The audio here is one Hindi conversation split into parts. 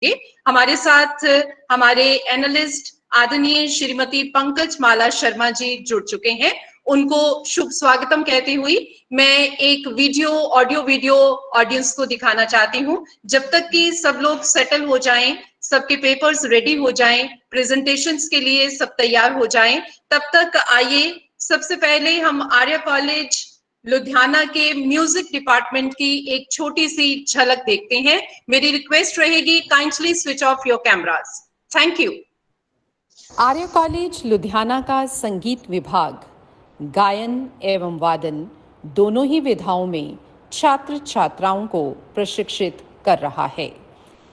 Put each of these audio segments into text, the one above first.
हमारे साथ हमारे एनालिस्ट आदरणीय श्रीमती पंकज माला शर्मा जी जुड़ चुके हैं। उनको शुभ स्वागतम कहते हुए मैं एक ऑडियो वीडियो ऑडियंस को दिखाना चाहती हूँ। जब तक कि सब लोग सेटल हो जाएं, सबके पेपर्स रेडी हो जाएं, प्रेजेंटेशंस के लिए सब तैयार हो जाएं, तब तक आइए सबसे पहले हम आर्य कॉलेज लुधियाना के म्यूजिक डिपार्टमेंट की एक छोटी सी झलक देखते हैं। मेरी रिक्वेस्ट रहेगी, kindly switch off your cameras. Thank you. Arya college Ludhiana का संगीत विभाग गायन एवं वादन दोनों ही विधाओं में छात्र छात्राओं को प्रशिक्षित कर रहा है।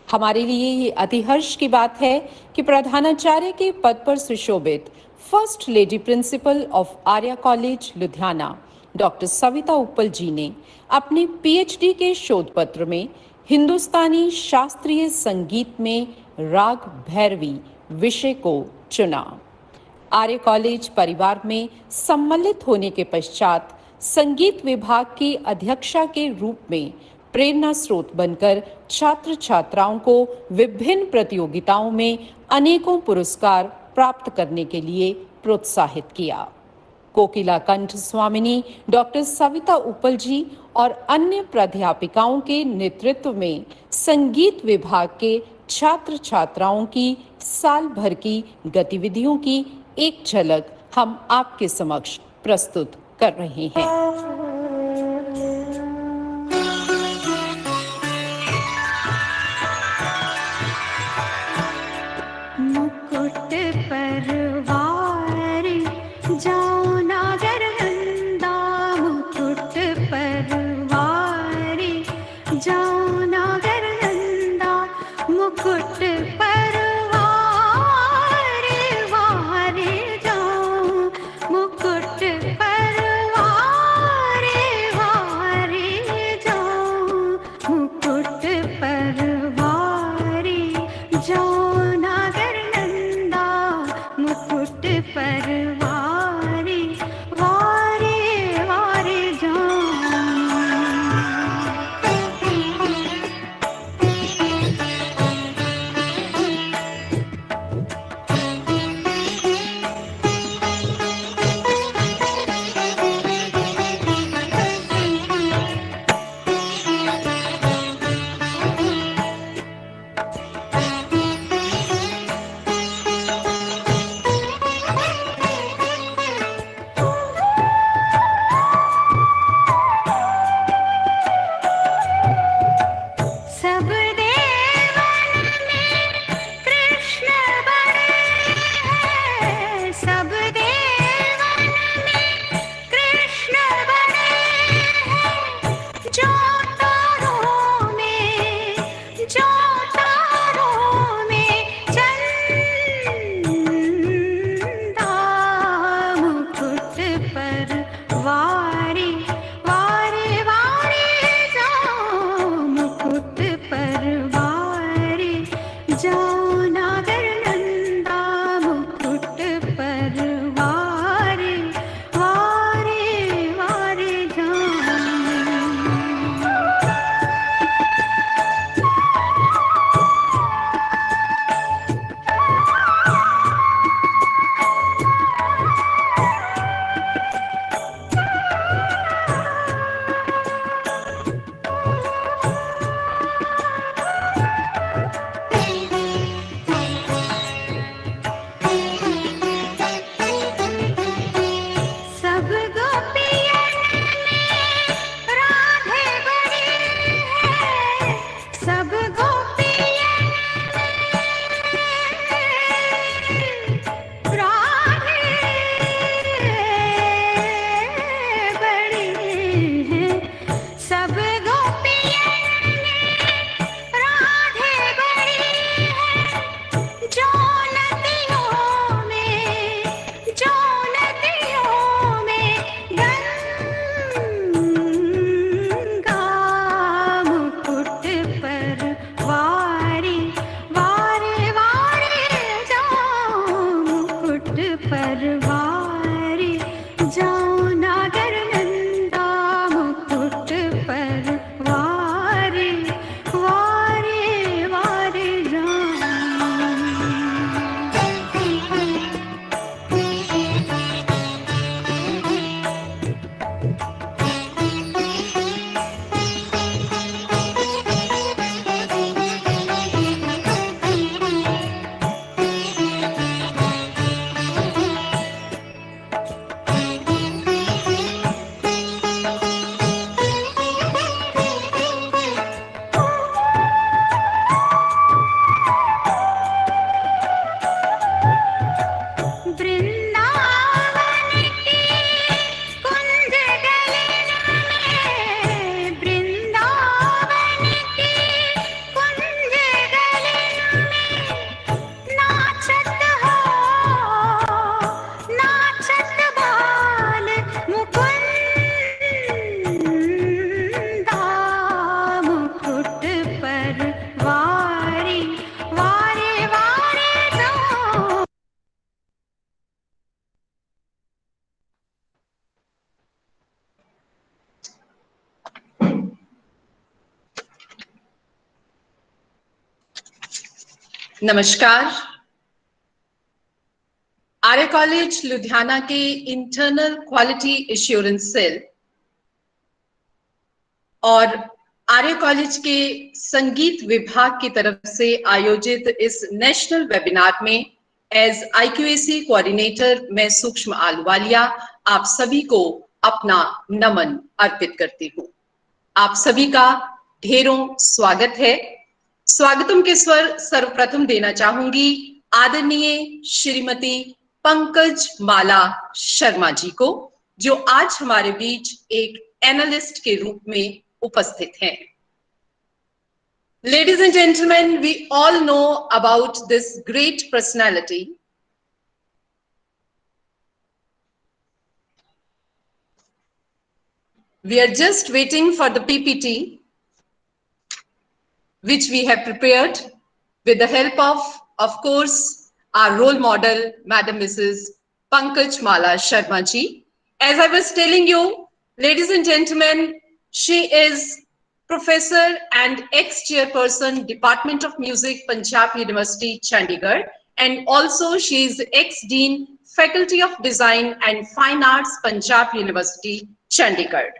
हमारे लिए ये अतिहर्ष की बात है कि प्रधानाचार्य के पद पर सुशोभित first lady principal of Arya college Ludhiana doctor Savita Uppal ji ने अपने पीएचडी के शोध पत्र में हिंदुस्तानी शास्त्रीय संगीत में राग भैरवी विषय को चुना। आर्य कॉलेज परिवार में सम्मिलित होने के पश्चात संगीत विभाग की अध्यक्षा के रूप में प्रेरणा स्रोत बनकर छात्र छात्राओं को विभिन्न प्रतियोगिताओं में अनेकों पुरस्कार प्राप्त करने के लिए प्रोत्साहित किया। कोकिला कंठ स्वामिनी डॉक्टर सविता उप्पल जी और अन्य प्राध्यापिकाओं के नेतृत्व में संगीत विभाग के छात्र छात्राओं की साल भर की गतिविधियों की एक झलक हम आपके समक्ष प्रस्तुत कर रहे हैं। नमस्कार। आर्य कॉलेज लुधियाना के इंटरनल क्वालिटी एश्योरेंस सेल और आर्य कॉलेज के संगीत विभाग की तरफ से आयोजित इस नेशनल वेबिनार में एज IQAC कोऑर्डिनेटर मैं सूक्ष्म आलूवालिया आप सभी को अपना नमन अर्पित करती हूँ। आप सभी का ढेरों स्वागत है। स्वागतम के स्वर सर्वप्रथम देना चाहूंगी आदरणीय श्रीमती पंकज माला शर्मा जी को, जो आज हमारे बीच एक एनालिस्ट के रूप में उपस्थित हैं। Ladies and gentlemen, we all know about this great personality. We are just waiting for the PPT, which we have prepared with the help of course, our role model, Madam Mrs. Pankaj Mala Sharma ji. As I was telling you, ladies and gentlemen, she is Professor and ex-chairperson, Department of Music, Punjab University, Chandigarh, and also she is ex-dean, Faculty of Design and Fine Arts, Punjab University, Chandigarh.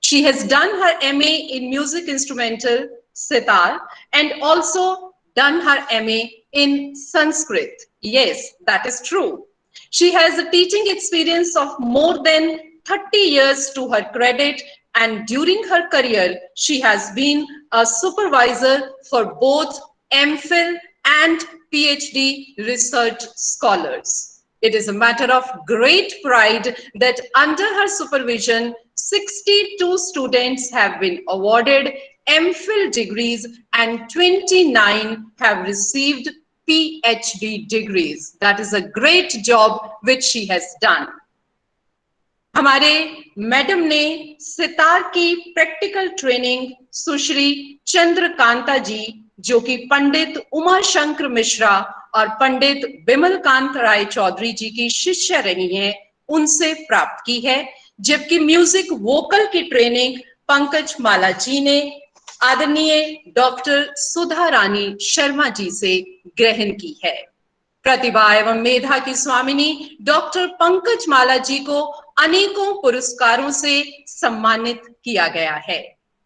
She has done her MA in Music Instrumental, Sitar, and also done her MA in Sanskrit. Yes, that is true. She has a teaching experience of more than 30 years to her credit, and during her career, she has been a supervisor for both MPhil and PhD research scholars. It is a matter of great pride that under her supervision, 62 students have been awarded MPhil degrees and 29 have received PhD degrees. That is a great job which she has done. हमारे मैडम ने सितार की प्रैक्टिकल ट्रेनिंग सुश्री चंद्रकांता जी, जो कि पंडित उमाशंकर मिश्रा और पंडित बिमलकांत राय चौधरी जी की शिष्या रही हैं, उनसे प्राप्त की है, जबकि म्यूजिक वोकल की ट्रेनिंग पंकज माला जी ने आदरणीय डॉक्टर सुधा रानी शर्मा जी से ग्रहण की है। प्रतिभा एवं मेधा की स्वामिनी डॉक्टर पंकज माला जी को अनेकों पुरस्कारों से सम्मानित किया गया है,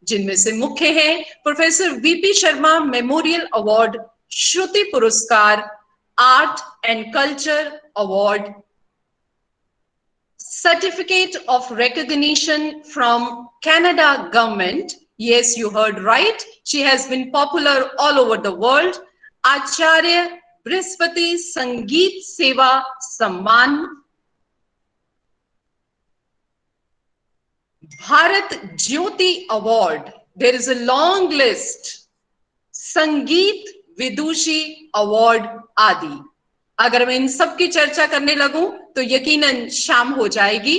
जिनमें से मुख्य हैं professor VP Sharma memorial award, Shruti पुरस्कार, art and culture award, Certificate of Recognition from Canada government. Yes, you heard right. She has been popular all over the world. Acharya Brihaspati Sangeet Seva Samman, Bharat Jyoti Award. There is a long list. Sangeet Vidushi Award आदि। अगर मैं इन सब की चर्चा करने लगूं तो यकीनन शाम हो जाएगी,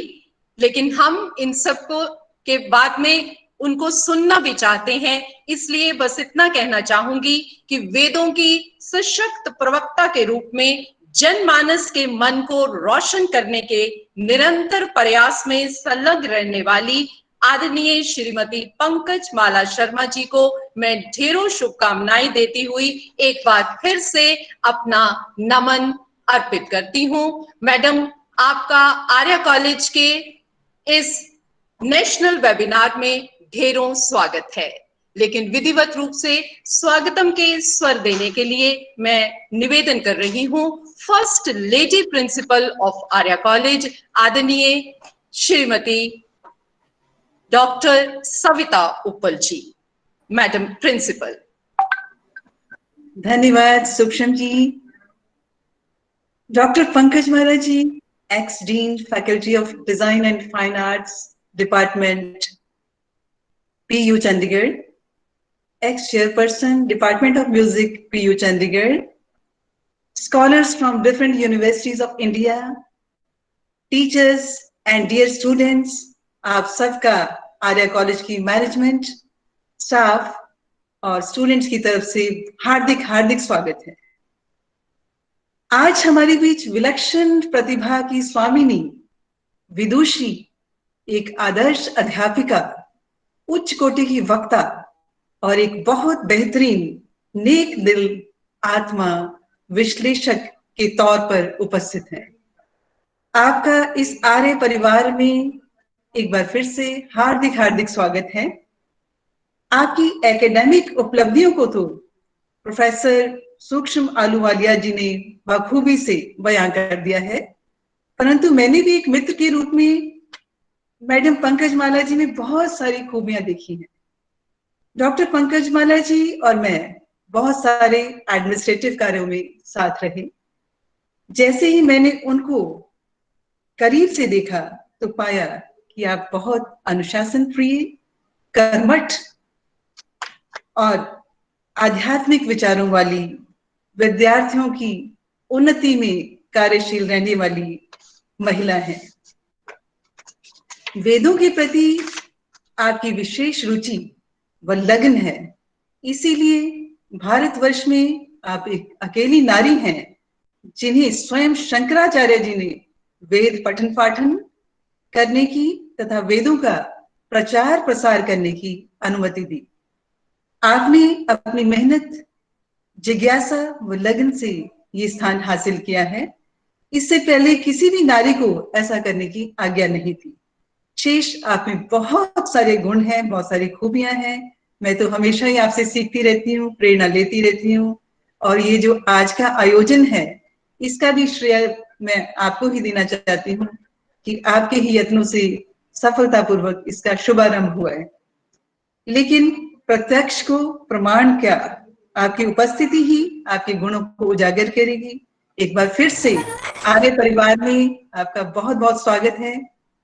लेकिन हम इन सब को के बाद में उनको सुनना भी चाहते हैं, इसलिए बस इतना कहना चाहूंगी कि वेदों की सशक्त प्रवक्ता के रूप में जनमानस के मन को रोशन करने के निरंतर प्रयास में संलग्न रहने वाली आदरणीय श्रीमती पंकज माला शर्मा जी को मैं ढेरों शुभकामनाएं देती हुई एक बार फिर से अपना नमन अर्पित करती हूं। मैडम, आपका आर्य कॉलेज के इस नेशनल वेबिनार में ढेरों स्वागत है, लेकिन विधिवत रूप से स्वागतम के स्वर देने के लिए मैं निवेदन कर रही हूं first lady principal of Arya college आदरणीय Shrimati doctor Savita Uppal ji, madam principal. धन्यवाद Sukshma ji. Doctor Pankaj Mala ji, ex dean faculty of design and fine arts department PU Chandigarh, ex chairperson department of music PU Chandigarh, scholars from different universities of India, teachers and dear students, आप सबका आर्य कॉलेज की मैनेजमेंट, स्टाफ और स्टूडेंट्स की तरफ से हार्दिक हार्दिक स्वागत है। आज हमारे बीच विलक्षण प्रतिभा की स्वामिनी, विदुषी, एक आदर्श अध्यापिका, उच्च कोटि की वक्ता और एक बहुत बेहतरीन नेक दिल आत्मा, विश्लेषक के तौर पर उपस्थित हैं। आपका इस आर्य परिवार में एक बार फिर से हार्दिक हार्दिक स्वागत है। आपकी एकेडमिक उपलब्धियों को तो प्रोफेसर सूक्ष्म आलूवालिया जी ने बखूबी से बयां कर दिया है, परंतु मैंने भी एक मित्र के रूप में मैडम पंकज माला जी में बहुत सारी खूबियां देखी हैं। डॉक्टर पंकज माला जी और मैं बहुत सारे एडमिनिस्ट्रेटिव कार्यों में साथ रहे। जैसे ही मैंने उनको करीब से देखा तो पाया कि आप बहुत अनुशासन प्रिय, कर्मठ और आध्यात्मिक विचारों वाली, विद्यार्थियों की उन्नति में कार्यशील रहने वाली महिला हैं। वेदों के प्रति आपकी विशेष रुचि व लगन है, इसीलिए भारतवर्ष में आप एक अकेली नारी हैं जिन्हें स्वयं शंकराचार्य जी ने वेद पठन पाठन करने की तथा वेदों का प्रचार प्रसार करने की अनुमति दी। आपने अपनी मेहनत, जिज्ञासा व लगन से ये स्थान हासिल किया है। इससे पहले किसी भी नारी को ऐसा करने की आज्ञा नहीं थी। शेष आप में बहुत सारे गुण हैं, बहुत सारी खूबियां हैं। मैं तो हमेशा ही आपसे सीखती रहती हूँ, प्रेरणा लेती रहती हूँ, और ये जो आज का आयोजन है इसका भी श्रेय मैं आपको ही देना चाहती हूँ कि आपके ही यत्नों से सफलतापूर्वक इसका शुभारंभ हुआ है। लेकिन प्रत्यक्ष को प्रमाण क्या, आपकी उपस्थिति ही आपके गुणों को उजागर करेगी। एक बार फिर से आर्य परिवार में आपका बहुत बहुत स्वागत है।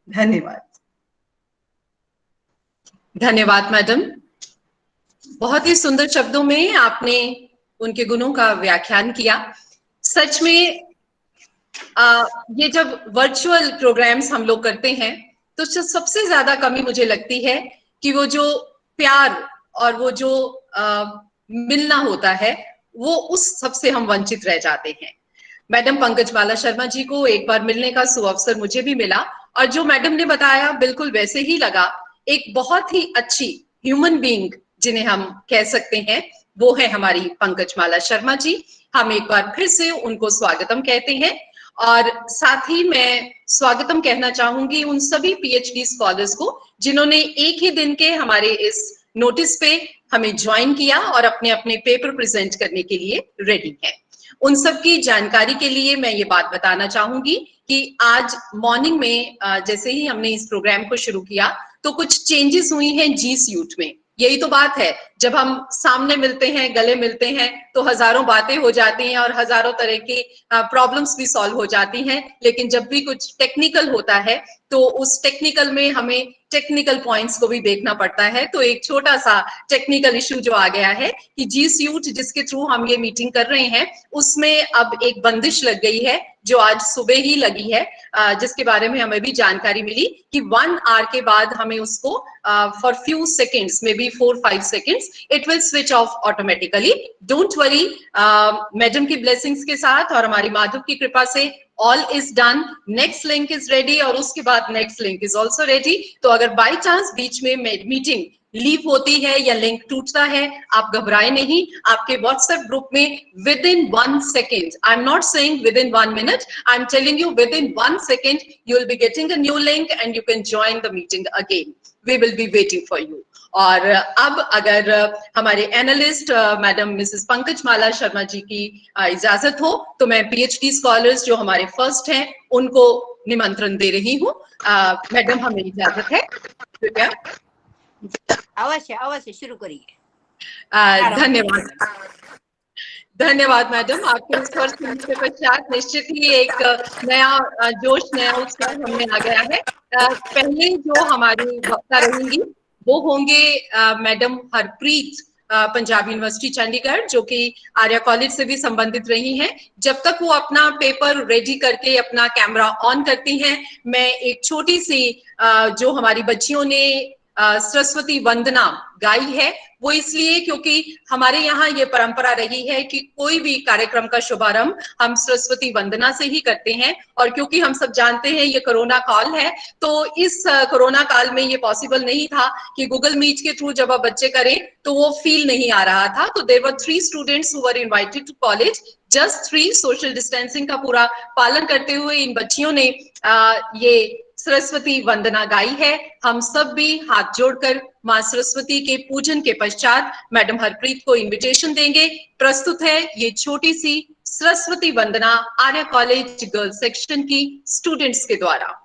धन्यवाद। धन्यवाद मैडम। बहुत ही सुंदर शब्दों में आपने उनके गुणों का व्याख्यान किया। सच में ये जब वर्चुअल प्रोग्राम्स हम लोग करते हैं तो सबसे ज्यादा कमी मुझे लगती है कि वो जो प्यार और वो जो मिलना होता है वो उस सबसे हम वंचित रह जाते हैं। मैडम पंकज माला शर्मा जी को एक बार मिलने का सुअवसर मुझे भी मिला, और जो मैडम ने बताया बिल्कुल वैसे ही लगा। एक बहुत ही अच्छी ह्यूमन बीइंग जिन्हें हम कह सकते हैं वो है हमारी पंकज माला शर्मा जी। हम एक बार फिर से उनको स्वागतम कहते हैं, और साथ ही मैं स्वागतम कहना चाहूंगी उन सभी पीएचडी स्कॉलर्स को जिन्होंने एक ही दिन के हमारे इस नोटिस पे हमें ज्वाइन किया और अपने अपने पेपर प्रेजेंट करने के लिए रेडी है। उन सब की जानकारी के लिए मैं ये बात बताना चाहूंगी कि आज मॉर्निंग में जैसे ही हमने इस प्रोग्राम को शुरू किया तो कुछ चेंजेस हुई हैं जी स्यूट में। यही तो बात है, जब हम सामने मिलते हैं, गले मिलते हैं तो हजारों बातें हो जाती हैं और हजारों तरह की प्रॉब्लम्स भी सॉल्व हो जाती हैं। लेकिन जब भी कुछ टेक्निकल होता है तो उस टेक्निकल में हमें टेक्निकल पॉइंट्स को भी देखना पड़ता है। तो एक छोटा सा टेक्निकल इशू जो आ गया है कि जी स्यूट जिसके थ्रू हम ये मीटिंग कर रहे हैं उसमें अब एक बंदिश लग गई है जो आज सुबह ही लगी है, जिसके बारे में हमें भी जानकारी मिली कि 1 आवर के बाद हमें उसको for few seconds, may be 4-5 seconds, it will switch off automatically. Don't worry, madam की ब्लेसिंग्स के साथ और हमारी माधव की कृपा से all is done. Next link is ready और उसके बाद next link is also ready. तो अगर बाई चांस बीच में मीटिंग लीव होती है या लिंक टूटता है, आप घबराए नहीं। आपके व्हाट्सएप ग्रुप में within 1 second, I am not saying within 1 minute, I am telling you within 1 second you will be getting a new link and you can join the meeting again. We will be waiting for you. और अब अगर हमारे analyst madam Mrs Pankaj Mala Sharma ji की इजाजत हो तो मैं पीएचडी स्कॉलर्स जो हमारे फर्स्ट हैं उनको निमंत्रण दे रही हूँ। मैडम हमें इजाजत है, कृपया। अवश्य अवश्य शुरू करिए। धन्यवाद, धन्यवाद मैडम। आपके इस फर्स्ट मिनट के पश्चात निश्चित ही एक नया जोश, नया उत्साह हमें आ गया है। पहले जो हमारी वक्ता रहेंगी वो होंगे मैडम हरप्रीत, पंजाब यूनिवर्सिटी चंडीगढ़, जो कि आर्या कॉलेज से भी संबंधित रही हैं। जब तक वो अपना पेपर रेडी करके अपना कैमरा ऑन करती हैं, मैं एक छोटी सी जो हमारी बच्चियों ने सरस्वती वंदना गाई है, वो इसलिए क्योंकि हमारे यहाँ ये परंपरा रही है कि कोई भी कार्यक्रम का शुभारंभ हम सरस्वती वंदना से ही करते हैं। और क्योंकि हम सब जानते हैं ये कोरोना काल है, तो इस कोरोना काल में ये पॉसिबल नहीं था कि गूगल मीट के थ्रू जब आप बच्चे करें तो वो फील नहीं आ रहा था। तो there were 3 students who were invited to college, just 3, social distancing का पूरा पालन करते हुए इन बच्चियों ने ये सरस्वती वंदना गाई है। हम सब भी हाथ जोड़कर मां सरस्वती के पूजन के पश्चात मैडम हरप्रीत को इनविटेशन देंगे। प्रस्तुत है ये छोटी सी सरस्वती वंदना आर्य कॉलेज गर्ल्स सेक्शन की स्टूडेंट्स के द्वारा।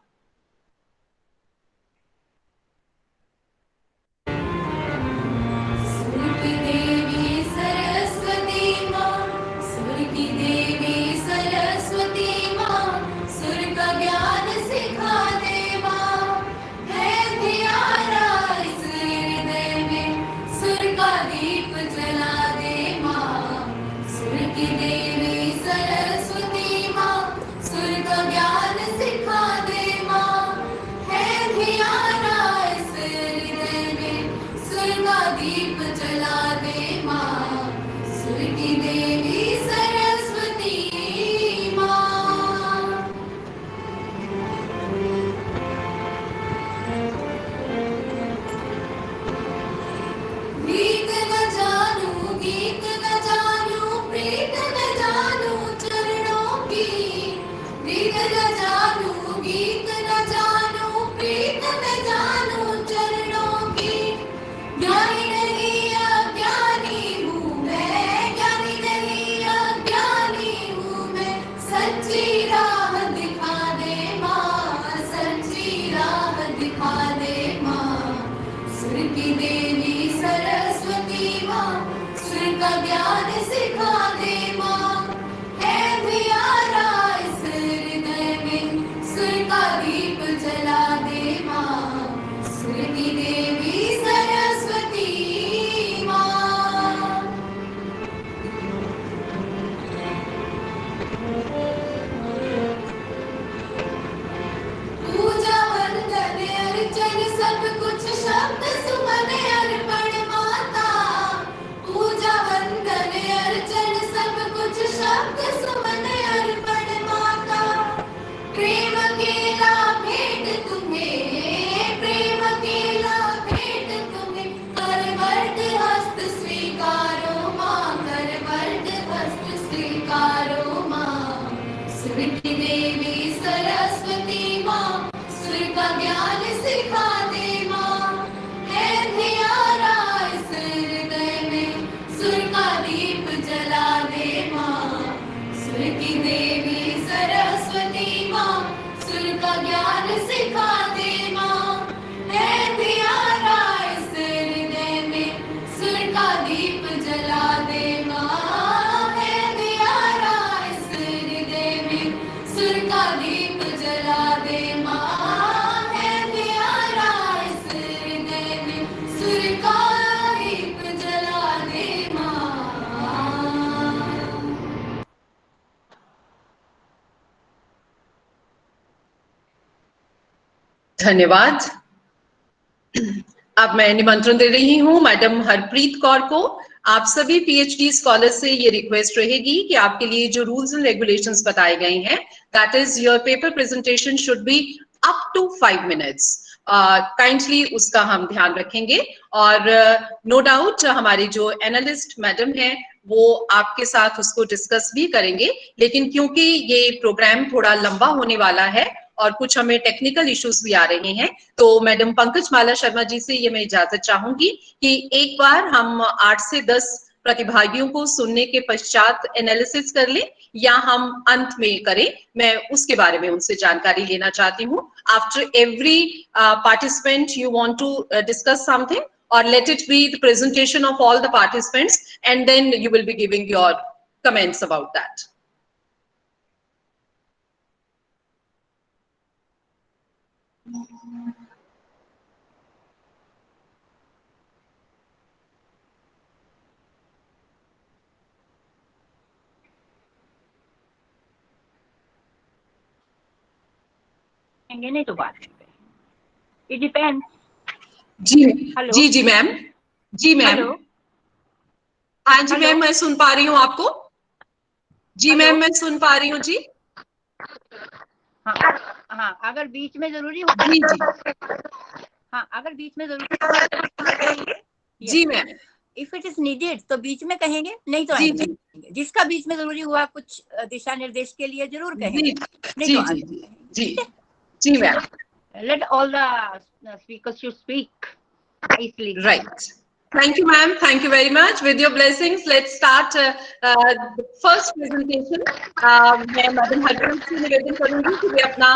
धन्यवाद। अब मैं निमंत्रण दे रही हूं मैडम हरप्रीत कौर को। आप सभी पीएचडी स्कॉलर से ये रिक्वेस्ट रहेगी कि आपके लिए जो रूल्स एंड रेगुलेशंस बताए गए हैं, that is your paper presentation should be up to 5 minutes. Kindly उसका हम ध्यान रखेंगे। और नो डाउट हमारी जो एनालिस्ट मैडम है वो आपके साथ उसको डिस्कस भी करेंगे, लेकिन क्योंकि ये प्रोग्राम थोड़ा लंबा होने वाला है और कुछ हमें टेक्निकल इश्यूज भी आ रहे हैं, तो मैडम पंकज माला शर्मा जी से ये मैं इजाजत चाहूंगी कि एक बार हम 8 से 10 प्रतिभागियों को सुनने के पश्चात एनालिसिस कर लें या हम अंत में करें, मैं उसके बारे में उनसे जानकारी लेना चाहती हूँ। After every participant you want to discuss something, or let it be the presentation of all the participants, and then you will be giving your comments about that. नहीं तो बात it depends. जी हेलो जी जी मैम, जी मैम, हेलो हाँ जी हेलो मैम, मैं सुन पा रही हूँ आपको। जी हेलो। मैम, मैं सुन पा रही हूँ जी। हाँ हाँ, अगर बीच में जरूरी हो, जी जी हाँ अगर बीच में जरूरी, यस, जी ma'am, if it is needed तो बीच में कहेंगे, नहीं तो जी एंड में जी कहेंगे। जिसका बीच में जरूरी हुआ कुछ दिशा निर्देश के लिए जरूर जी कहेंगे, नहीं जी तो जी अंत में जी कहेंगे। जी ठीक जी मैम, है, let all the speakers to speak nicely. right. Thank you, ma'am. Thank you very much. With your blessings, let's start the first presentation. मैं मैडम हरप्रीत से निवेदन करूंगी कि वे अपना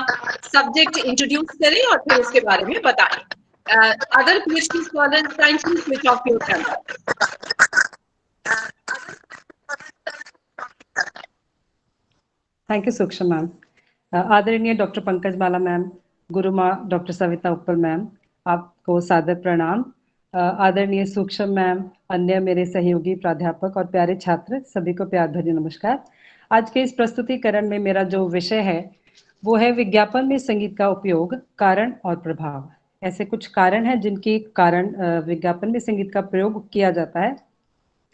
सब्जेक्ट इंट्रोड्यूस करें और फिर उसके बारे में बताएं। Other PhD scholars, kindly switch off your camera. Thank you सूक्ष्म मैम। आदरणीय डॉक्टर पंकज बाला मैम, गुरु माँ डॉक्टर सविता उपल मैम, आपको सादर प्रणाम। आदरणीय सूक्ष्म मैम, अन्य मेरे सहयोगी प्राध्यापक और प्यारे छात्र, सभी को प्यार भरी नमस्कार। आज के इस प्रस्तुतिकरण में मेरा जो विषय है वो है विज्ञापन में संगीत का उपयोग, कारण और प्रभाव। ऐसे कुछ कारण हैं जिनके कारण विज्ञापन में संगीत का प्रयोग किया जाता है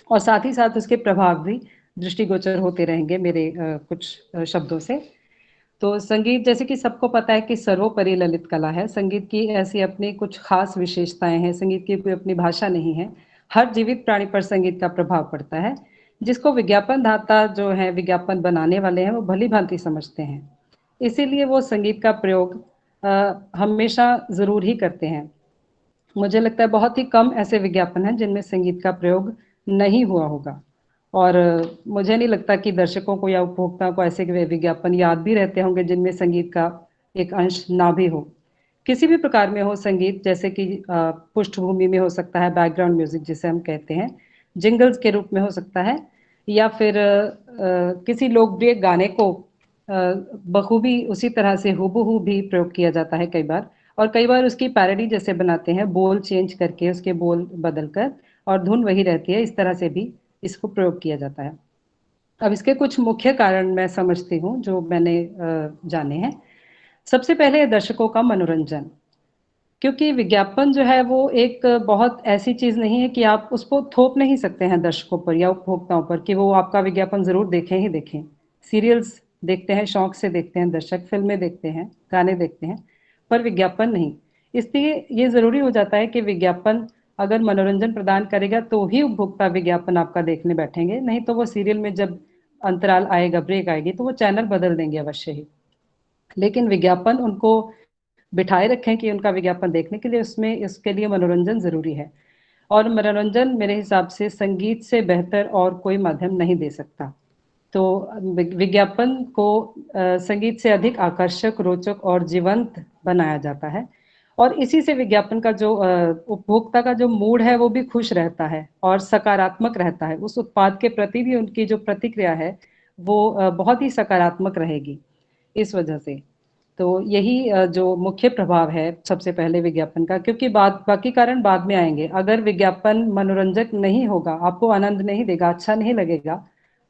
और साथ ही साथ उसके प्रभाव भी दृष्टिगोचर होते रहेंगे मेरे कुछ शब्दों से। तो संगीत, जैसे कि सबको पता है कि सर्वोपरि ललित कला है। संगीत की ऐसी अपनी कुछ खास विशेषताएं हैं, संगीत की कोई अपनी भाषा नहीं है। हर जीवित प्राणी पर संगीत का प्रभाव पड़ता है, जिसको विज्ञापन दाता जो है, विज्ञापन बनाने वाले हैं, वो भली भांति समझते हैं। इसीलिए वो संगीत का प्रयोग हमेशा जरूर ही करते हैं। मुझे लगता है बहुत ही कम ऐसे विज्ञापन हैं जिनमें संगीत का प्रयोग नहीं हुआ होगा। और मुझे नहीं लगता कि दर्शकों को या उपभोक्ता को ऐसे विज्ञापन याद भी रहते होंगे जिनमें संगीत का एक अंश ना भी हो। किसी भी प्रकार में हो संगीत, जैसे कि पृष्ठभूमि में हो सकता है, बैकग्राउंड म्यूजिक जिसे हम कहते हैं, जिंगल्स के रूप में हो सकता है, या फिर किसी लोकप्रिय गाने को बखूबी उसी तरह से हूबहू भी प्रयोग किया जाता है कई बार। और कई बार उसकी पैरोडी जैसे बनाते हैं, बोल चेंज करके, उसके बोल बदल कर, और धुन वही रहती है। इस तरह से भी इसको प्रयोग किया जाता है। अब इसके कुछ मुख्य कारण मैं समझती हूँ जो मैंने जाने हैं। सबसे पहले दर्शकों का मनोरंजन, क्योंकि विज्ञापन जो है वो एक बहुत ऐसी चीज नहीं है कि आप उसको थोप नहीं सकते हैं दर्शकों पर या उपभोक्ताओं पर कि वो आपका विज्ञापन जरूर देखें ही देखें। सीरियल्स देखते हैं, शौक से देखते हैं दर्शक, फिल्में देखते हैं, गाने देखते हैं, पर विज्ञापन नहीं। इसलिए ये जरूरी हो जाता है कि विज्ञापन अगर मनोरंजन प्रदान करेगा तो ही उपभोक्ता विज्ञापन आपका देखने बैठेंगे, नहीं तो वो सीरियल में जब अंतराल आएगा, ब्रेक आएगी, तो वो चैनल बदल देंगे अवश्य ही। लेकिन विज्ञापन उनको बिठाए रखें कि उनका विज्ञापन देखने के लिए, उसमें इसके लिए मनोरंजन जरूरी है। और मनोरंजन मेरे हिसाब से संगीत से बेहतर और कोई माध्यम नहीं दे सकता। तो विज्ञापन को संगीत से अधिक आकर्षक, रोचक और जीवंत बनाया जाता है। और इसी से विज्ञापन का जो उपभोक्ता का जो मूड है वो भी खुश रहता है और सकारात्मक रहता है। उस उत्पाद के प्रति भी उनकी जो प्रतिक्रिया है वो बहुत ही सकारात्मक रहेगी इस वजह से। तो यही जो मुख्य प्रभाव है सबसे पहले विज्ञापन का, क्योंकि बाकी कारण बाद में आएंगे। अगर विज्ञापन मनोरंजक नहीं होगा, आपको आनंद नहीं देगा, अच्छा नहीं लगेगा,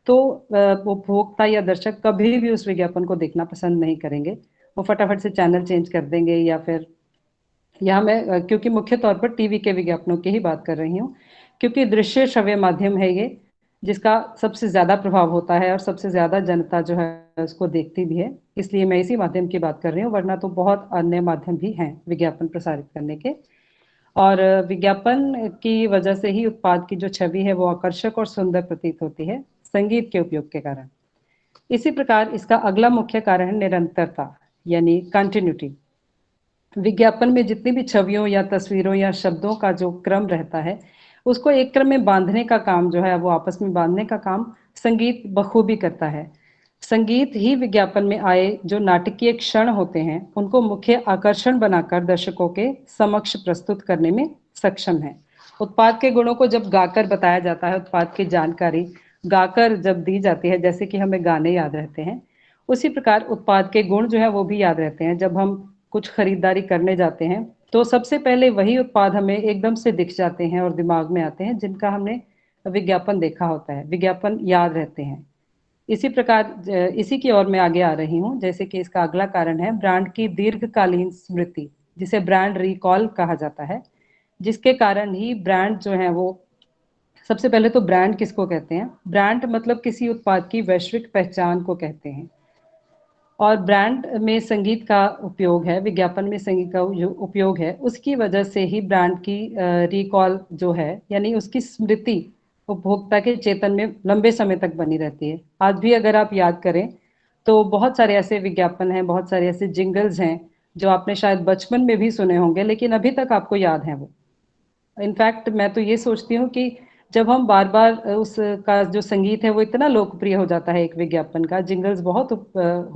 तो उपभोक्ता या दर्शक कभी भी उस विज्ञापन को देखना पसंद नहीं करेंगे। वो फटाफट से चैनल चेंज कर देंगे, या फिर यहाँ मैं क्योंकि मुख्य तौर पर टीवी के विज्ञापनों की ही बात कर रही हूँ, क्योंकि दृश्य श्रव्य माध्यम है ये, जिसका सबसे ज्यादा प्रभाव होता है और सबसे ज्यादा जनता जो है उसको देखती भी है। इसलिए मैं इसी माध्यम की बात कर रही हूँ, वरना तो बहुत अन्य माध्यम भी हैं विज्ञापन प्रसारित करने के। और विज्ञापन की वजह से ही उत्पाद की जो छवि है वो आकर्षक और सुंदर प्रतीत होती है संगीत के उपयोग के कारण। इसी प्रकार इसका अगला मुख्य कारण है निरंतरता, यानी कंटिन्यूटी। विज्ञापन में जितनी भी छवियों या तस्वीरों या शब्दों का जो क्रम रहता है, उसको एक क्रम में बांधने का काम जो है, वो आपस में बांधने का काम संगीत बखूबी करता है। संगीत ही विज्ञापन में आए जो नाटकीय क्षण होते हैं उनको मुख्य आकर्षण बनाकर दर्शकों के समक्ष प्रस्तुत करने में सक्षम है। उत्पाद के गुणों को जब गाकर बताया जाता है, उत्पाद की जानकारी गाकर जब दी जाती है, जैसे कि हमें गाने याद रहते हैं, उसी प्रकार उत्पाद के गुण जो है वो भी याद रहते हैं। जब हम कुछ खरीदारी करने जाते हैं तो सबसे पहले वही उत्पाद हमें एकदम से दिख जाते हैं और दिमाग में आते हैं जिनका हमने विज्ञापन देखा होता है, विज्ञापन याद रहते हैं। इसी प्रकार इसी की ओर मैं आगे आ रही हूँ। जैसे कि इसका अगला कारण है ब्रांड की दीर्घकालीन स्मृति, जिसे ब्रांड रिकॉल कहा जाता है। जिसके कारण ही ब्रांड जो है वो, सबसे पहले तो ब्रांड किसको कहते हैं? ब्रांड मतलब किसी उत्पाद की वैश्विक पहचान को कहते हैं। और ब्रांड में संगीत का उपयोग है, विज्ञापन में संगीत का जो उपयोग है, उसकी वजह से ही ब्रांड की रिकॉल जो है, यानी उसकी स्मृति उपभोक्ता के चेतन में लंबे समय तक बनी रहती है। आज भी अगर आप याद करें तो बहुत सारे ऐसे विज्ञापन हैं, बहुत सारे ऐसे जिंगल्स हैं जो आपने शायद बचपन में भी सुने होंगे, लेकिन अभी तक आपको याद हैं वो। इनफैक्ट मैं तो ये सोचती हूँ कि जब हम बार बार उसका जो संगीत है वो इतना लोकप्रिय हो जाता है, एक विज्ञापन का जिंगल्स बहुत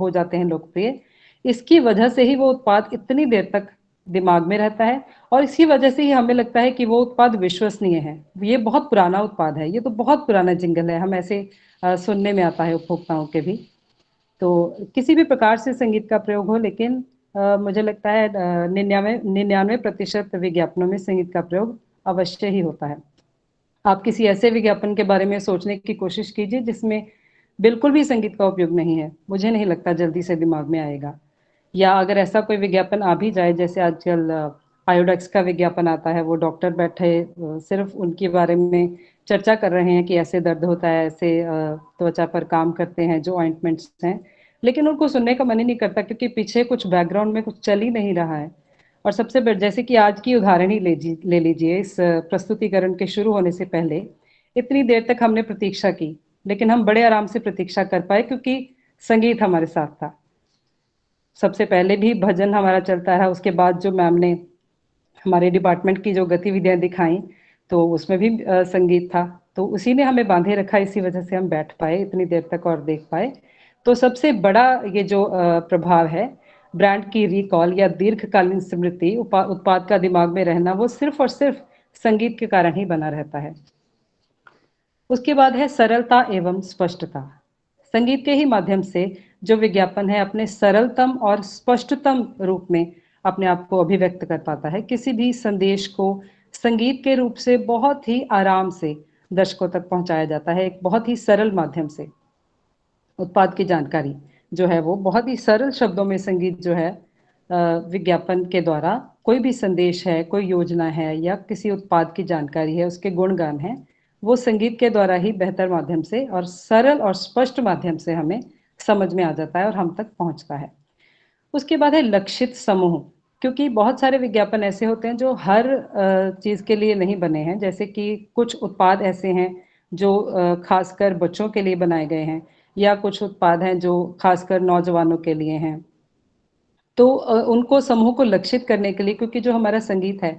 हो जाते हैं लोकप्रिय, इसकी वजह से ही वो उत्पाद इतनी देर तक दिमाग में रहता है, और इसी वजह से ही हमें लगता है कि वो उत्पाद विश्वसनीय है। ये बहुत पुराना उत्पाद है, ये तो बहुत पुराना जिंगल है, हम ऐसे सुनने में आता है उपभोक्ताओं के भी। तो किसी भी प्रकार से संगीत का प्रयोग हो, लेकिन मुझे लगता है 99% विज्ञापनों में संगीत का प्रयोग अवश्य ही होता है। आप किसी ऐसे विज्ञापन के बारे में सोचने की कोशिश कीजिए जिसमें बिल्कुल भी संगीत का उपयोग नहीं है, मुझे नहीं लगता जल्दी से दिमाग में आएगा। या अगर ऐसा कोई विज्ञापन आ भी जाए, जैसे आजकल आयोडेक्स का विज्ञापन आता है, वो डॉक्टर बैठे सिर्फ उनके बारे में चर्चा कर रहे हैं कि ऐसे दर्द होता है, ऐसे त्वचा पर काम करते हैं जो ऑइंटमेंट्स हैं, लेकिन उनको सुनने का मन ही नहीं करता क्योंकि पीछे कुछ बैकग्राउंड में कुछ चल ही नहीं रहा है। और सबसे जैसे कि आज की उदाहरण ही ले लीजिए, इस प्रस्तुतिकरण के शुरू होने से पहले इतनी देर तक हमने प्रतीक्षा की, लेकिन हम बड़े आराम से प्रतीक्षा कर पाए क्योंकि संगीत हमारे साथ था। सबसे पहले भी भजन हमारा चलता रहा, उसके बाद जो मैम ने हमारे डिपार्टमेंट की जो गतिविधियां दिखाई तो उसमें भी संगीत था, तो उसी ने हमें बांधे रखा, इसी वजह से हम बैठ पाए इतनी देर तक और देख पाए। तो सबसे बड़ा ये जो प्रभाव है ब्रांड की रिकॉल या दीर्घकालीन स्मृति, उत्पाद का दिमाग में रहना, वो सिर्फ और सिर्फ संगीत के कारण ही बना रहता है। उसके बाद है सरलता एवं स्पष्टता। संगीत के ही माध्यम से जो विज्ञापन है अपने सरलतम और स्पष्टतम रूप में अपने आप को अभिव्यक्त कर पाता है। किसी भी संदेश को संगीत के रूप से बहुत ही आराम से दर्शकों तक पहुंचाया जाता है, एक बहुत ही सरल माध्यम से। उत्पाद की जानकारी जो है वो बहुत ही सरल शब्दों में संगीत जो है विज्ञापन के द्वारा, कोई भी संदेश है, कोई योजना है या किसी उत्पाद की जानकारी है, उसके गुणगान है, वो संगीत के द्वारा ही बेहतर माध्यम से और सरल और स्पष्ट माध्यम से हमें समझ में आ जाता है और हम तक पहुंचता है। उसके बाद है लक्षित समूह, क्योंकि बहुत सारे विज्ञापन ऐसे होते हैं जो हर चीज़ के लिए नहीं बने हैं। जैसे कि कुछ उत्पाद ऐसे हैं जो खासकर बच्चों के लिए बनाए गए हैं, या कुछ उत्पाद हैं जो खासकर नौजवानों के लिए हैं। तो उनको समूह को लक्षित करने के लिए, क्योंकि जो हमारा संगीत है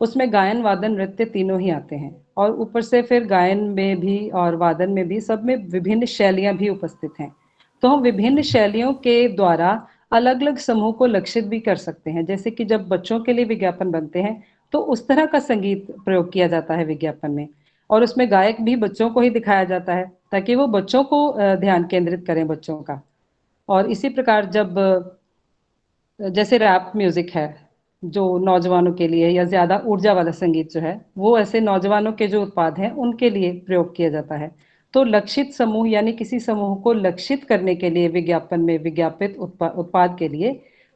उसमें गायन, वादन, नृत्य तीनों ही आते हैं, और ऊपर से फिर गायन में भी और वादन में भी, सब में विभिन्न शैलियां भी उपस्थित हैं। तो हम विभिन्न शैलियों के द्वारा अलग अलग समूह को लक्षित भी कर सकते हैं। जैसे कि जब बच्चों के लिए विज्ञापन बनते हैं तो उस तरह का संगीत प्रयोग किया जाता है विज्ञापन में, और उसमें गायक भी बच्चों को ही दिखाया जाता है ताकि वो बच्चों को ध्यान केंद्रित करें बच्चों का। और इसी प्रकार जब जैसे रैप म्यूजिक है जो नौजवानों के लिए, या ज्यादा ऊर्जा वाला संगीत जो है वो ऐसे नौजवानों के जो उत्पाद हैं उनके लिए प्रयोग किया जाता है। तो लक्षित समूह यानी किसी समूह को लक्षित करने के लिए विज्ञापन में विज्ञापित उत्पाद के लिए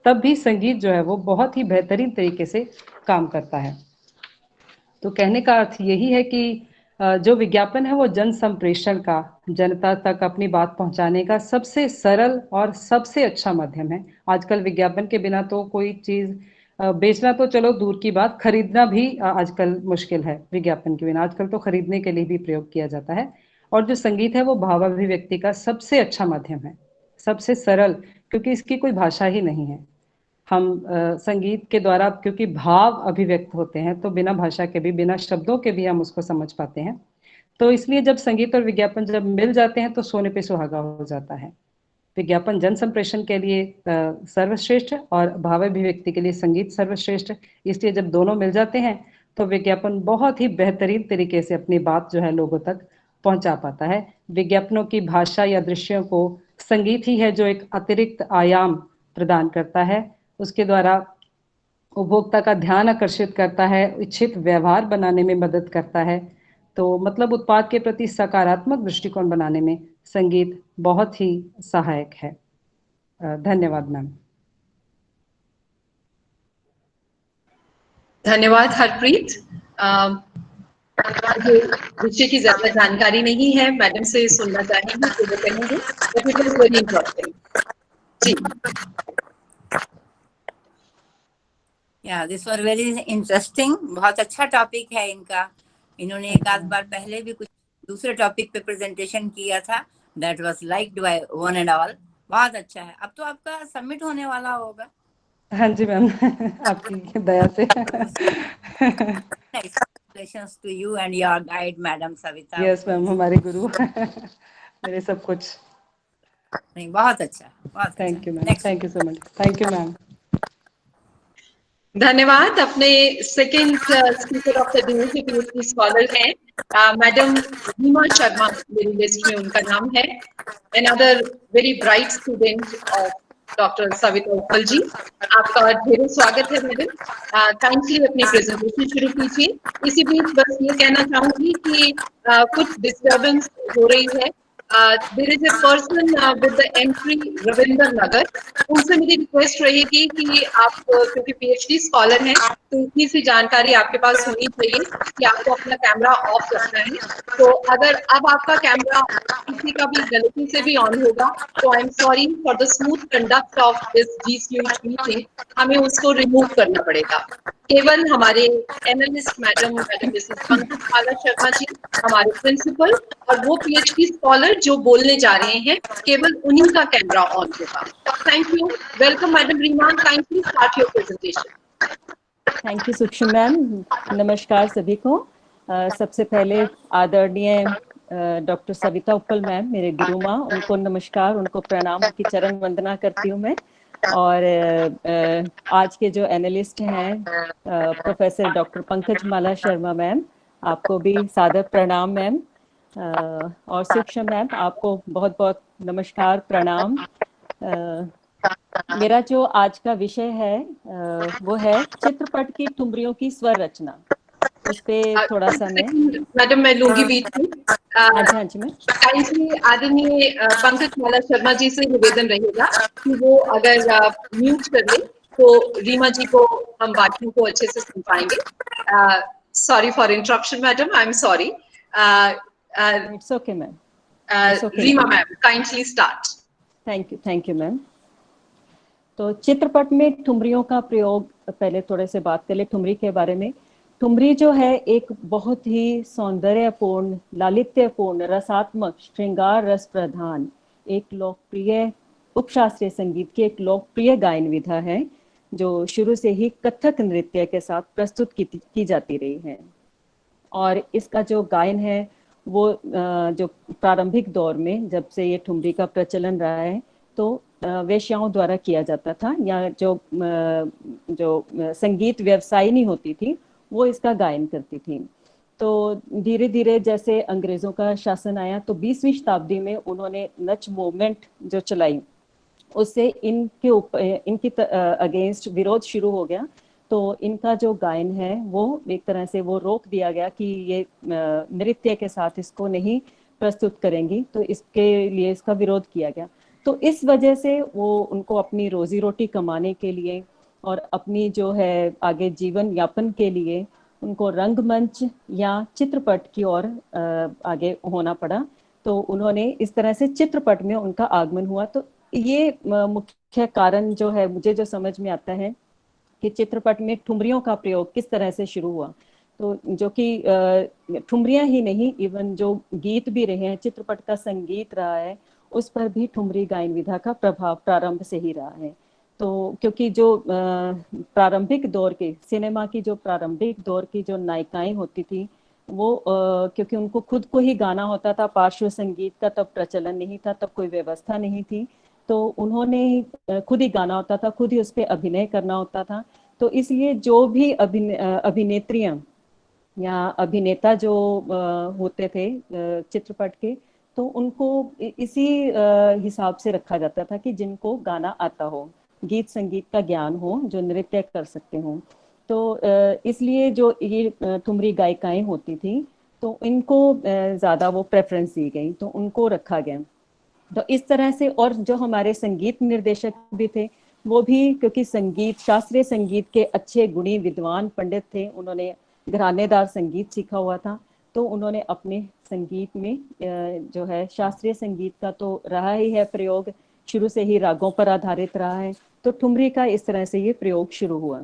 तब भी संगीत जो है वो बहुत ही बेहतरीन तरीके से काम करता है। तो कहने का अर्थ यही है कि जो विज्ञापन है वो जन संप्रेषण का, जनता तक अपनी बात पहुंचाने का सबसे सरल और सबसे अच्छा माध्यम है। आजकल विज्ञापन के बिना तो कोई चीज बेचना तो चलो दूर की बात, खरीदना भी आजकल मुश्किल है विज्ञापन के बिना। आजकल तो खरीदने के लिए भी प्रयोग किया जाता है। और जो संगीत है वो भावाभिव्यक्ति का सबसे अच्छा माध्यम है, सबसे सरल, क्योंकि इसकी कोई भाषा ही नहीं है। हम संगीत के द्वारा क्योंकि भाव अभिव्यक्त होते हैं तो बिना भाषा के भी, बिना शब्दों के भी हम उसको समझ पाते हैं। तो इसलिए जब संगीत और विज्ञापन जब मिल जाते हैं तो सोने पे सुहागा हो जाता है। विज्ञापन जन संप्रेषण के लिए सर्वश्रेष्ठ और भाव अभिव्यक्ति के लिए संगीत सर्वश्रेष्ठ। इसलिए जब दोनों मिल जाते हैं तो विज्ञापन बहुत ही बेहतरीन तरीके से अपनी बात जो है लोगों तक पहुंचा पाता है। विज्ञापनों की भाषा या दृश्यों को संगीत ही है जो एक अतिरिक्त आयाम प्रदान करता है। उसके द्वारा उपभोक्ता का ध्यान आकर्षित करता है, इच्छित व्यवहार बनाने में मदद करता है। तो मतलब उत्पाद के प्रति सकारात्मक दृष्टिकोण बनाने में संगीत बहुत ही सहायक है। धन्यवाद मैम। धन्यवाद हरप्रीत। मुझे विषय की ज्यादा जानकारी नहीं है, मैडम से सुनना चाहेंगे तो वो कहेंगे, but it was very interesting. जी। या दिस वाज वेरी इंटरेस्टिंग। बहुत अच्छा टॉपिक है इनका। इन्होंने एक आध बार पहले भी कुछ दूसरे टॉपिक पे प्रेजेंटेशन किया था, that was liked by one and all. बहुत अच्छा है। अब तो आपका सबमिट होने वाला होगा। हाँ जी मैम, आपकी दया से। Congratulations to you and your guide, Madam Savita. Yes ma'am, हमारे गुरु मेरे सब कुछ। नहीं, बहुत अच्छा, बहुत अच्छा। Thank you ma'am, Next. Thank you so much. Thank you ma'am. धन्यवाद। अपने second speaker of the day के पीएचडी स्कॉलर हैं मैडम रीमा शर्मा, मेरी लिस्ट में उनका नाम है। Another very bright student of doctor Savita Utpal ji. आपका ढेरों स्वागत है मैडम। काइंडली अपनी प्रेजेंटेशन शुरू कीजिए। इसी बीच बस ये कहना चाहूंगी कि कुछ डिस्टर्बेंस हो रही है। There is a person with the entry Ravindra Nagar. उनसे मेरी रिक्वेस्ट रहेगी कि आप क्योंकि पीएचडी स्कॉलर हैं तो इतनी सी जानकारी आपके पास होनी चाहिए कि आपको अपना कैमरा ऑफ रखना है। तो अगर अब आपका कैमरा किसी का भी गलती से भी ऑन होगा तो I am sorry for the smooth conduct of this GCUH meeting, हमें उसको रिमूव करना पड़ेगा। केवल हमारे analyst madam Mrs Pankaj Mala Sharma ji, हमारे प्रिंसिपल और वो पीएचडी स्कॉलर जो बोलने जा रहे हैं, केवल उन्हीं का कैमरा ऑन होगा। Thank you. Welcome madam Reema, kindly start your presentation. Thank you Sukshu ma'am. नमस्कार सभी को। सबसे पहले आदरणीय डॉक्टर सविता उत्पल मैम, मेरे गुरु माँ, उनको नमस्कार, उनको प्रणाम, उनकी चरण वंदना करती हूँ मैं। और आज के जो एनालिस्ट हैं professor doctor Pankaj Mala Sharma ma'am, आपको भी सादर प्रणाम मैम। और सुक्षु मैम, आपको बहुत बहुत नमस्कार, प्रणाम। मेरा जो आज का विषय है वो है चित्रपट की ठुमरियों की स्वर रचना। उस पे थोड़ा सा मैडम मैं लूंगी बीच में। हाँ जी मैम। काइंडली आदरणीय पंकज माला शर्मा जी से निवेदन रहेगा कि वो अगर म्यूट कर ले तो रीमा जी को हम बाकियों को अच्छे से सुन पाएंगे। Sorry for interruption madam, I am sorry. It's okay ma'am. Reema ma'am, kindly start. Thank you ma'am. तो चित्रपट में ठुमरियों का प्रयोग, पहले थोड़े से बात कर ले ठुमरी के बारे में। ठुमरी जो है एक बहुत ही सौंदर्यपूर्ण, लालित्यपूर्ण, रसात्मक, श्रृंगार रस प्रधान, एक लोकप्रिय उपशास्त्रीय संगीत की एक लोकप्रिय गायन विधा है जो शुरू से ही कथक नृत्य के साथ प्रस्तुत की जाती रही है। और इसका जो गायन है वो जो प्रारंभिक दौर में, जब से ये ठुमरी का प्रचलन रहा है, तो वेश्याओं द्वारा किया जाता था, या जो संगीत व्यवसायिनी होती थी वो इसका गायन करती थी। तो धीरे धीरे जैसे अंग्रेजों का शासन आया तो 20वीं शताब्दी में उन्होंने नच मूवमेंट जो चलाई, उससे इनकी अगेंस्ट विरोध शुरू हो गया। तो इनका जो गायन है वो एक तरह से वो रोक दिया गया कि ये नृत्य के साथ इसको नहीं प्रस्तुत करेंगी, तो इसके लिए इसका विरोध किया गया। तो इस वजह से वो उनको अपनी रोजी रोटी कमाने के लिए और अपनी जो है आगे जीवन यापन के लिए उनको रंगमंच या चित्रपट की ओर आगे होना पड़ा। तो उन्होंने इस तरह से चित्रपट में उनका आगमन हुआ। तो ये मुख्य कारण जो है, मुझे जो समझ में आता है कि चित्रपट में ठुमरियों का प्रयोग किस तरह से शुरू हुआ। तो जो कि ठुमरियां ही नहीं, इवन जो गीत भी रहे हैं, चित्रपट का संगीत रहा है, उस पर भी ठुमरी गायन विधा का प्रभाव प्रारंभ से ही रहा है। तो क्योंकि जो प्रारंभिक दौर के सिनेमा की जो प्रारंभिक दौर की जो नायिकाएं होती थी वो क्योंकि उनको खुद को ही गाना होता था, पार्श्व संगीत का तब प्रचलन नहीं था, तब कोई व्यवस्था नहीं थी, तो उन्होंने खुद ही गाना होता था, खुद ही उस पर अभिनय करना होता था। तो इसलिए जो भी अभिनेत्रियां या अभिनेता जो होते थे चित्रपट के, तो उनको इसी हिसाब से रखा जाता था कि जिनको गाना आता हो, गीत संगीत का ज्ञान हो, जो नृत्य कर सकते हो। तो इसलिए जो ये ठुमरी गायिकाएं होती थी तो इनको ज़्यादा वो प्रेफरेंस दी गई, तो उनको रखा गया। तो इस तरह से, और जो हमारे संगीत निर्देशक भी थे वो भी क्योंकि संगीत, शास्त्रीय संगीत के अच्छे गुणी विद्वान पंडित थे, उन्होंने घरानेदार संगीत सीखा हुआ था, तो उन्होंने अपने संगीत में जो है शास्त्रीय संगीत का तो रहा ही है प्रयोग, शुरू से ही रागों पर आधारित रहा है, तो ठुमरी का इस तरह से ये प्रयोग शुरू हुआ।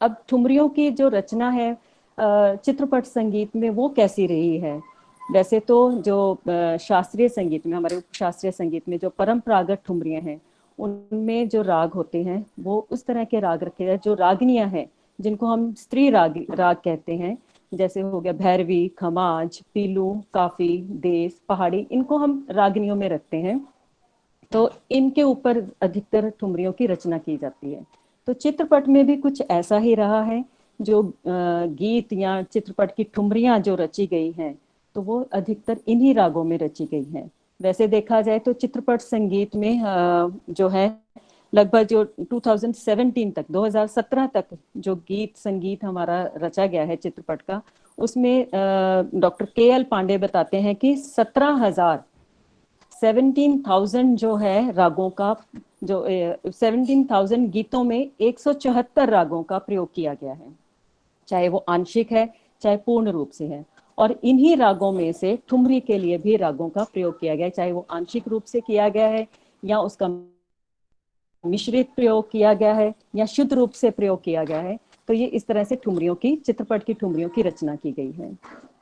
अब ठुमरियों की जो रचना है चित्रपट संगीत में वो कैसी रही है? वैसे तो जो शास्त्रीय संगीत में, हमारे शास्त्रीय संगीत में जो परंपरागत ठुमरियां हैं, उनमें जो राग होते हैं वो उस तरह के राग रखे हैं, जो रागनियां हैं जिनको हम स्त्री राग कहते हैं, जैसे हो गया भैरवी, खमाज, पीलू, काफी, देस, पहाड़ी, इनको हम रागनियों में रखते हैं। तो इनके ऊपर अधिकतर ठुमरियों की रचना की जाती है। तो चित्रपट में भी कुछ ऐसा ही रहा है, जो गीत या चित्रपट की ठुमरियां जो रची गई हैं, तो वो अधिकतर इन्हीं रागों में रची गई हैं। वैसे देखा जाए तो चित्रपट संगीत में जो है लगभग जो 2017 तक, 2017 तक जो गीत संगीत हमारा रचा गया है चित्रपट का, उसमें डॉक्टर KL पांडे बताते हैं कि 17,000 जो है रागों का, जो 17,000 गीतों में 174 रागों का प्रयोग किया गया है, चाहे वो आंशिक है चाहे पूर्ण रूप से है। और इन्हीं रागों में से ठुमरी के लिए भी रागों का प्रयोग किया गया है, चाहे वो आंशिक रूप से किया गया है या उसका मिश्रित प्रयोग किया गया है या शुद्ध रूप से प्रयोग किया गया है। तो ये इस तरह से ठुमरियों की, चित्रपट की ठुमरियों की रचना की गई है।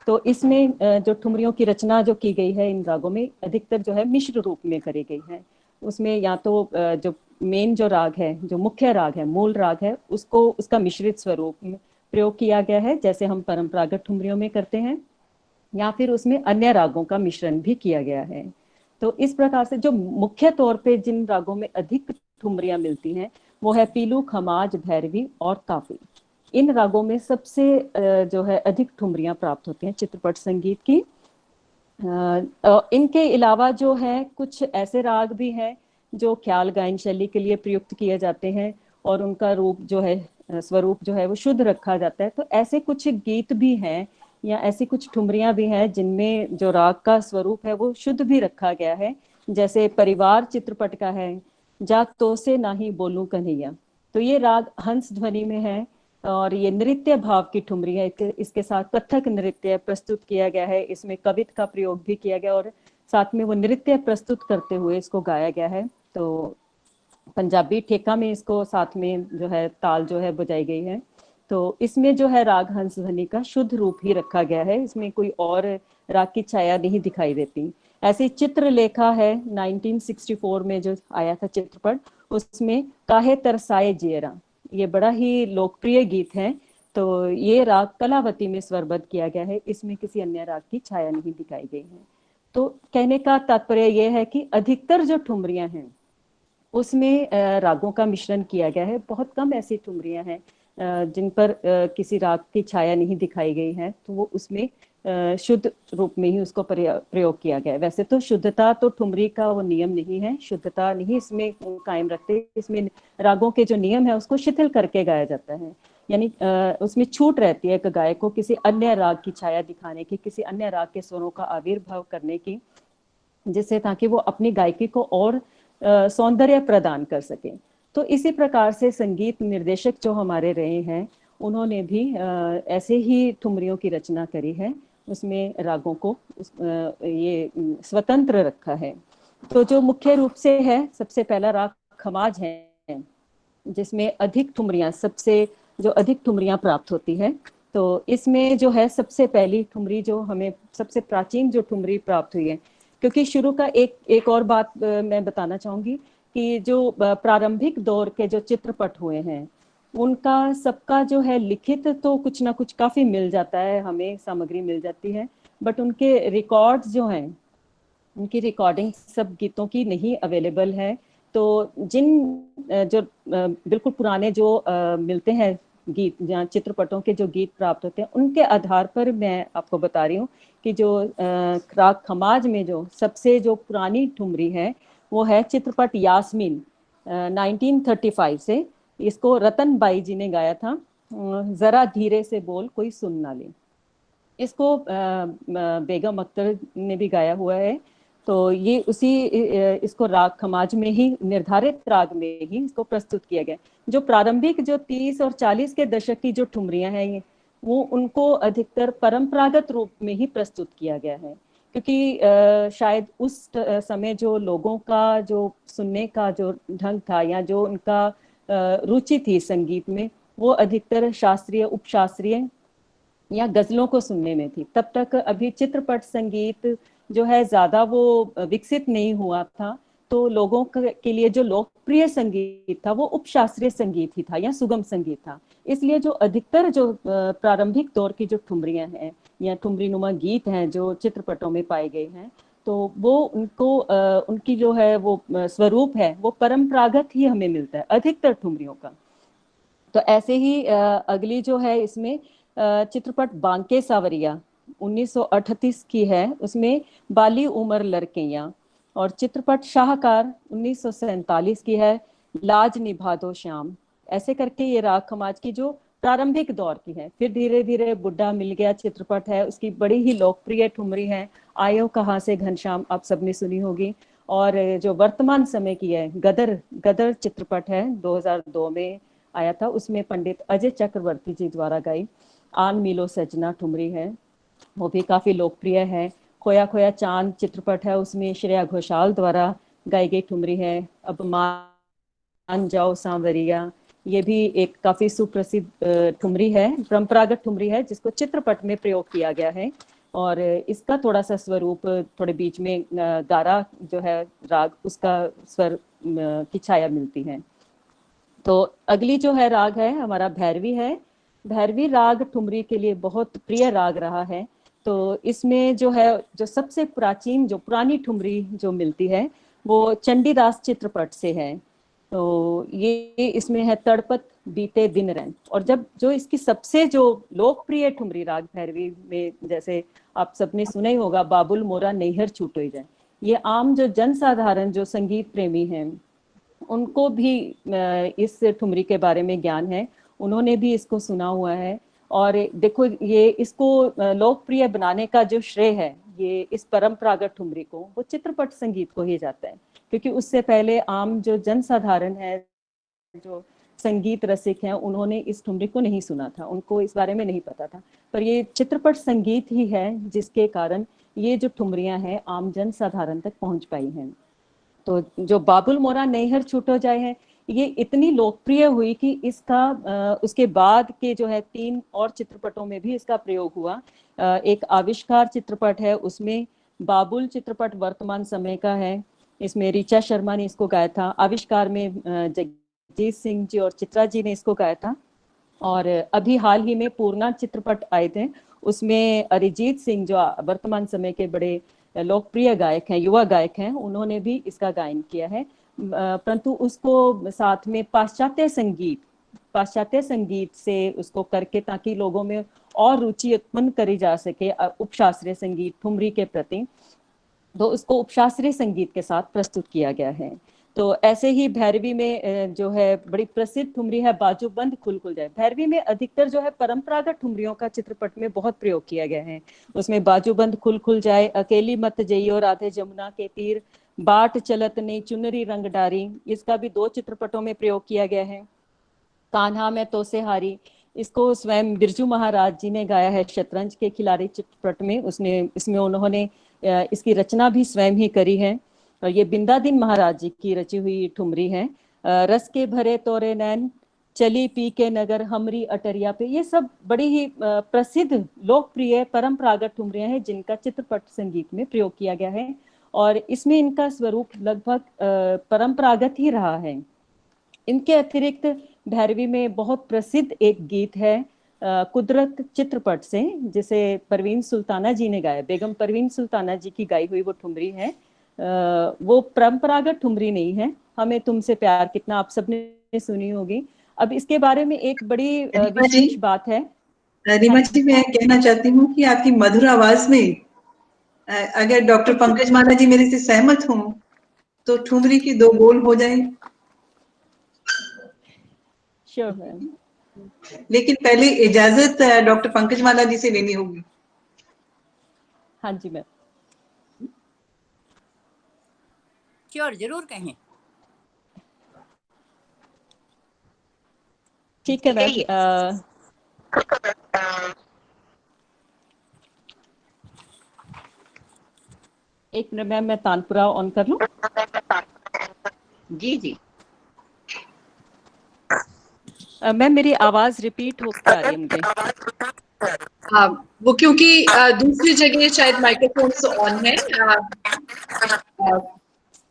तो इसमें जो ठुमरियों की रचना जो की गई है इन रागों में, अधिकतर जो है मिश्र रूप में करी गई है। उसमें या तो जो मेन जो राग है, जो मुख्य राग है, मूल राग है, उसको उसका मिश्रित स्वरूप में प्रयोग किया गया है, जैसे हम परंपरागत ठुमरियों में करते हैं, या फिर उसमें अन्य रागों का मिश्रण भी किया गया है। तो इस प्रकार से जो मुख्य तौर पे जिन रागों में अधिक ठुमरियां मिलती हैं वो है पीलू, खमाज, भैरवी और काफी। इन रागों में सबसे जो है अधिक ठुमरियां प्राप्त होती हैं चित्रपट संगीत की। इनके अलावा जो है कुछ ऐसे राग भी हैं जो ख्याल गायन शैली के लिए प्रयुक्त किए जाते हैं और उनका रूप जो है, स्वरूप जो है वो शुद्ध रखा जाता है। तो ऐसे कुछ गीत भी हैं या ऐसी कुछ ठुमरियां भी हैं जिनमें जो राग का स्वरूप है वो शुद्ध भी रखा गया है। जैसे परिवार चित्रपट का है, जा तो से नाही बोलूं कन्हैया, तो ये राग हंस ध्वनि में है और ये नृत्य भाव की ठुमरी है। इसके साथ कथक नृत्य प्रस्तुत किया गया है, इसमें कवित का प्रयोग भी किया गया और साथ में वो नृत्य प्रस्तुत करते हुए इसको गाया गया है। तो पंजाबी ठेका में इसको साथ में जो है ताल जो है बजाई गई है। तो इसमें जो है राग हंस ध्वनि का शुद्ध रूप ही रखा गया है, इसमें कोई और राग की छाया नहीं दिखाई देती। ऐसे चित्रलेखा है 1964 में जो आया था चित्रपट, उसमें काहे तरसाए जियरा, ये बड़ा ही लोकप्रिय गीत है। तो ये राग कलावती में स्वरबद्ध किया गया है, इसमें किसी अन्य राग की छाया नहीं दिखाई गई है। तो कहने का तात्पर्य यह है कि अधिकतर जो ठुमरियां हैं उसमें रागों का मिश्रण किया गया है। बहुत कम ऐसी ठुमरियां हैं जिन पर किसी राग की छाया नहीं दिखाई गई है, तो वो उसमें शुद्ध रूप में ही उसको प्रयोग किया गया है। वैसे तो शुद्धता तो ठुमरी का वो नियम नहीं है, शुद्धता नहीं इसमें कायम रखते, इसमें रागों के जो नियम है उसको शिथिल करके गाया जाता है। यानी उसमें छूट रहती है एक गायक को किसी अन्य राग की छाया दिखाने की, किसी अन्य राग के स्वरों का आविर्भाव करने की, जिससे ताकि वो अपनी गायकी को और सौंदर्य प्रदान कर सके। तो इसी प्रकार से संगीत निर्देशक जो हमारे रहे हैं उन्होंने भी ऐसे ही ठुमरियों की रचना करी है, उसमें रागों को ये स्वतंत्र रखा है। तो जो मुख्य रूप से है, सबसे पहला राग खमाज है जिसमें अधिक ठुमरियां, सबसे जो अधिक ठुमरियां प्राप्त होती है। तो इसमें जो है सबसे पहली ठुमरी जो हमें, सबसे प्राचीन जो ठुमरी प्राप्त हुई है, क्योंकि शुरू का एक और बात मैं बताना चाहूंगी कि जो प्रारंभिक दौर के जो चित्रपट हुए हैं उनका सबका जो है लिखित तो कुछ ना कुछ काफी मिल जाता है, हमें सामग्री मिल जाती है, बट उनके रिकॉर्ड्स जो हैं, उनकी रिकॉर्डिंग सब गीतों की नहीं अवेलेबल है। तो जिन जो बिल्कुल पुराने जो मिलते हैं गीत, जहाँ चित्रपटों के जो गीत प्राप्त होते हैं, उनके आधार पर मैं आपको बता रही हूँ कि जो राग खमाज में जो सबसे जो पुरानी ठुमरी है वो है चित्रपट यास्मीन 1935 से। इसको रतन बाई जी ने गाया था, जरा धीरे से बोल कोई सुन ना ले। इसको बेगम अख्तर ने भी गाया हुआ है। तो ये उसी इसको राग खमाज में ही, निर्धारित राग में ही इसको प्रस्तुत किया गया। जो प्रारंभिक जो 30 और 40 के दशक की जो ठुमरियां हैं, ये वो उनको अधिकतर परंपरागत रूप में ही प्रस्तुत किया गया है, क्योंकि शायद उस समय जो लोगों का जो सुनने का जो ढंग था या जो उनका रुचि थी संगीत में, वो अधिकतर शास्त्रीय, उपशास्त्रीय या गजलों को सुनने में थी। तब तक अभी चित्रपट संगीत जो है ज्यादा वो विकसित नहीं हुआ था, तो लोगों के लिए जो लोकप्रिय संगीत था वो उपशास्त्रीय संगीत ही था या सुगम संगीत था। इसलिए जो अधिकतर जो प्रारंभिक दौर की जो ठुमरियां हैं या ठुमरी नुमा गीत हैं जो चित्रपटों में पाए गए हैं, तो वो उनको उनकी जो है वो स्वरूप है वो परंपरागत ही हमें मिलता है अधिकतर ठुमरियों का। तो ऐसे ही अगली जो है इसमें चित्रपट बांके सावरिया 1938 की है, उसमें बाली उमर लड़कियां। और चित्रपट शाहकार 1947 की है, लाज निभा दो श्याम। ऐसे करके ये राग खमाज की जो प्रारंभिक दौर की है। फिर धीरे धीरे बुड्ढा मिल गया चित्रपट है, उसकी बड़ी ही लोकप्रिय ठुमरी है आयो कहाँ से घनश्याम, आप सबने सुनी होगी। और जो वर्तमान समय की है गदर, गदर चित्रपट है 2002 में आया था, उसमें पंडित अजय चक्रवर्ती जी द्वारा गाई आन मिलो सजना ठुमरी है, वो भी काफी लोकप्रिय है। खोया खोया चांद चित्रपट है, उसमें श्रेया घोषाल द्वारा गाई गई ठुमरी है अब मान जाओ सांवरिया। ये भी एक काफी सुप्रसिद्ध ठुमरी है, परंपरागत ठुमरी है जिसको चित्रपट में प्रयोग किया गया है। और इसका थोड़ा सा स्वरूप थोड़े बीच में गारा जो है राग, उसका स्वर की छाया मिलती है। तो अगली जो है राग है हमारा भैरवी है। भैरवी राग ठुमरी के लिए बहुत प्रिय राग रहा है। तो इसमें जो है जो सबसे प्राचीन जो पुरानी ठुमरी जो मिलती है वो चंडीदास चित्रपट से है। तो ये इसमें है तड़पत बीते दिन रैन। और जब जो इसकी सबसे जो लोकप्रिय ठुमरी राग भैरवी में, जैसे आप सबने सुना ही होगा, बाबुल मोरा नैहर छूटो जाए, ये आम जो जनसाधारण जो संगीत प्रेमी हैं उनको भी इस ठुमरी के बारे में ज्ञान है, उन्होंने भी इसको सुना हुआ है। और देखो ये इसको लोकप्रिय बनाने का जो श्रेय है ये इस परंपरागत ठुमरी को वो चित्रपट संगीत को ही जाता है, क्योंकि उससे पहले आम जो जनसाधारण है, जो संगीत रसिक हैं, उन्होंने इस ठुमरी को नहीं सुना था, उनको इस बारे में नहीं पता था। पर ये चित्रपट संगीत ही है जिसके कारण ये जो ठुमरियां हैं आम जनसाधारण तक पहुंच पाई हैं। तो जो बाबुल मोरा नैहर छूटो जाए है, ये इतनी लोकप्रिय हुई कि इसका उसके बाद के जो है 3 और चित्रपटों में भी इसका प्रयोग हुआ। एक आविष्कार चित्रपट है, उसमें बाबुल चित्रपट वर्तमान समय का है, इसमें ऋचा शर्मा ने इसको गाया था। आविष्कार में जगजीत सिंह जी और चित्रा जी ने इसको गाया था। और अभी हाल ही में पूर्णा चित्रपट आए थे, उसमें अरिजीत सिंह जो वर्तमान समय के बड़े लोकप्रिय गायक हैं, युवा गायक हैं, उन्होंने भी इसका गायन किया है। परंतु उसको साथ में पाश्चात्य संगीत से उसको करके, ताकि लोगों में और रुचि उत्पन्न करी जा सके उपशास्त्रीय संगीत ठुमरी के प्रति, तो उसको उपशास्त्रीय संगीत के साथ प्रस्तुत किया गया है। तो ऐसे ही भैरवी में जो है बड़ी प्रसिद्ध ठुमरी है बाजूबंद खुल खुल जाए। भैरवी में अधिकतर जो है परंपरागत ठुमरियों का चित्रपट में बहुत प्रयोग किया गया है। उसमें बाजूबंद खुल खुल जाए, अकेली मत जइयो राधे जमुना के तीर, बाट चलत ने चुनरी रंग डारी, इसका भी 2 चित्रपटों में प्रयोग किया गया है। कान्हा में तो से हारी, इसको स्वयं बिरजू महाराज जी ने गाया है शतरंज के खिलाड़ी चित्रपट में। इसमें उन्होंने इसकी रचना भी स्वयं ही करी है। और ये बिंदादिन महाराज जी की रची हुई ठुमरी है। रस के भरे तोरे नैन, चली पी के नगर हमरी अटरिया पे, ये सब बड़ी ही प्रसिद्ध लोकप्रिय परंपरागत ठुमरियां हैं जिनका चित्रपट संगीत में प्रयोग किया गया है। और इसमें इनका स्वरूप लगभग परंपरागत ही रहा है। इनके अतिरिक्त भैरवी में बहुत प्रसिद्ध एक गीत है कुदरत चित्रपट से, जिसे परवीन सुल्ताना जी ने गाया, बेगम परवीन सुल्ताना जी की गाई हुई वो ठुमरी है। वो परंपरागत ठुमरी नहीं है, हमें तुमसे प्यार कितना, आप सबने सुनी होगी। अब इसके बारे में एक बड़ी विशेष बात है। रीमा जी, मैं कहना चाहती हूँ कि आपकी मधुर आवाज में अगर डॉक्टर पंकज माला जी मेरे से सहमत हों तो ठुमरी की 2 बोल हो जाए। श्योर मैम, लेकिन पहले इजाजत डॉक्टर पंकज माला जी से लेनी होगी। हाँ जी मैम। श्योर, जरूर कहें। ठीक है मैम। एक मिनट मैम, मैं तानपुरा ऑन कर लूं। जी जी। मैम मेरी आवाज रिपीट होकर आ रही है मुझे। हाँ, वो क्योंकि दूसरी जगह शायद माइक्रोफोन ऑन है।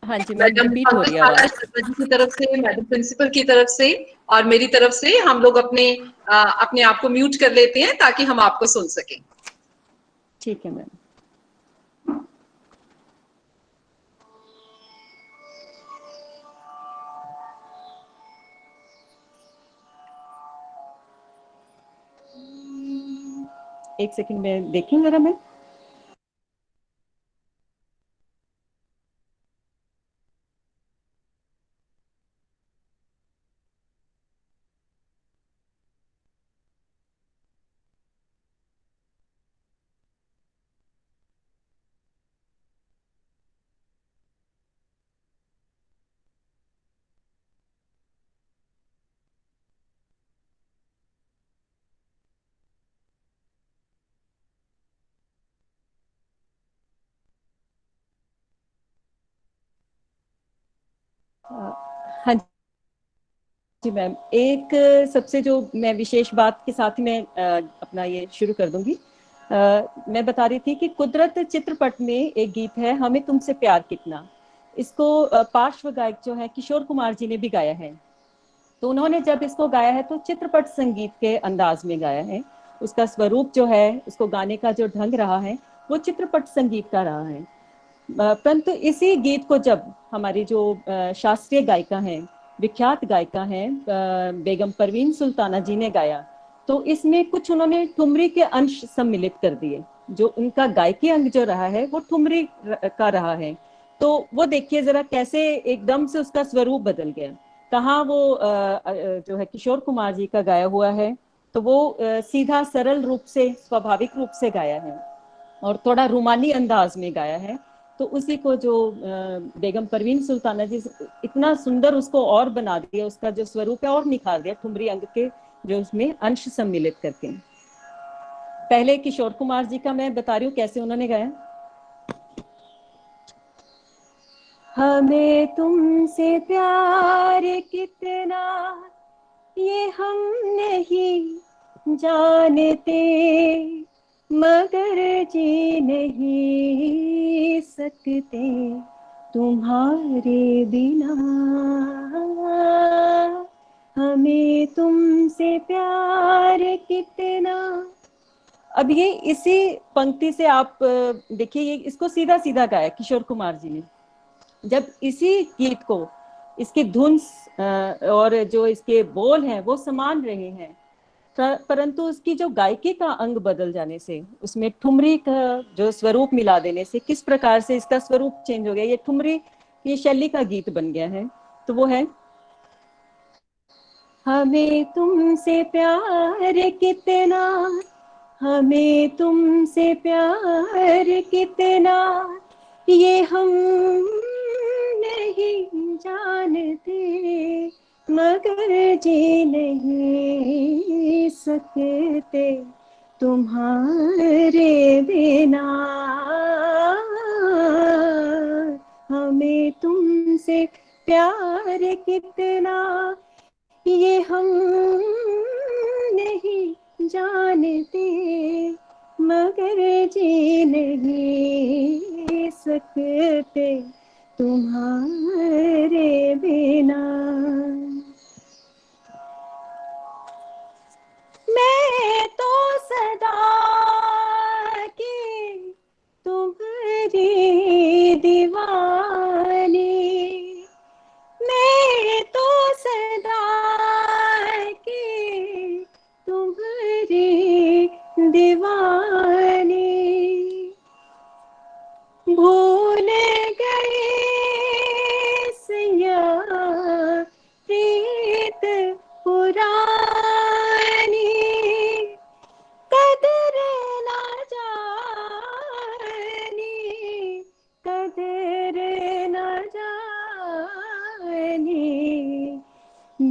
हाँ जी मैम, मैडम रिपीट हो रही है पंकज आवाज। शर्मा जी की तरफ से, मैडम प्रिंसिपल की तरफ से और मेरी तरफ से हम लोग अपने आप को म्यूट कर लेते हैं ताकि हम आपको सुन सकें। ठीक है मैम। एक सेकंड में देखूं जरा मैं। हाँ जी मैम, एक सबसे जो मैं विशेष बात के साथ ही मैं अपना ये शुरू कर दूंगी। मैं बता रही थी कि कुदरत चित्रपट में एक गीत है, हमें तुमसे प्यार कितना। इसको पार्श्व गायक जो है किशोर कुमार जी ने भी गाया है। तो उन्होंने जब इसको गाया है तो चित्रपट संगीत के अंदाज में गाया है। उसका स्वरूप जो है, उसको गाने का जो ढंग रहा है, वो चित्रपट संगीत का रहा है। परंतु इसी गीत को जब हमारी जो शास्त्रीय गायिका हैं, विख्यात गायिका हैं बेगम परवीन सुल्ताना जी ने गाया, तो इसमें कुछ उन्होंने ठुमरी के अंश सम्मिलित कर दिए। जो उनका गायकी अंग जो रहा है वो ठुमरी का रहा है। तो वो देखिए जरा कैसे एकदम से उसका स्वरूप बदल गया। कहाँ वो जो है किशोर कुमार जी का गाया हुआ है, तो वो सीधा सरल रूप से, स्वाभाविक रूप से गाया है और थोड़ा रूमानी अंदाज में गाया है। तो उसी को जो बेगम परवीन सुल्ताना जी इतना सुंदर उसको और बना दिया, उसका जो स्वरूप है और निखार दिया ठुमरी अंग के जो उसमें अंश सम्मिलित करके। पहले किशोर कुमार जी का मैं बता रही हूँ कैसे उन्होंने गाया। हमें तुमसे प्यार कितना ये हम नहीं जानते, मगर जी नहीं सकते तुम्हारे बिना। हमें तुमसे प्यार कितना। अब ये इसी पंक्ति से आप देखिए, ये इसको सीधा सीधा गाया किशोर कुमार जी ने। जब इसी गीत को, इसकी धुन और जो इसके बोल हैं वो समान रहे हैं, परंतु उसकी जो गायकी का अंग बदल जाने से, उसमें ठुमरी का जो स्वरूप मिला देने से किस प्रकार से इसका स्वरूप चेंज हो गया। ये ठुमरी, ये शैली का गीत बन गया है। तो वो है, हमें तुमसे प्यार कितना, हमें तुमसे प्यार कितना ये हम नहीं जानते, मगर जी नहीं सकते तुम्हारे बिना। हमें तुमसे प्यार कितना ये हम नहीं जानते, मगर जी नहीं सकते तुम्हारे बिना। मैं तो सदा की तुम्हारी दीवानी, मैं तो सदा की तुम्हारी दीवानी। भूल गए सैया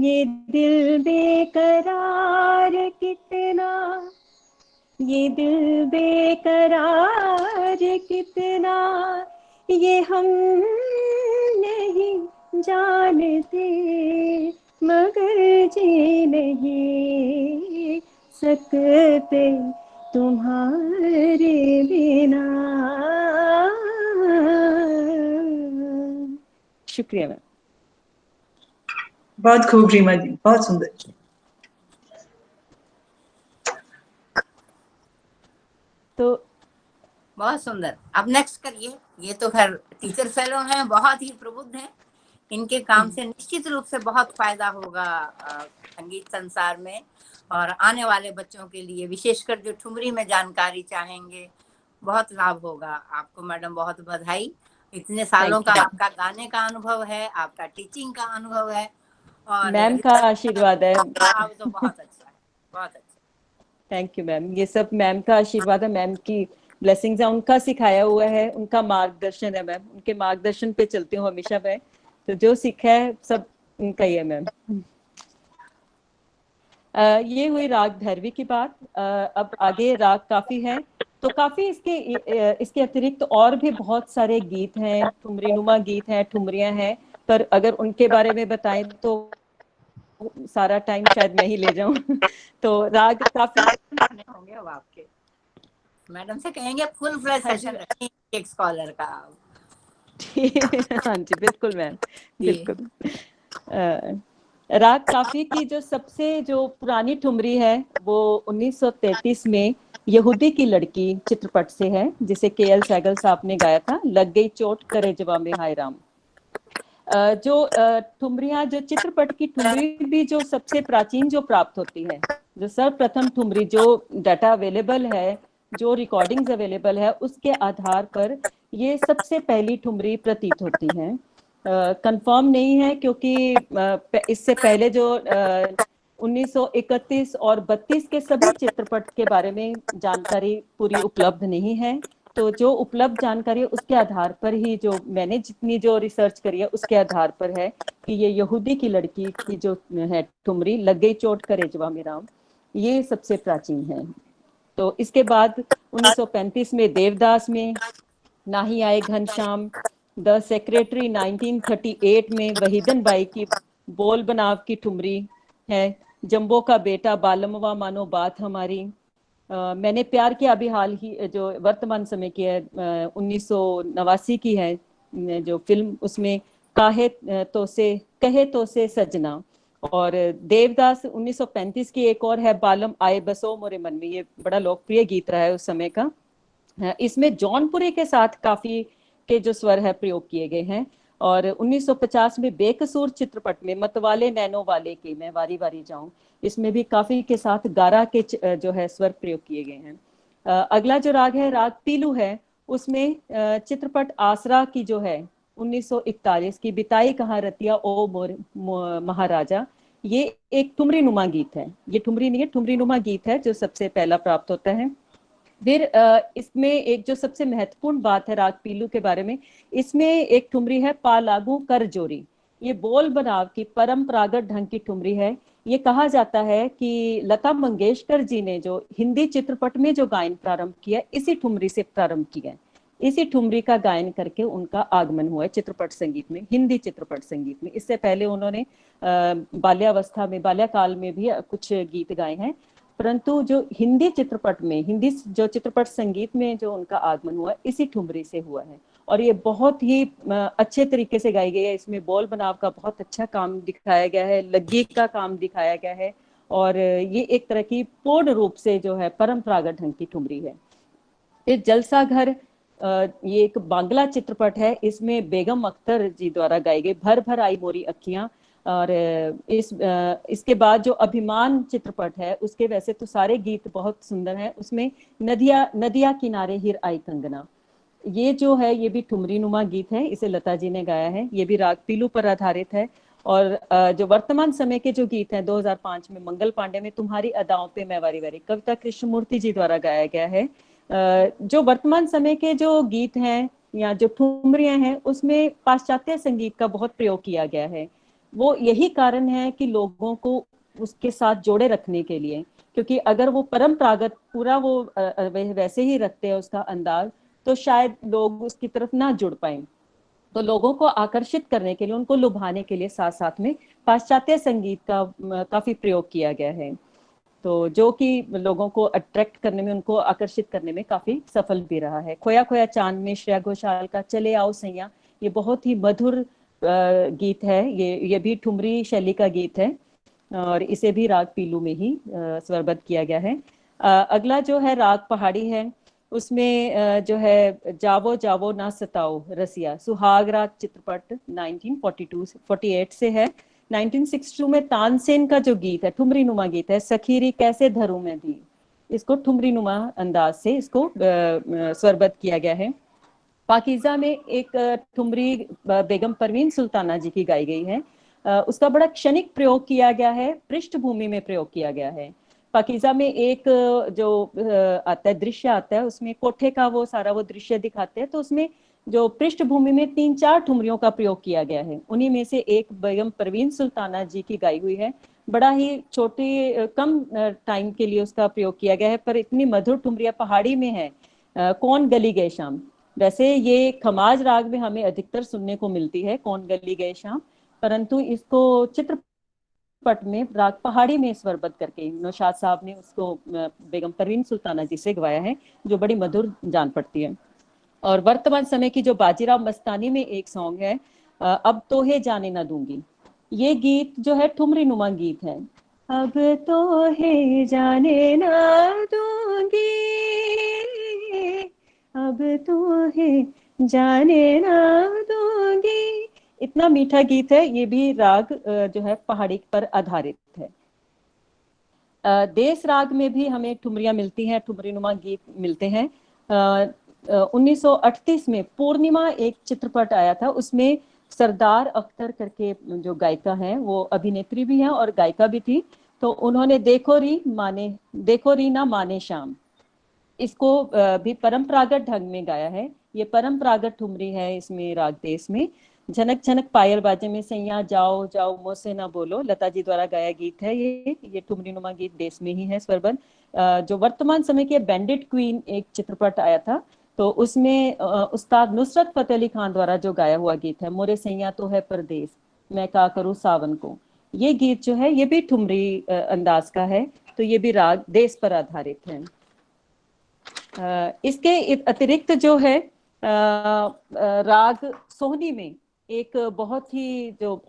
ये दिल बेकरार कितना, ये दिल बेकरार कितना, ये हम नहीं जानते, मगर जी नहीं सकते तुम्हारे बिना। शुक्रिया मैम। बहुत खूब रीमा जी, बहुत सुंदर। तो बहुत सुंदर। अब नेक्स्ट करिए। ये तो खैर टीचर फेलो हैं, बहुत ही प्रबुद्ध हैं। इनके काम से निश्चित रूप से बहुत फायदा होगा संगीत संसार में, और आने वाले बच्चों के लिए, विशेषकर जो ठुमरी में जानकारी चाहेंगे, बहुत लाभ होगा। आपको मैडम बहुत बधाई। इतने सालों का आपका गाने का अनुभव है, आपका टीचिंग का अनुभव है, और मैम का आशीर्वाद है। आप तो बहुत अच्छा है, बहुत अच्छा। Thank you ma'am. ये सब मैम का आशीर्वाद है, मैम की ब्लेसिंग्स है, उनका सिखाया हुआ है, उनका मार्गदर्शन है मैम। उनके मार्गदर्शन पे चलती हूँ हमेशा मैं, तो जो सीखा है सब उनका ही है मैम। ये हुई राग भैरवी की बात। अब आगे राग काफी है, तो काफी इसके अतिरिक्त और भी बहुत सारे गीत हैं, ठुमरी नुमा गीत हैं, ठुमरियां हैं, पर अगर उनके बारे में बताएं तो सारा टाइम शायद मैं ही ले जाऊं। तो राग काफी होंगे अब आपके। मैडम से कहेंगे फुल फ्लैश सेशन रखेंगे एक स्कॉलर का। हाँ जी बिल्कुल मैम, बिल्कुल। राग काफी की जो पुरानी ठुमरी है वो 1933 में यहूदी की लड़की चित्रपट से है, जिसे के.एल. सहगल साहब ने गाया था। लग गई चोट करे जवा में हाय राम। जो ठुमरियां, जो चित्रपट की ठुमरी भी जो सबसे प्राचीन जो प्राप्त होती है, जो सर्वप्रथम ठुमरी जो डाटा अवेलेबल है, जो रिकॉर्डिंग्स अवेलेबल है, उसके आधार पर ये सबसे पहली ठुमरी प्रतीत होती है। कंफर्म नहीं है क्योंकि इससे पहले जो 1931 और 32 के सभी चित्रपट के बारे में जानकारी पूरी उपलब्ध नहीं है। तो जो उपलब्ध जानकारी है उसके आधार पर ही, जो मैंने जितनी जो रिसर्च करी है उसके आधार पर है कि ये यहूदी की लड़की की जो है ठुमरी, लग गई चोट करे जवा में राम, ये सबसे प्राचीन है। तो इसके बाद 1935 में देवदास में नाही आए घनश्याम, द सेक्रेटरी 1938 में वहीदन बाई की बोल बनाव की ठुमरी है, जंबो का बेटा बालमवा मानो बात हमारी, मैंने प्यार किया अभी हाल ही जो वर्तमान समय की है 1989 की है जो फिल्म, उसमें कहे तो से सजना। और देवदास 1935 की एक और है बालम आए बसो मोरे मन में, ये बड़ा लोकप्रिय गीत रहा है उस समय का। इसमें जौनपुरी के साथ काफी के जो स्वर है प्रयोग किए गए हैं। और 1950 में बेकसूर चित्रपट में मतवाले नैनो वाले के मैं वारी वारी जाऊं, इसमें भी काफी के साथ गारा के जो है स्वर प्रयोग किए गए हैं। अगला जो राग है राग पीलू है, उसमें चित्रपट आसरा की जो है 1941 की बिताई कहाँ रतिया ओ मोर महाराजा, ये एक ठुमरी नुमा गीत है। ये ठुमरी नहीं है, ठुमरी नुमा गीत है जो सबसे पहला प्राप्त होता है। फिर इसमें एक जो सबसे महत्वपूर्ण बात है राग पीलू के बारे में, इसमें एक ठुमरी है पा लागू कर जोरी। ये बोल बनाव की परंपरागत ढंग की ठुमरी है। ये कहा जाता है कि लता मंगेशकर जी ने जो हिंदी चित्रपट में जो गायन प्रारंभ किया, इसी ठुमरी से प्रारंभ किया, इसी ठुमरी का गायन करके उनका आगमन हुआ है चित्रपट संगीत में, हिंदी चित्रपट संगीत में। इससे पहले उन्होंने बाल्यावस्था में, बाल्यकाल में भी कुछ गीत गाए हैं, परंतु जो हिंदी चित्रपट में, हिंदी जो चित्रपट संगीत में जो उनका आगमन हुआ इसी ठुमरी से हुआ है। और ये बहुत ही अच्छे तरीके से गाई गई है। इसमें बोल बनाव का बहुत अच्छा काम दिखाया गया है, लग्गी का काम दिखाया गया है, और ये एक तरह की पूर्ण रूप से जो है परंपरागत ढंग की ठुमरी है। फिर जलसा घर, ये एक बांग्ला चित्रपट है, इसमें बेगम अख्तर जी द्वारा गाई गई भर भर आई मोरी अखियां। और इसके बाद जो अभिमान चित्रपट है, उसके वैसे तो सारे गीत बहुत सुंदर हैं, उसमें नदिया नदिया किनारे हिर आई कंगना, ये जो है ये भी ठुमरी नुमा गीत है, इसे लता जी ने गाया है। ये भी राग पीलू पर आधारित है। और जो वर्तमान समय के जो गीत हैं 2005 में मंगल पांडे में तुम्हारी अदाओं पे मैं वारी वारी, कविता कृष्णमूर्ति जी द्वारा गाया गया है। जो वर्तमान समय के जो गीत हैं या जो ठुमरियां हैं, उसमें पाश्चात्य संगीत का बहुत प्रयोग किया गया है। वो यही कारण है कि लोगों को उसके साथ जोड़े रखने के लिए, क्योंकि अगर वो परंपरागत पूरा वो वैसे ही रखते हैं उसका अंदाज, तो शायद लोग उसकी तरफ ना जुड़ पाए। तो लोगों को आकर्षित करने के लिए, उनको लुभाने के लिए साथ साथ में पाश्चात्य संगीत का काफी प्रयोग किया गया है, तो जो कि लोगों को अट्रैक्ट करने में, उनको आकर्षित करने में काफी सफल भी रहा है। खोया खोया चांद में श्रेया घोषाल का चले आओ सैया, ये बहुत ही मधुर गीत है। ये भी ठुमरी शैली का गीत है और इसे भी राग पीलू में ही स्वरबद्ध किया गया है। अगला जो है राग पहाड़ी है, उसमें जो है जावो जावो ना सताओ रसिया, सुहाग राग चित्रपट 1948 से है। 1962 में तानसेन का जो गीत है, ठुमरी नुमा गीत है, सखीरी कैसे धरूं मैं दी, इसको ठुमरी नुमा अंदाज से इसको स्वरबद्ध किया गया है। पाकीज़ा में एक ठुमरी बेगम परवीन सुल्ताना जी की गाई गई है, उसका बड़ा क्षणिक प्रयोग किया गया है, पृष्ठभूमि में प्रयोग किया गया है। पाकीज़ा में एक जो आता है दृश्य आता है, उसमें कोठे का वो सारा वो दृश्य दिखाते हैं, तो उसमें जो पृष्ठभूमि में 3-4 ठुमरियों का प्रयोग किया गया है, उन्हीं में से एक बेगम परवीन सुल्ताना जी की गाई हुई है। बड़ा ही छोटे कम टाइम के लिए उसका प्रयोग किया गया है, पर इतनी मधुर ठुमरिया पहाड़ी में है। कौन गली गए शाम, वैसे ये खमाज राग में हमें अधिकतर सुनने को मिलती है कौन गली गए शाम, परंतु इसको चित्रपट में राग पहाड़ी में स्वरबद्ध करके नौशाद साहब ने उसको बेगम परवीन सुल्ताना जी से गवाया है, जो बड़ी मधुर जान पड़ती है। और वर्तमान समय की जो बाजीराव मस्तानी में एक सॉन्ग है, अब तो है जाने ना दूंगी, ये गीत जो है ठुमरी नुमा गीत है। अब तो है जाने ना दूंगी, अब तो है जाने ना दूंगी, इतना मीठा गीत है। ये भी राग जो है पहाड़ी पर आधारित है। देश राग में भी हमें ठुमरियां मिलती हैं, ठुमरी नुमा गीत मिलते हैं। 1938 में पूर्णिमा एक चित्रपट आया था, उसमें सरदार अख्तर करके जो गायिका हैं, वो अभिनेत्री भी हैं और गायिका भी थी, तो उन्होंने देखो री ना माने शाम, इसको भी परंपरागत ढंग में गाया है। ये परंपरागत ठुमरी है इसमें राग देश में। झनक झनक पायल बाजे में सैया जाओ जाओ मोसे ना बोलो, लता जी द्वारा गाया गीत है। ये ठुमरी नुमा गीत देश में ही है स्वरबद्ध। जो वर्तमान समय के बैंडिट क्वीन एक चित्रपट आया था, तो उसमें उस्ताद नुसरत फतेह अली खान द्वारा जो गाया हुआ गीत है, मोरे सैया तो है परदेस मैं का करूँ सावन को, ये गीत जो है ये भी ठुमरी अंदाज का है, तो ये भी राग देश पर आधारित है। इसके अतिरिक्त जो है राग सोहनी में एक बहुत ही जो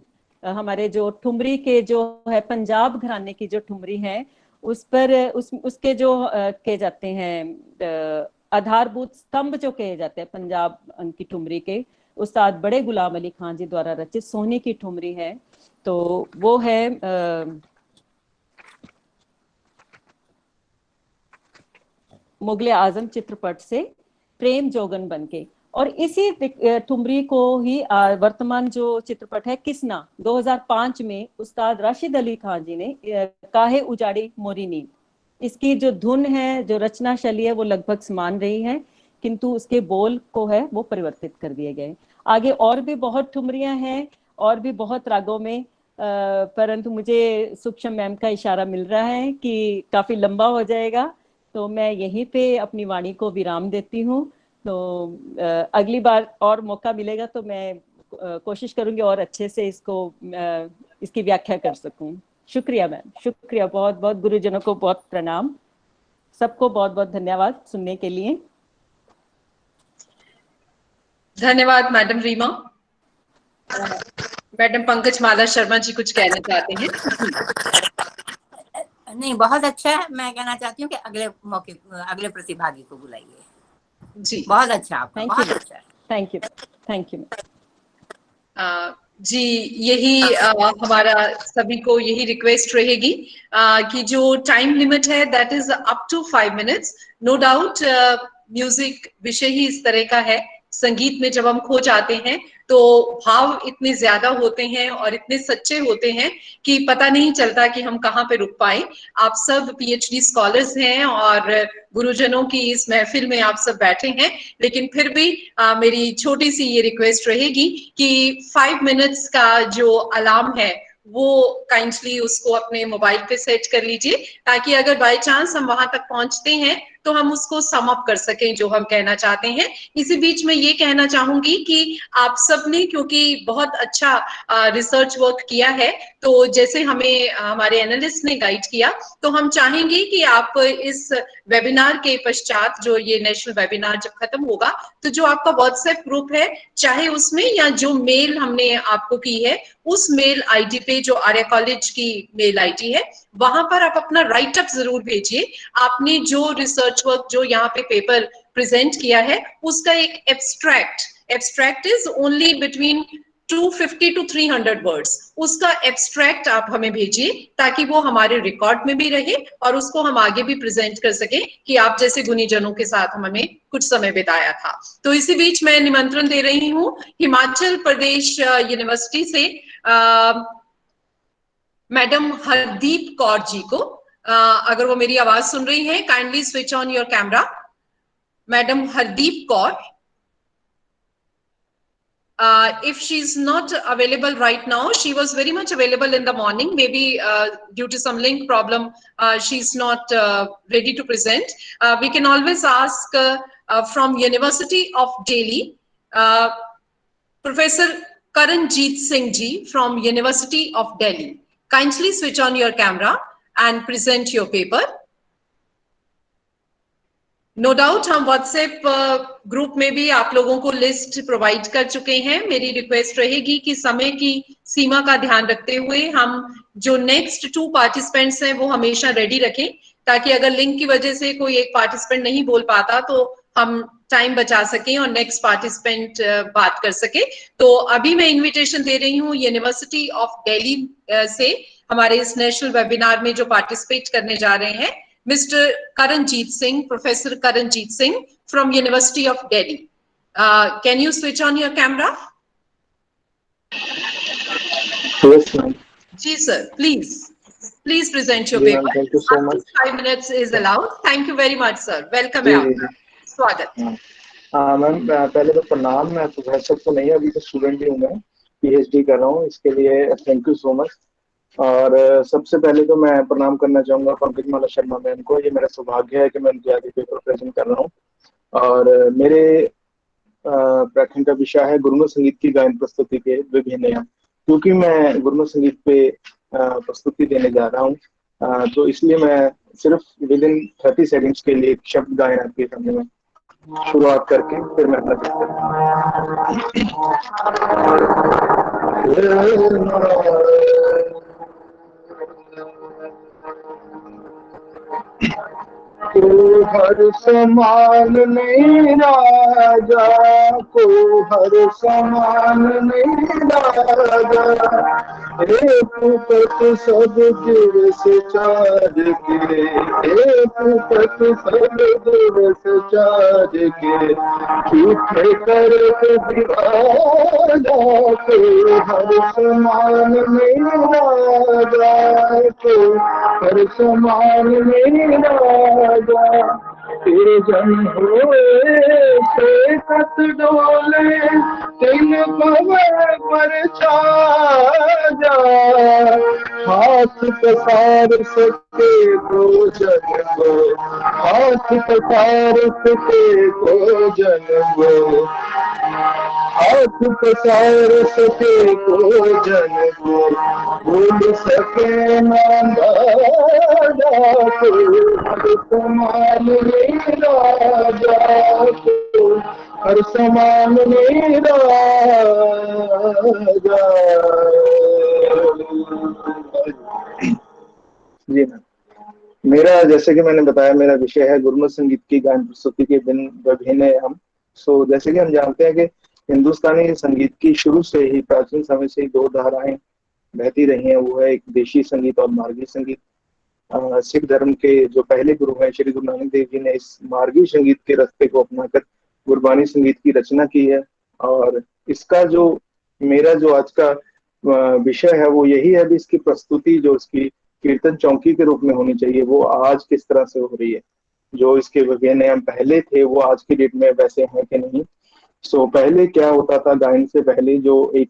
हमारे जो ठुमरी के जो है पंजाब घराने की जो ठुमरी है, उस पर उसके जो कहे जाते हैं आधारभूत स्तंभ जो कहे जाते हैं पंजाब की ठुमरी के, उस्ताद बड़े गुलाम अली खान जी द्वारा रचित सोहनी की ठुमरी है, तो वो है मुगले आजम चित्रपट से प्रेम जोगन बनके। और इसी ठुमरी को ही वर्तमान जो चित्रपट है किसना 2005 में उस्ताद राशिद अली खान जी ने काहे उजाड़ी मोरी नींद, इसकी जो धुन है, जो रचना शैली है, वो लगभग समान रही है, किंतु उसके बोल को है वो परिवर्तित कर दिए गए। आगे और भी बहुत ठुमरियां हैं और भी बहुत रागों में, परंतु मुझे सूक्ष्म मैम का इशारा मिल रहा है कि काफी लंबा हो जाएगा, तो मैं यहीं पे अपनी वाणी को विराम देती हूँ। तो अगली बार और मौका मिलेगा तो मैं कोशिश करूंगी और अच्छे से इसकी व्याख्या कर सकूं। शुक्रिया मैम, शुक्रिया, बहुत बहुत गुरुजनों को बहुत प्रणाम, सबको बहुत बहुत धन्यवाद सुनने के लिए। धन्यवाद मैडम रीमा। मैडम पंकज माला शर्मा जी कुछ कहना चाहते हैं? नहीं, बहुत अच्छा है। मैं कहना चाहती हूँ कि अगले प्रतिभागी को बुलाइए जी। बहुत अच्छा, आपका बहुत अच्छा है। थैंक यू जी, यही हमारा सभी को यही रिक्वेस्ट रहेगी कि जो टाइम लिमिट है that is up to 5 minutes. No doubt music विषय ही इस तरह का है, संगीत में जब हम खो जाते हैं तो भाव इतने ज्यादा होते हैं और इतने सच्चे होते हैं कि पता नहीं चलता कि हम कहाँ पे रुक पाए। आप सब पीएचडी स्कॉलर्स हैं और गुरुजनों की इस महफिल में आप सब बैठे हैं, लेकिन फिर भी मेरी छोटी सी ये रिक्वेस्ट रहेगी कि 5 मिनट्स का जो अलार्म है वो काइंडली उसको अपने मोबाइल पे सेट कर लीजिए, ताकि अगर बाय चांस हम वहां तक पहुंचते हैं तो हम उसको सम अप कर सकें जो हम कहना चाहते हैं। इसी बीच में ये कहना चाहूंगी कि आप सबने क्योंकि बहुत अच्छा रिसर्च वर्क किया है, तो जैसे हमें हमारे एनालिस्ट ने गाइड किया, तो हम चाहेंगे कि आप इस वेबिनार के पश्चात, जो ये नेशनल वेबिनार जब खत्म होगा, तो जो आपका व्हाट्सएप ग्रुप है, चाहे उसमें या जो मेल हमने आपको की है उस मेल आईडी पे, जो आर्य कॉलेज की मेल आईडी है, वहां पर आप अपना राइट अप जरूर भेजिए। आपने जो रिसर्च वर्क, जो यहाँ पे पेपर प्रेजेंट किया है, उसका एक abstract is only between 250 to 300 words, उसका एब्स्ट्रैक्ट आप हमें भेजिए ताकि वो हमारे रिकॉर्ड में भी रहे और उसको हम आगे भी प्रेजेंट कर सके कि आप जैसे गुणीजनों के साथ हमने कुछ समय बिताया था। तो इसी बीच मैं निमंत्रण दे रही हूँ हिमाचल प्रदेश यूनिवर्सिटी से मैडम हरदीप कौर जी को। अगर वो मेरी आवाज सुन रही हैं, kindly switch on your camera. Madam Hardeep Kaur, if she's not available right now, she was very much available in the morning, maybe due to some link problem she's not ready to present. We can always ask from University of Delhi, Professor Karanjeet Singh ji from University of Delhi. Kindly switch on your camera and present your paper. No doubt हम व्हाट्सएप ग्रुप में भी आप लोगों को लिस्ट प्रोवाइड कर चुके हैं। मेरी रिक्वेस्ट रहेगी कि समय की सीमा का ध्यान रखते हुए हम जो नेक्स्ट 2 पार्टिसिपेंट्स हैं वो हमेशा रेडी रखें, ताकि अगर लिंक की वजह से कोई एक पार्टिसिपेंट नहीं बोल पाता तो हम टाइम बचा सकें और नेक्स्ट पार्टिसिपेंट बात कर सके। तो अभी मैं इन्विटेशन दे रही हूँ यूनिवर्सिटी ऑफ दिल्ली से हमारे इस नेशनल वेबिनार में जो पार्टिसिपेट करने जा रहे हैं, Mr. Karanjeet Singh, Professor Karanjeet Singh from University of Delhi. Can you switch on your camera? Yes, ma'am. Ji sir, please present your ji, paper. thank you so much. 5 minutes is allowed. Thank you very much, sir. Welcome है आपका, स्वागत। मैम पहले तो प्रणाम। मैं प्रोफेसर तो नहीं, अभी तो स्टूडेंट ही हूँ, मैं पीएचडी कर रहा हूँ, इसके लिए थैंक यू सो मच। और सबसे पहले तो मैं प्रणाम करना चाहूंगा पंकज माला शर्मा मैम को। ये मेरा सौभाग्य है कि मैं उनके आगे पेपर प्रेजेंट कर रहा हूँ। और मेरे प्रखंड का विषय है गुरुमुख संगीत की गायन प्रस्तुति के विभिन्न नियम। क्योंकि मैं गुरुमुख संगीत पे प्रस्तुति देने जा रहा हूँ, तो इसलिए मैं सिर्फ विद इन 30 सेकेंड्स के लिए शब्द गायन आपके सामने में शुरुआत करके फिर मैं को हर समान नहीं राजा, को हर समान नहीं राजा, एक पत सब दिवस चार के, एक पत सब दिवस चार के, झूठे कर दीवाना, को हर समान नहीं राजा, को हर समान नहीं राजा, तेरे जन होए से कत डोले, तिन पवन पर छा जा, हाथ पसार सके को जन को, हाथ पसार सके को जन को, हाथ पसार सके को जन को, भूल सके ना राजा, को हर समान नहीं राजा, को हर समान नहीं राजा। जी मैम, मेरा जैसे कि मैंने बताया, मेरा विषय है गुरुमुख संगीत की गायन प्रस्तुति के विभिन्न हम। सो जैसे कि हम जानते हैं कि हिंदुस्तानी संगीत की शुरू से ही, प्राचीन समय से ही 2 धाराएं बहती रही हैं। वो है एक देशी संगीत और मार्गी संगीत। सिख धर्म के जो पहले गुरु हैं श्री गुरु नानक देव जी ने इस मार्गी संगीत के रास्ते को अपनाकर गुरबानी संगीत की रचना की है। और इसका जो मेरा जो आज का विषय है वो यही है भी इसकी प्रस्तुति जो इसकी कीर्तन चौकी के रूप में होनी चाहिए वो आज किस तरह से हो रही है। जो इसके नियम पहले थे वो आज की डेट में वैसे हैं कि नहीं। सो पहले क्या होता था, गायन से पहले जो एक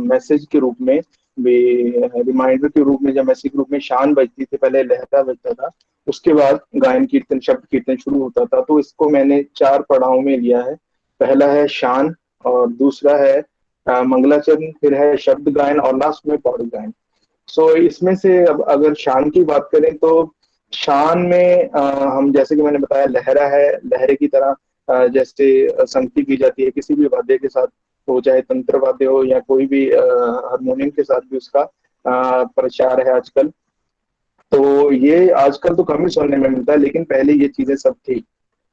मैसेज के रूप में, रिमाइंडर के रूप में, जब मैसेज के रूप में शान बजती थी, पहले लहरा बजता था, उसके बाद गायन कीर्तन शब्द कीर्तन शुरू होता था। तो इसको मैंने 4 पड़ाव में लिया है। पहला है शान, और दूसरा है मंगलाचरण, फिर है शब्द गायन, और लास्ट में पौड़ी गायन। सो इसमें से अब अगर शान की बात करें तो शान में हम जैसे कि मैंने बताया लहरा है, लहरे की तरह जैसे संगति की जाती है किसी भी वाद्य के साथ, हो चाहे तंत्र वाद्य हो या कोई भी हारमोनियम के साथ भी उसका प्रचार है आजकल। तो ये आजकल तो कम ही सुनने में मिलता है, लेकिन पहले ये चीजें सब थी।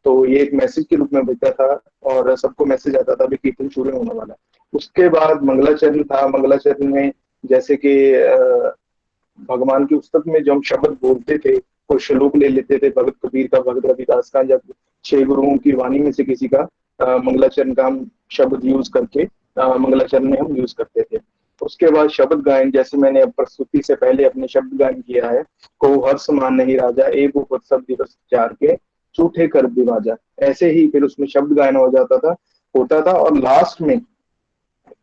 तो ये एक मैसेज के रूप में बजता था और सबको मैसेज आता था भी कीर्तन शुरू होने वाला है। उसके बाद मंगलाचरण था। मंगलाचरण में जैसे कि भगवान की पुस्तक में जो हम शब्द बोलते थे, कोई श्लोक ले लेते थे भगत कबीर का, भगत रविदास का, जब 6 गुरुओं की वाणी में से किसी का मंगलाचरण का हम शब्द यूज करके मंगलाचरण में हम यूज करते थे। उसके बाद शब्द गायन, जैसे मैंने प्रस्तुति से पहले अपने शब्द गायन किया है, को हर्ष मान नहीं राजा, एक उपत्सव दिवस 4 के झूठे कर विभाजा, ऐसे ही फिर उसमें शब्द गायन हो जाता था, होता था। और लास्ट में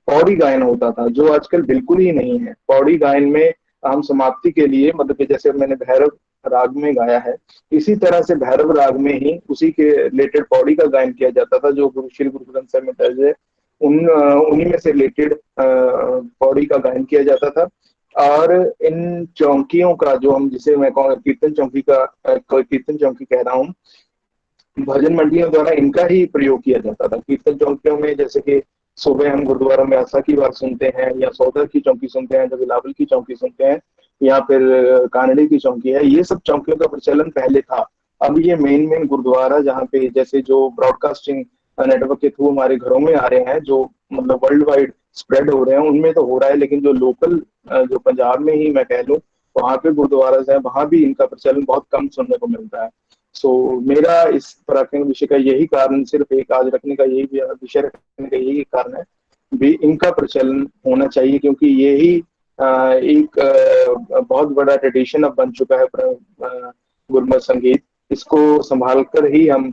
पौड़ी गायन होता था, जो आजकल बिल्कुल ही नहीं है। पौड़ी गायन में हम समाप्ति के लिए, मतलब कि जैसे मैंने भैरव राग में गाया है, इसी तरह से भैरव राग में ही उसी के रिलेटेड पौड़ी का गायन किया जाता था, जो श्री गुरु ग्रंथ साहिब में दर्ज है। उन्हीं में से रिलेटेड पौड़ी का गायन किया जाता था। और इन चौकियों का जो हम, जिसे मैं कीर्तन चौकी का कीर्तन चौकी कह रहा हूँ, भजन मंडलियों द्वारा इनका ही प्रयोग किया जाता था। कीर्तन चौकियों में जैसे कि सुबह हम गुरुद्वारा में आशा की बात सुनते हैं, या सौदर की चौकी सुनते हैं, जब बिलावल की चौकी सुनते हैं, या फिर कानड़े की चौकी है, ये सब चौकियों का प्रचलन पहले था। अब ये मेन गुरुद्वारा जहाँ पे जैसे जो ब्रॉडकास्टिंग नेटवर्क के थ्रू हमारे घरों में आ रहे हैं, जो मतलब वर्ल्ड वाइड स्प्रेड हो रहे हैं, उनमें तो हो रहा है। लेकिन जो लोकल जो पंजाब में ही मैं कह लूँ, वहां पे गुरुद्वारा है, वहां भी इनका प्रचलन बहुत कम सुनने को मिलता है। सो मेरा इस प्रार्थना विषय का यही कारण, सिर्फ एक आज रखने का यही विषय रखने का यही कारण है भी इनका प्रचलन होना चाहिए, क्योंकि यही एक बहुत बड़ा ट्रेडिशन अब बन चुका है गुरमत संगीत। इसको संभाल कर ही हम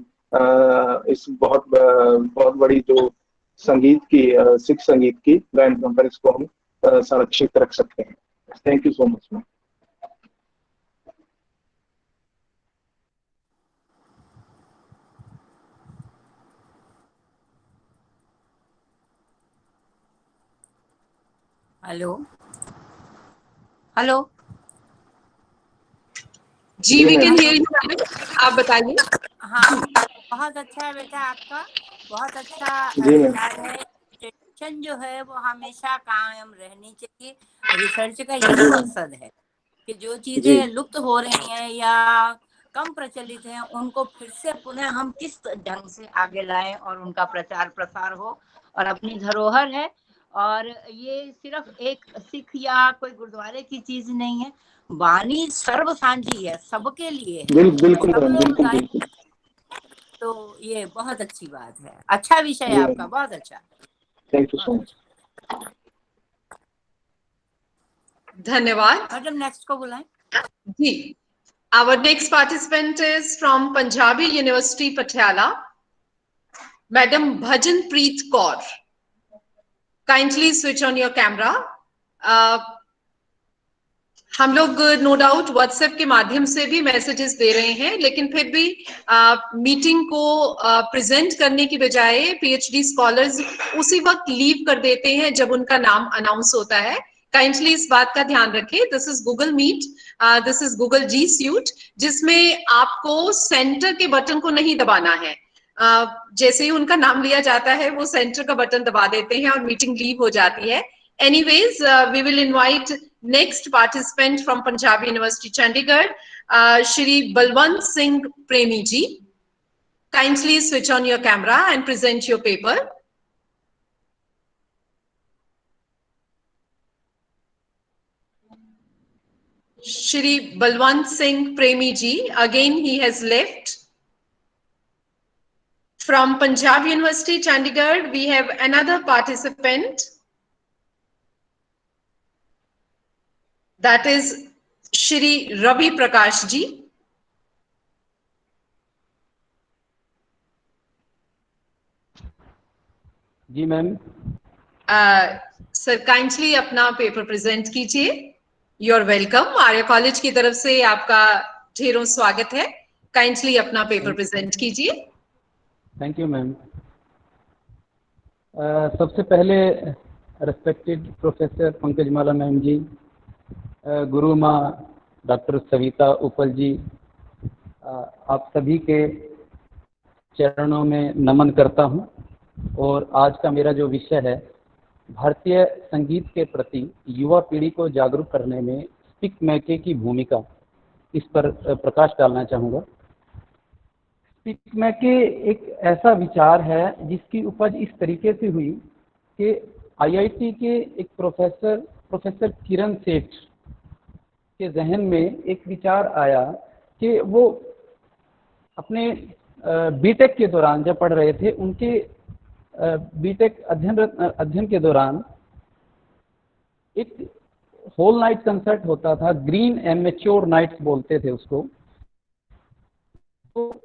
इस बहुत बहुत बड़ी जो संगीत की सिख संगीत की गायन परंपरा, इसको हम संरक्षित रख सकते हैं। Thank you so much ma'am. Hello hello जी, वी कैन हियर यू। आप बताइए। हाँ, बहुत अच्छा है बेटा आपका, बहुत अच्छा जी मैम। विचार है। ट्रेडिशन जो है वो हमेशा कायम रहनी चाहिए। रिसर्च का यही मकसद है कि जो चीजें लुप्त हो रही हैं या कम प्रचलित हैं, उनको फिर से पुनः हम किस ढंग से आगे लाएं और उनका प्रचार प्रसार हो। और अपनी धरोहर है, और ये सिर्फ एक सिख या कोई गुरुद्वारे की चीज नहीं है, वाणी सर्व साझी है, सबके लिए है, बिल्कुल सब मैम, लोग बिल्कुल गाय। बिल्कुल। तो ये बहुत अच्छी बात है, अच्छा विषय है आपका, बहुत अच्छा। Thank you so much. धन्यवाद। मैडम नेक्स्ट को बुलाएं। जी, our next participant is from Punjabi University Patiala, Madam Bhajanpreet Kaur. Kindly switch on your camera. हम लोग नो डाउट व्हाट्सएप के माध्यम से भी मैसेजेस दे रहे हैं, लेकिन फिर भी मीटिंग को प्रेजेंट करने की बजाय पीएचडी स्कॉलर्स उसी वक्त लीव कर देते हैं जब उनका नाम अनाउंस होता है। काइंडली इस बात का ध्यान रखें। This is Google Meet, this is Google G Suite, जिसमें आपको सेंटर के बटन को नहीं दबाना है। जैसे ही उनका नाम लिया जाता है वो सेंटर का बटन दबा देते हैं और मीटिंग लीव हो जाती है। Anyways, we will invite next participant from Punjab University Chandigarh, Shri Balwant Singh Premi ji. Kindly switch on your camera and present your paper. Shri Balwant Singh Premi ji, again he has left. From Punjab University, Chandigarh, we have another participant. That is Shri Ravi Prakash ji. जी मैम। सर काइंडली अपना पेपर प्रेजेंट कीजिए। You are welcome. Arya college की तरफ से आपका ढेरों स्वागत है। काइंडली अपना पेपर प्रेजेंट कीजिए। Thank you ma'am. सबसे पहले respected professor Pankaj Mala ma'am ji, गुरु माँ डॉक्टर सविता उपल जी, आप सभी के चरणों में नमन करता हूँ। और आज का मेरा जो विषय है, भारतीय संगीत के प्रति युवा पीढ़ी को जागरूक करने में स्पिक मैके की भूमिका, इस पर प्रकाश डालना चाहूँगा। स्पिक मैके एक ऐसा विचार है जिसकी उपज इस तरीके से हुई कि आईआईटी के एक प्रोफेसर किरण सेठ के जहन में एक विचार आया कि वो अपने बीटेक के दौरान जब पढ़ रहे थे, उनके बीटेक अध्ययन के दौरान एक होल नाइट कंसर्ट होता था, ग्रीन एमेच्योर नाइट्स बोलते थे उसको। तो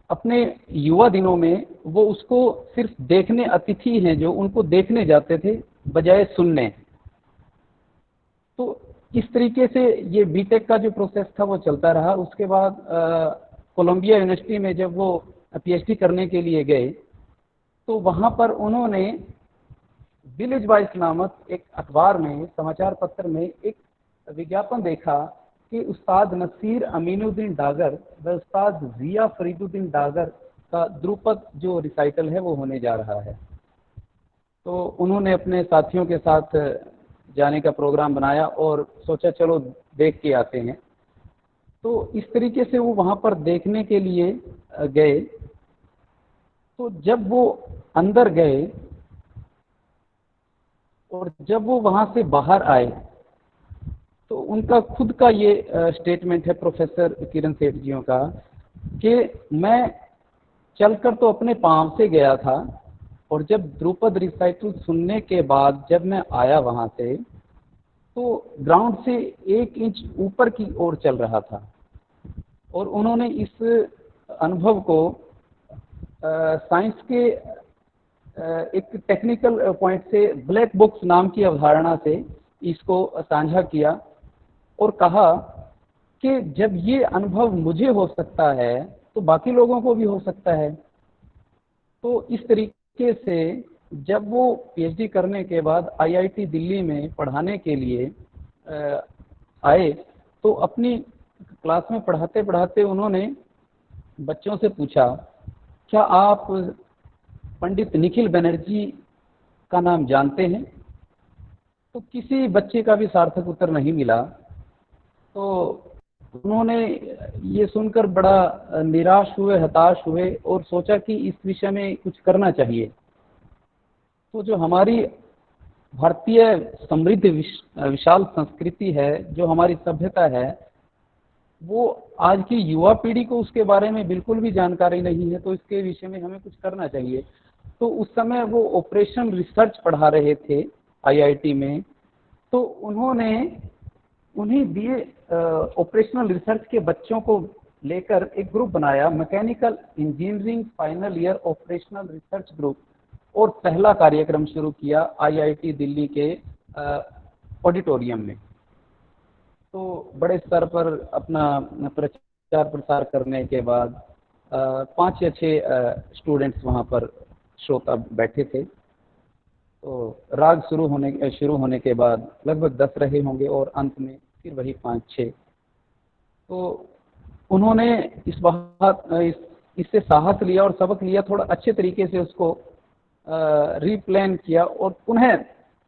अपने युवा दिनों में वो उसको सिर्फ देखने, अतिथि हैं जो, उनको देखने जाते थे बजाय सुनने। तो इस तरीके से ये बीटेक का जो प्रोसेस था वो चलता रहा। उसके बाद कोलंबिया यूनिवर्सिटी में जब वो पीएचडी करने के लिए गए, तो वहाँ पर उन्होंने विलेज वॉइस नामक एक अखबार में, समाचार पत्र में एक विज्ञापन देखा कि उस्ताद नसीर अमीनुद्दीन डागर व उस्ताद जिया फरीदुद्दीन डागर का ध्रुपद जो रिसाइटल है वो होने जा रहा है। तो उन्होंने अपने साथियों के साथ जाने का प्रोग्राम बनाया और सोचा चलो देख के आते हैं। तो इस तरीके से वो वहाँ पर देखने के लिए गए। तो जब वो अंदर गए और जब वो वहाँ से बाहर आए, तो उनका खुद का ये स्टेटमेंट है प्रोफेसर किरण सेठ जियों का कि मैं चलकर तो अपने पाँव से गया था, और जब ध्रुपद रिसाइटल सुनने के बाद जब मैं आया वहाँ से, तो ग्राउंड से 1 इंच ऊपर की ओर चल रहा था। और उन्होंने इस अनुभव को साइंस के एक टेक्निकल पॉइंट से ब्लैक बॉक्स नाम की अवधारणा से इसको साझा किया और कहा कि जब ये अनुभव मुझे हो सकता है तो बाकी लोगों को भी हो सकता है। तो इस तरीके से जब वो पीएचडी करने के बाद आईआईटी दिल्ली में पढ़ाने के लिए आए, तो अपनी क्लास में पढ़ाते पढ़ाते उन्होंने बच्चों से पूछा, क्या आप पंडित निखिल बनर्जी का नाम जानते हैं? तो किसी बच्चे का भी सार्थक उत्तर नहीं मिला। तो उन्होंने ये सुनकर बड़ा निराश हुए, हताश हुए और सोचा कि इस विषय में कुछ करना चाहिए। तो जो हमारी भारतीय समृद्ध विशाल संस्कृति है, जो हमारी सभ्यता है, वो आज की युवा पीढ़ी को उसके बारे में बिल्कुल भी जानकारी नहीं है। तो इसके विषय में हमें कुछ करना चाहिए। तो उस समय वो ऑपरेशन रिसर्च पढ़ा रहे थे आईआईटी में। तो उन्होंने उन्हें दिए ऑपरेशनल रिसर्च के बच्चों को लेकर एक ग्रुप बनाया, mechanical engineering final year operational research group, और पहला कार्यक्रम शुरू किया आईआईटी दिल्ली के ऑडिटोरियम में। तो बड़े स्तर पर अपना प्रचार प्रसार करने के बाद 5 या 6 स्टूडेंट्स वहाँ पर श्रोता बैठे थे। तो राग शुरू होने के बाद लगभग 10 रहे होंगे और अंत में फिर वही 5-6। तो उन्होंने इससे साहस लिया और सबक लिया, थोड़ा अच्छे तरीके से उसको रीप्लान किया और पुनः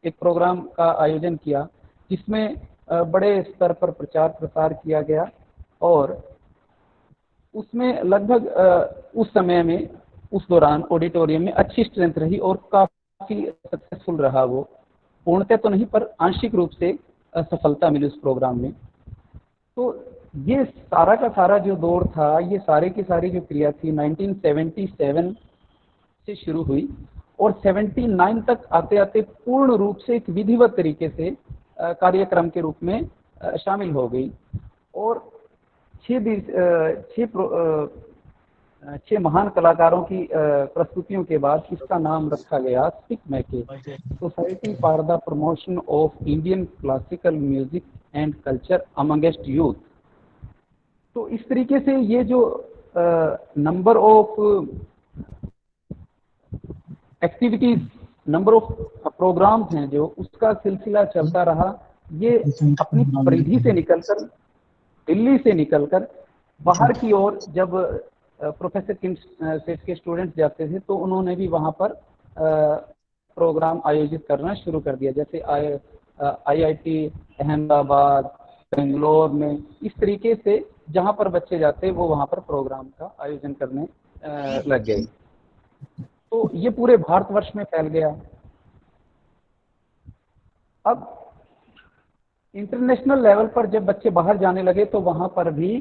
एक प्रोग्राम का आयोजन किया, जिसमें बड़े स्तर पर प्रचार प्रसार किया गया। और उसमें लगभग उस समय में, उस दौरान ऑडिटोरियम में अच्छी स्ट्रेंथ रही और काफ़ी सक्सेसफुल रहा वो। पूर्णतः तो नहीं पर आंशिक रूप से सफलता मिली उस प्रोग्राम में। तो ये सारा का सारा जो दौर था, ये सारी की सारी जो क्रिया थी 1977 से शुरू हुई और 79 तक आते आते पूर्ण रूप से एक विधिवत तरीके से कार्यक्रम के रूप में शामिल हो गई। और 6 महान कलाकारों की प्रस्तुतियों के बाद इसका नाम रखा गया SPIC MACAY, society for the promotion of Indian classical music and culture amongst youth. तो इस तरीके से ये जो number of activities, number of programmes हैं जो, उसका सिलसिला चलता रहा। ये अपनी परिधि से निकलकर, दिल्ली से निकलकर बाहर की ओर जब प्रोफेसर किरण सेठ के स्टूडेंट्स जाते थे तो उन्होंने भी वहाँ पर प्रोग्राम आयोजित करना शुरू कर दिया। जैसे IIT अहमदाबाद, बेंगलोर में, इस तरीके से जहाँ पर बच्चे जाते वो वहाँ पर प्रोग्राम का आयोजन करने लग गए। तो ये पूरे भारतवर्ष में फैल गया। अब इंटरनेशनल लेवल पर जब बच्चे बाहर जाने लगे तो वहाँ पर भी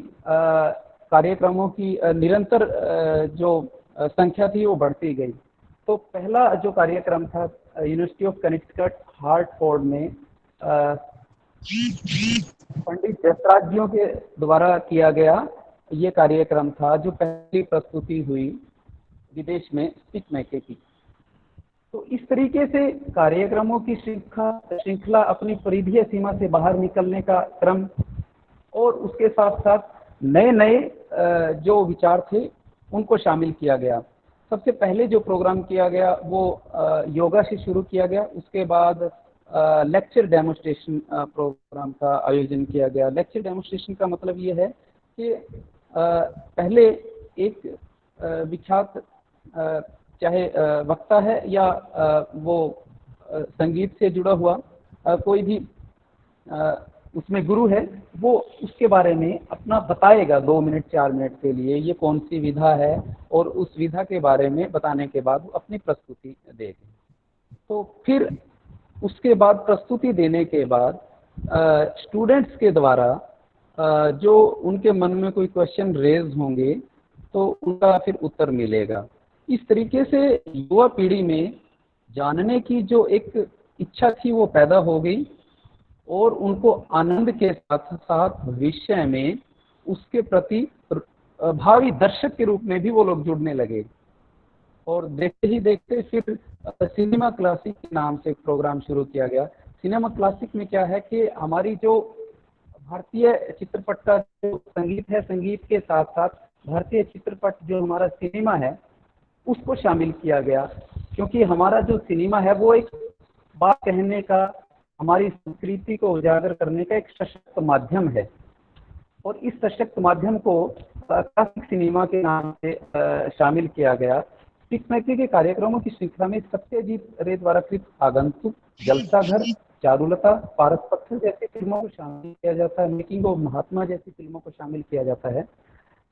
कार्यक्रमों की निरंतर जो संख्या थी वो बढ़ती गई। तो पहला जो कार्यक्रम था यूनिवर्सिटी ऑफ कनेक्टिकट हार्टफोर्ड में पंडित जसराज के द्वारा किया गया ये कार्यक्रम था, जो पहली प्रस्तुति हुई विदेश में स्पिक मैके की। तो इस तरीके से कार्यक्रमों की श्रृंखला अपनी परिधीय सीमा से बाहर निकलने का क्रम, और उसके साथ साथ नए नए जो विचार थे उनको शामिल किया गया। सबसे पहले जो प्रोग्राम किया गया वो योगा से शुरू किया गया। उसके बाद लेक्चर डेमोन्स्ट्रेशन प्रोग्राम का आयोजन किया गया। लेक्चर डेमोन्स्ट्रेशन का मतलब ये है कि पहले एक विख्यात चाहे वक्ता है या वो संगीत से जुड़ा हुआ कोई भी उसमें गुरु है, वो उसके बारे में अपना बताएगा 2 मिनट 4 मिनट के लिए ये कौन सी विधा है, और उस विधा के बारे में बताने के बाद वो अपनी प्रस्तुति देगा। तो फिर उसके बाद प्रस्तुति देने के बाद स्टूडेंट्स के द्वारा जो उनके मन में कोई क्वेश्चन रेज होंगे तो उनका फिर उत्तर मिलेगा। इस तरीके से युवा पीढ़ी में जानने की जो एक इच्छा थी वो पैदा हो गई, और उनको आनंद के साथ साथ भविष्य में उसके प्रति भावी दर्शक के रूप में भी वो लोग जुड़ने लगे। और देखते ही देखते फिर सिनेमा क्लासिक के नाम से एक प्रोग्राम शुरू किया गया। सिनेमा क्लासिक में क्या है कि हमारी जो भारतीय चित्रपट का जो संगीत है, संगीत के साथ साथ भारतीय चित्रपट जो हमारा सिनेमा है उसको शामिल किया गया, क्योंकि हमारा जो सिनेमा है वो एक बात कहने का, हमारी संस्कृति को उजागर करने का एक सशक्त माध्यम है। और इस सशक्त माध्यम को क्लासिक सिनेमा के नाम से शामिल किया गया। स्पिक मैके के कार्यक्रमों की श्रृंखला में सत्यजीत रे द्वारा कृत आगंतुक, जलसाघर, चारुलता, पारस पत्थर जैसी फिल्मों को शामिल किया जाता है। मेकिंग ऑफ महात्मा जैसी फिल्मों को शामिल किया जाता है,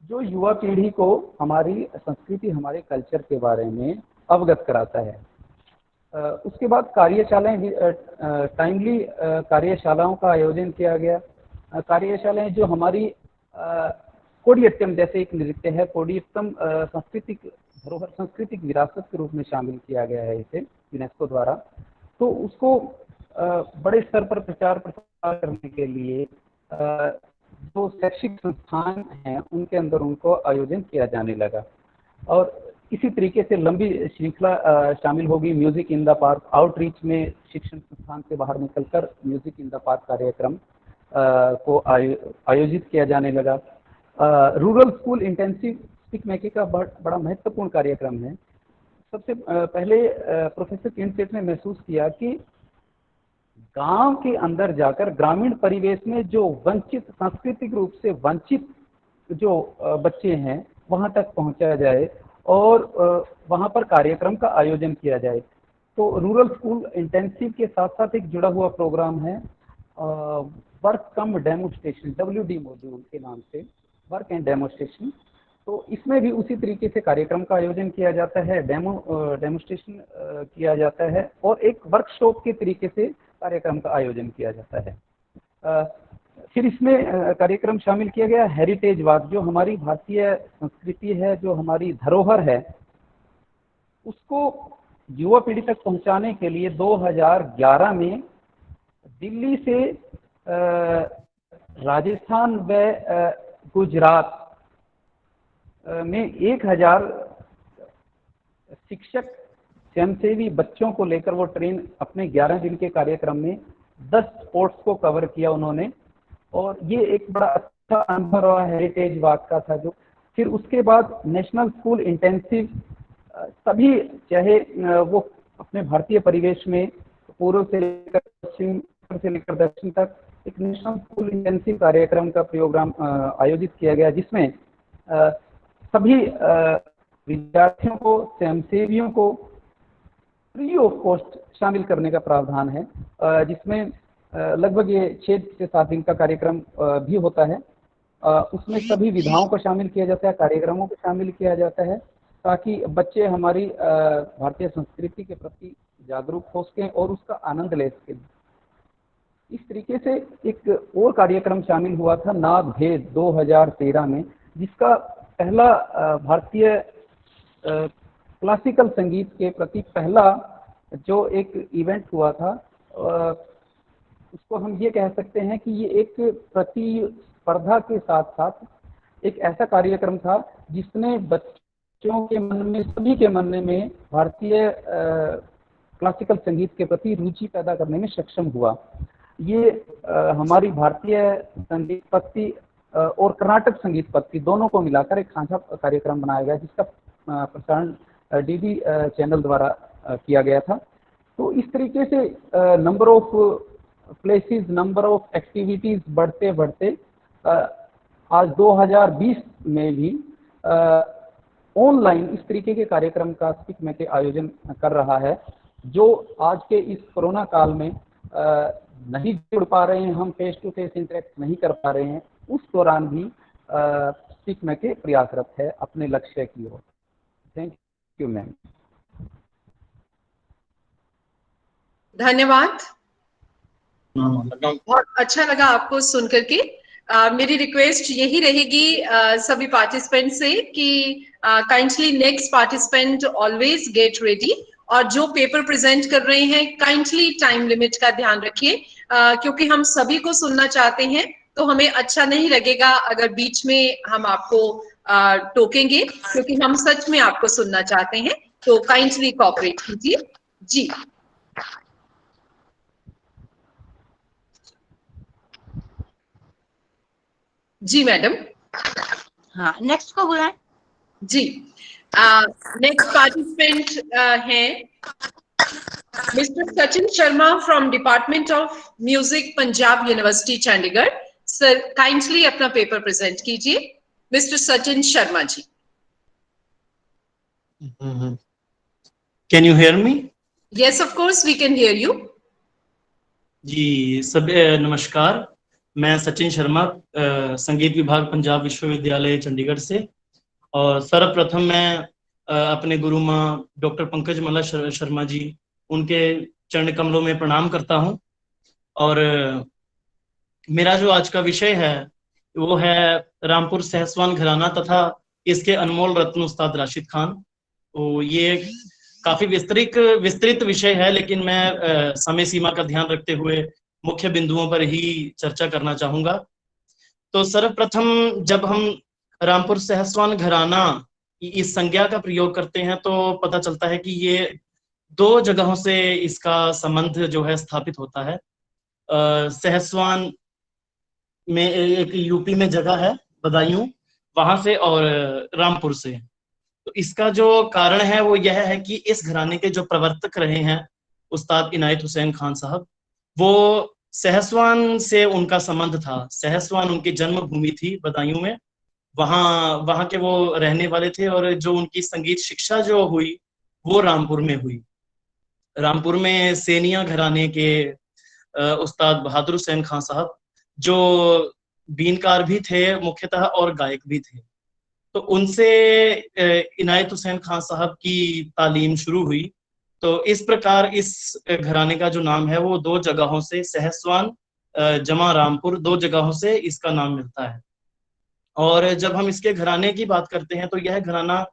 जो युवा पीढ़ी को हमारी संस्कृति, हमारे कल्चर के बारे में अवगत कराता है। उसके बाद कार्यशालाएं, टाइमली कार्यशालाओं का आयोजन किया गया। कार्यशालाएं जो हमारी कोडियट्टम जैसे एक नृत्य है, कोडियट्टम सांस्कृतिक धरोहर, सांस्कृतिक विरासत के रूप में शामिल किया गया है इसे यूनेस्को द्वारा। तो उसको बड़े स्तर पर प्रचार प्रसार करने के लिए जो शैक्षिक संस्थान हैं उनके अंदर उनको आयोजन किया जाने लगा। और इसी तरीके से लंबी श्रृंखला शामिल होगी। Music in the park, outreach में शिक्षण संस्थान से बाहर निकलकर म्यूजिक इन द पार्क कार्यक्रम को आयोजित किया जाने लगा। रूरल स्कूल इंटेंसिव स्पिक मैके का बड़ा महत्वपूर्ण कार्यक्रम है। सबसे पहले प्रोफेसर किरण सेठ ने महसूस किया कि गांव के अंदर जाकर ग्रामीण परिवेश में जो वंचित, सांस्कृतिक रूप से वंचित जो बच्चे हैं वहां तक पहुंचाया जाए और वहां पर कार्यक्रम का आयोजन किया जाए। तो रूरल स्कूल इंटेंसिव के साथ साथ एक जुड़ा हुआ प्रोग्राम है वर्क कम डेमोन्स्ट्रेशन, WD मॉड्यूल के नाम से, वर्क एंड डेमोन्स्ट्रेशन। तो इसमें भी उसी तरीके से कार्यक्रम का आयोजन किया जाता है, डेमोन्स्ट्रेशन किया जाता है और एक वर्कशॉप के तरीके से कार्यक्रम का आयोजन किया जाता है। फिर इसमें कार्यक्रम शामिल किया गया हेरिटेज वॉक, जो हमारी भारतीय संस्कृति है, जो हमारी धरोहर है, उसको युवा पीढ़ी तक पहुंचाने के लिए 2011 में दिल्ली से राजस्थान व गुजरात में 1000 शिक्षक स्वयंसेवी बच्चों को लेकर वो ट्रेन अपने 11 दिन के कार्यक्रम में 10 स्पोर्ट्स को कवर किया उन्होंने, और ये एक बड़ा अच्छा अनुभव रहा, हेरिटेज वाक का था जो। फिर उसके बाद नेशनल स्कूल इंटेंसिव, सभी चाहे वो अपने भारतीय परिवेश में पूर्व से लेकर पश्चिम से लेकर दक्षिण तक एक नेशनल स्कूल इंटेंसिव कार्यक्रम का प्रोग्राम आयोजित किया गया, जिसमें सभी विद्यार्थियों को, स्वयंसेवियों को फ्री ऑफ कॉस्ट शामिल करने का प्रावधान है, जिसमें लगभग ये 6 से 7 दिन का कार्यक्रम भी होता है। उसमें सभी विधाओं को शामिल किया जाता है, कार्यक्रमों को शामिल किया जाता है, ताकि बच्चे हमारी भारतीय संस्कृति के प्रति जागरूक हो सकें और उसका आनंद ले सकें। इस तरीके से एक और कार्यक्रम शामिल हुआ था नाद भेद 2013 में, जिसका पहला भारतीय क्लासिकल संगीत के प्रति पहला जो एक इवेंट हुआ था, उसको हम ये कह सकते हैं कि ये एक प्रतिस्पर्धा के साथ साथ एक ऐसा कार्यक्रम था जिसने बच्चों के मन में, सभी के मन में भारतीय क्लासिकल संगीत के प्रति रुचि पैदा करने में सक्षम हुआ। ये हमारी भारतीय संगीत पत्ति और कर्नाटक संगीत पत्ति दोनों को मिलाकर एक साझा कार्यक्रम बनाया गया, जिसका प्रसारण डीडी चैनल द्वारा किया गया था। तो इस तरीके से number of places, number of activities बढ़ते बढ़ते आज 2020 में भी ऑनलाइन इस तरीके के कार्यक्रम का स्पीक मैके आयोजन कर रहा है, जो आज के इस कोरोना काल में नहीं जुड़ पा रहे हैं, हम फेस टू फेस इंटरेक्ट नहीं कर पा रहे हैं, उस दौरान भी स्पीक मैके प्रयासरत है अपने लक्ष्य की ओर। Thank you ma'am. धन्यवाद, बहुत अच्छा लगा आपको सुन करके। मेरी रिक्वेस्ट यही रहेगी सभी पार्टिसिपेंट से कि kindly next participant always get ready, और जो पेपर प्रेजेंट कर रहे हैं काइंडली टाइम लिमिट का ध्यान रखिए, क्योंकि हम सभी को सुनना चाहते हैं, तो हमें अच्छा नहीं लगेगा अगर बीच में हम आपको टोकेंगे, क्योंकि हम सच में आपको सुनना चाहते हैं। तो काइंडली कोऑपरेट कीजिए। जी जी मैडम। हाँ, नेक्स्ट को बुलाएं। जी, नेक्स्ट पार्टिसिपेंट हैं mister Sachin Sharma from department of music Punjab university Chandigarh. Sir kindly अपना पेपर प्रेजेंट कीजिए। Mister Sachin Sharma ji. Can you hear me? Yes of course we can hear you. जी सब नमस्कार, मैं सचिन शर्मा, संगीत विभाग पंजाब विश्वविद्यालय चंडीगढ़ से। और सर्वप्रथम मैं अपने गुरु माँ डॉक्टर पंकज माला शर्मा जी, उनके चरण कमलों में प्रणाम करता हूँ। और मेरा जो आज का विषय है वो है रामपुर सहसवान घराना तथा इसके अनमोल रत्न उस्ताद राशिद खान। तो ये काफी विस्तृत विषय है, लेकिन मैं समय सीमा का ध्यान रखते हुए मुख्य बिंदुओं पर ही चर्चा करना चाहूंगा। तो सर्वप्रथम जब हम रामपुर सहसवान घराना इस संज्ञा का प्रयोग करते हैं तो पता चलता है कि ये 2 जगहों से इसका संबंध जो है स्थापित होता है। सहसवान में एक यूपी में जगह है बदायूं, वहां से, और रामपुर से। तो इसका जो कारण है वो यह है कि इस घराने के जो प्रवर्तक रहे हैं उस्ताद इनायत हुसैन खान साहब, वो सहसवान से उनका संबंध था। सहसवान उनकी जन्मभूमि थी बदायूं में, वहां के वो रहने वाले थे, और जो उनकी संगीत शिक्षा जो हुई वो रामपुर में हुई। रामपुर में सेनिया घराने के उस्ताद बहादुर हुसैन खान साहब, जो बीनकार भी थे मुख्यतः और गायक भी थे, तो उनसे इनायत हुसैन खान साहब की तालीम शुरू हुई। तो इस प्रकार इस घराने का जो नाम है वो 2 जगहों से, सहसवान जमा रामपुर, 2 जगहों से इसका नाम मिलता है। और जब हम इसके घराने की बात करते हैं तो यह घराना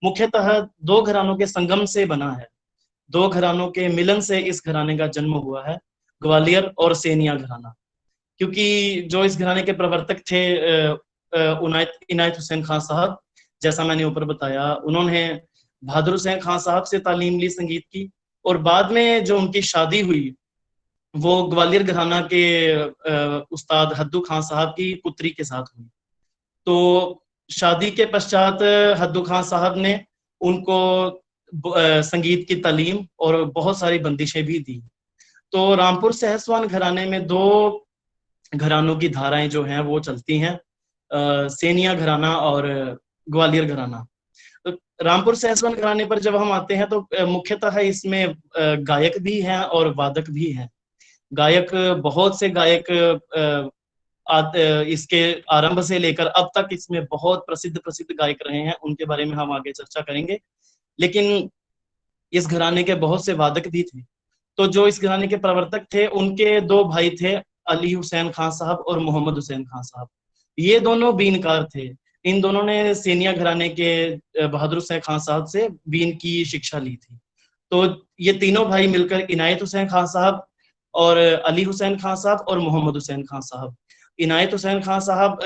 मुख्यतः दो घरानों के संगम से बना है, दो घरानों के मिलन से इस घराने का जन्म हुआ है, ग्वालियर और सेनिया घराना। क्योंकि जो इस घराने के प्रवर्तक थे इनायत हुसैन खान साहब, जैसा मैंने ऊपर बताया, उन्होंने बहादुर हुसैन खान साहब से तालीम ली संगीत की, और बाद में जो उनकी शादी हुई वो ग्वालियर घराना के उस्ताद हद्दू खान साहब की पुत्री के साथ हुई। तो शादी के पश्चात हद्दू खान साहब ने उनको संगीत की तालीम और बहुत सारी बंदिशें भी दी। तो रामपुर सहसवान घराने में दो घरानों की धाराएं जो हैं वो चलती हैं, सेनिया घराना और ग्वालियर घराना। तो रामपुर सहसवान घराने पर जब हम आते हैं तो मुख्यतः इसमें गायक भी हैं और वादक भी हैं। गायक, बहुत से गायक इसके आरंभ से लेकर अब तक इसमें बहुत प्रसिद्ध गायक रहे हैं, उनके बारे में हम आगे चर्चा करेंगे। लेकिन इस घराने के बहुत से वादक भी थे। तो जो इस घराने के प्रवर्तक थे उनके दो भाई थे, अली हुसैन खान साहब और मोहम्मद हुसैन खान साहब। ये दोनों बीनकार थे। इन दोनों ने सेनिया घराने के बहादुर हुसैन खान साहब से बीन की शिक्षा ली थी। तो ये तीनों भाई मिलकर इनायत हुसैन खान साहब और अली हुसैन खान साहब और मोहम्मद हुसैन खान साहब, इनायत हुसैन खान साहब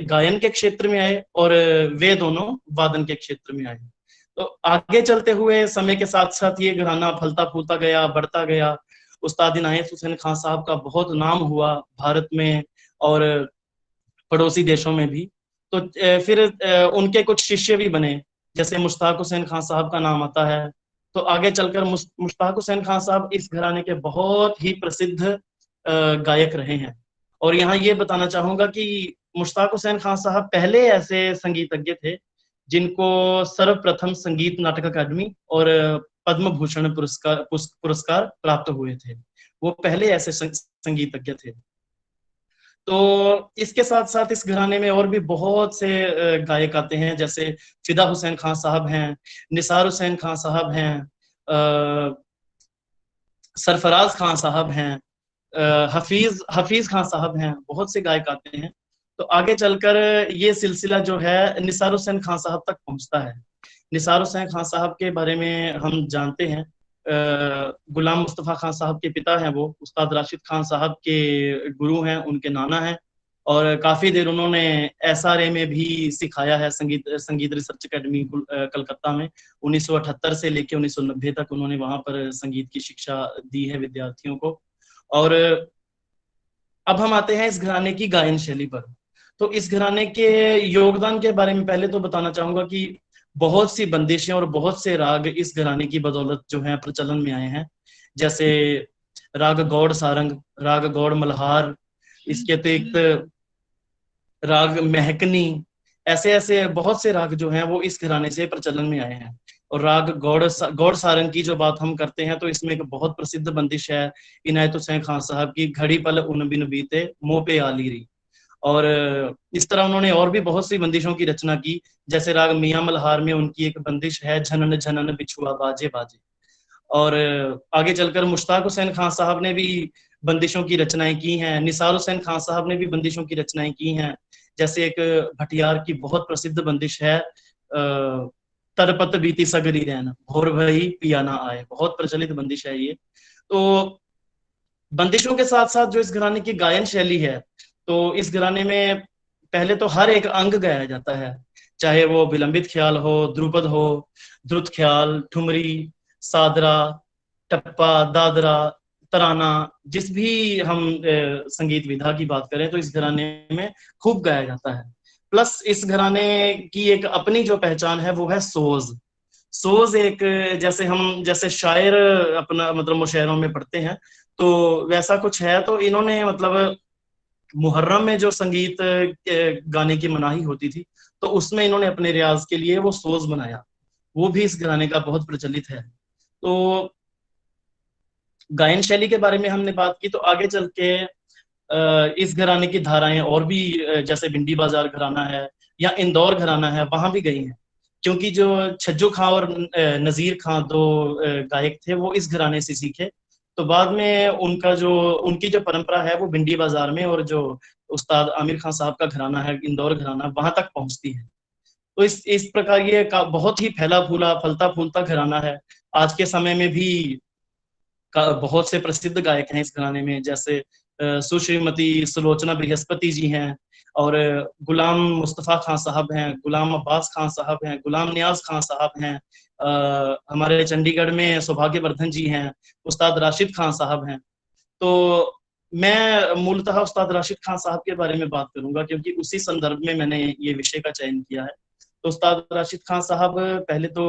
गायन के क्षेत्र में आए और वे दोनों वादन के क्षेत्र में आए। तो आगे चलते हुए समय के साथ साथ ये घराना फलता फूलता गया, बढ़ता गया। उस्ताद इनायत हुसैन खान साहब का बहुत नाम हुआ भारत में और पड़ोसी देशों में भी। तो फिर उनके कुछ शिष्य भी बने, जैसे मुश्ताक हुसैन खान साहब का नाम आता है। तो आगे चलकर मुश्ताक हुसैन खान साहब इस घराने के बहुत ही प्रसिद्ध गायक रहे हैं। और यहाँ ये बताना चाहूंगा कि मुश्ताक हुसैन खान साहब पहले ऐसे संगीतज्ञ थे जिनको सर्वप्रथम संगीत नाटक अकादमी और पद्म भूषण पुरस्कार प्राप्त हुए थे। वो पहले ऐसे संगीतज्ञ थे। तो इसके साथ साथ इस घराने में और भी बहुत से गायक आते हैं, जैसे फिदा हुसैन खान साहब हैं, निसार हुसैन खान साहब हैं, सरफराज खान साहब हैं, हफीज खान साहब हैं, बहुत से गायक आते हैं। तो आगे चलकर ये सिलसिला जो है निसार हुसैन खान साहब तक पहुंचता है। निसार हुसैन खान साहब के बारे में हम जानते हैं, गुलाम मुस्तफ़ा खान साहब के पिता हैं, वो उस्ताद राशिद खान साहब के गुरु हैं, उनके नाना हैं। और काफी देर उन्होंने SRA में भी सिखाया है, संगीत रिसर्च अकेडमी कलकत्ता में 1978 से लेकर 1990 तक उन्होंने वहां पर संगीत की शिक्षा दी है विद्यार्थियों को। और अब हम आते हैं इस घराने की गायन शैली पर। तो इस घराने के योगदान के बारे में पहले तो बताना चाहूंगा कि बहुत सी बंदिशें और बहुत से राग इस घराने की बदौलत जो है प्रचलन में आए हैं, जैसे राग गौड़ सारंग, राग गौड़ मल्हार, इसके अतिरिक्त राग महकनी, ऐसे बहुत से राग जो हैं वो इस घराने से प्रचलन में आए हैं। और राग गौड़ सारंग की जो बात हम करते हैं तो इसमें एक बहुत प्रसिद्ध बंदिश है इनायत हुसैन खान साहब की, घड़ी पल उन बिन बीते मोह पे आली री। और इस तरह उन्होंने और भी बहुत सी बंदिशों की रचना की, जैसे राग मियां मल्हार में उनकी एक बंदिश है झनन झनन बिछुआ बाजे बाजे। और आगे चलकर मुश्ताक हुसैन खान साहब ने भी बंदिशों की रचनाएं की हैं, निसार हुसैन खान साहब ने भी बंदिशों की रचनाएं की हैं। जैसे एक भटियार की बहुत प्रसिद्ध बंदिश है तरपत बीती सगरी रैन भोर भई पिया ना आए, बहुत प्रचलित बंदिश है ये। तो बंदिशों के साथ साथ जो इस घराने की गायन शैली है, तो इस घराने में पहले तो हर एक अंग गाया जाता है, चाहे वो विलंबित ख्याल हो, ध्रुपद हो, द्रुत ख्याल, ठुमरी, सादरा, टप्पा, दादरा, तराना, जिस भी हम संगीत विधा की बात करें तो इस घराने में खूब गाया जाता है। प्लस इस घराने की एक अपनी जो पहचान है वो है सोज एक, जैसे शायर अपना मतलब मुशायरों में पढ़ते हैं तो वैसा कुछ है। तो इन्होंने मतलब मुहर्रम में जो संगीत गाने की मनाही होती थी तो उसमें इन्होंने अपने रियाज के लिए वो सोज बनाया, वो भी इस घराने का बहुत प्रचलित है। तो गायन शैली के बारे में हमने बात की, तो आगे चल के इस घराने की धाराएं और भी, जैसे भिंडी बाजार घराना है या इंदौर घराना है, वहां भी गई हैं, क्योंकि जो छज्जू खां और नजीर खां दो गायक थे वो इस घराने से सीखे। तो बाद में उनकी जो परंपरा है वो भिंडी बाजार में, और जो उस्ताद आमिर खान साहब का घराना है इंदौर घराना, वहां तक पहुंचती है। तो इस प्रकार ये बहुत ही फैला फूला फलता फूलता घराना है। आज के समय में भी बहुत से प्रसिद्ध गायक हैं इस घराने में, जैसे सुश्रीमती सुलोचना बृहस्पति जी हैं, और गुलाम मुस्तफ़ा खान साहब हैं, गुलाम अब्बास खान साहब हैं, गुलाम नियाज खान साहब हैं, हमारे चंडीगढ़ में सौभाग्यवर्धन जी हैं, उस्ताद राशिद खान साहब हैं। तो मैं मूलतः उस्ताद राशिद खान साहब के बारे में बात करूंगा, क्योंकि उसी संदर्भ में मैंने ये विषय का चयन किया है। तो उस्ताद राशिद खान साहब, पहले तो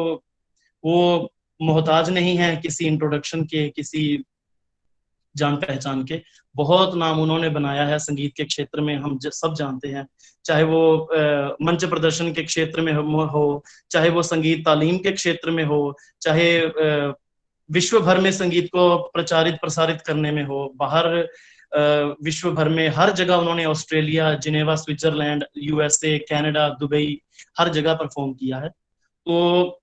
वो मोहताज नहीं है किसी इंट्रोडक्शन के, किसी जान पहचान के। बहुत नाम उन्होंने बनाया है संगीत के क्षेत्र में, हम सब जानते हैं। चाहे वो मंच प्रदर्शन के क्षेत्र में हो, चाहे वो संगीत तालीम के क्षेत्र में हो, चाहे विश्व भर में संगीत को प्रचारित प्रसारित करने में हो, बाहर विश्व भर में हर जगह उन्होंने Australia, Geneva, Switzerland, USA, Canada, Dubai, हर जगह परफॉर्म किया है। तो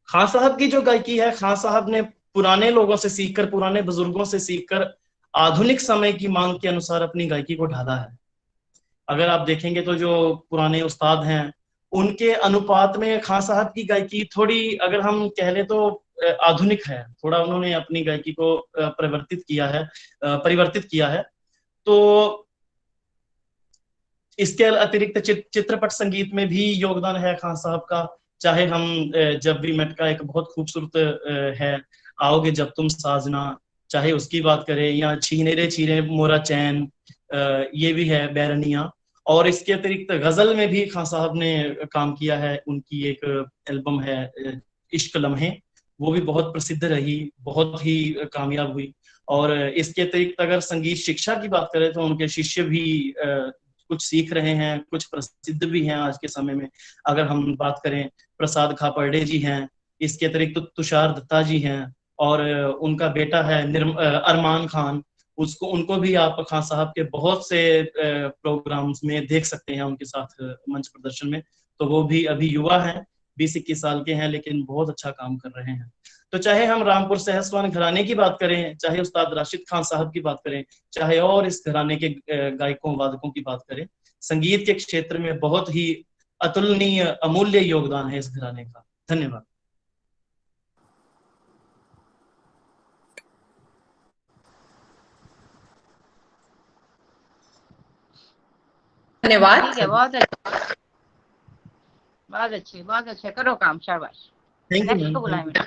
खान साहब की जो गायकी है, खान साहब ने पुराने लोगों से सीखकर, पुराने बुजुर्गों से सीखकर आधुनिक समय की मांग के अनुसार अपनी गायकी को ढाला है। अगर आप देखेंगे तो जो पुराने उस्ताद हैं, उनके अनुपात में खान साहब की गायकी थोड़ी, अगर हम कह लें तो आधुनिक है। थोड़ा उन्होंने अपनी गायकी को परिवर्तित किया है। तो इसके अतिरिक्त चित्रपट संगीत में भी योगदान है खान साहब का। चाहे हम जब भी मेट का एक बहुत खूबसूरत है आओगे जब तुम साजना, चाहे उसकी बात करें, या छीने रे छीने मोरा चैन, ये भी है, बैरनिया। और इसके अतिरिक्त गजल में भी खान साहब ने काम किया है। उनकी एक एल्बम है इश्क लम्हे, वो भी बहुत प्रसिद्ध रही, बहुत ही कामयाब हुई। और इसके अतिरिक्त अगर संगीत शिक्षा की बात करें तो उनके शिष्य भी कुछ सीख रहे हैं, कुछ प्रसिद्ध भी हैं आज के समय में। अगर हम बात करें, प्रसाद खापर्डे जी हैं, इसके अतिरिक्त तुषार दत्ता जी हैं, और उनका बेटा है अरमान खान। उनको भी आप खान साहब के बहुत से प्रोग्राम्स में देख सकते हैं उनके साथ मंच प्रदर्शन में। तो वो भी अभी युवा हैं, 20-21 साल के हैं, लेकिन बहुत अच्छा काम कर रहे हैं। तो चाहे हम रामपुर सहसवान घराने की बात करें, चाहे उस्ताद राशिद खान साहब की बात करें, चाहे और इस घराने के गायकों वादकों की बात करें, संगीत के क्षेत्र में बहुत ही अतुलनीय, अमूल्य योगदान है इस घराने का। धन्यवाद। धन्यवाद। ठीक है, बहुत अच्छे, करो काम, शाबाश। नेक्स्ट को बुलाएं मैडम।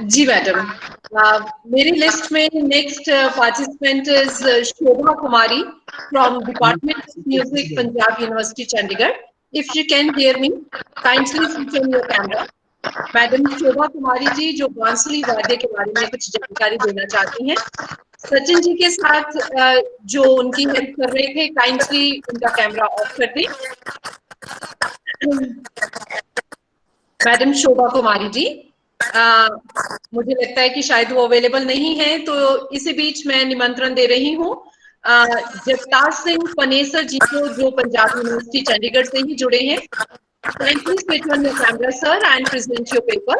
जी मैडम, मेरी लिस्ट में next participant is Shobha Kumari from department of music, Punjab university, Chandigarh. If you can hear me, kindly switch on your camera. Madam Shobha Kumari ji जो बांसुरी वाद्य के बारे में कुछ जानकारी देना चाहती हैं। सचिन जी के साथ जो उनकी हेल्प कर रहे थे, काइंडली उनका कैमरा ऑफ कर दें। मैडम शोभा कुमारी जी, मुझे लगता है कि शायद वो अवेलेबल नहीं है, तो इसी बीच मैं निमंत्रण दे रही हूँ जगतार सिंह पनेसर जी को, जो पंजाब यूनिवर्सिटी चंडीगढ़ से ही जुड़े हैं। Kindly switch on your camera, sir, and present your paper.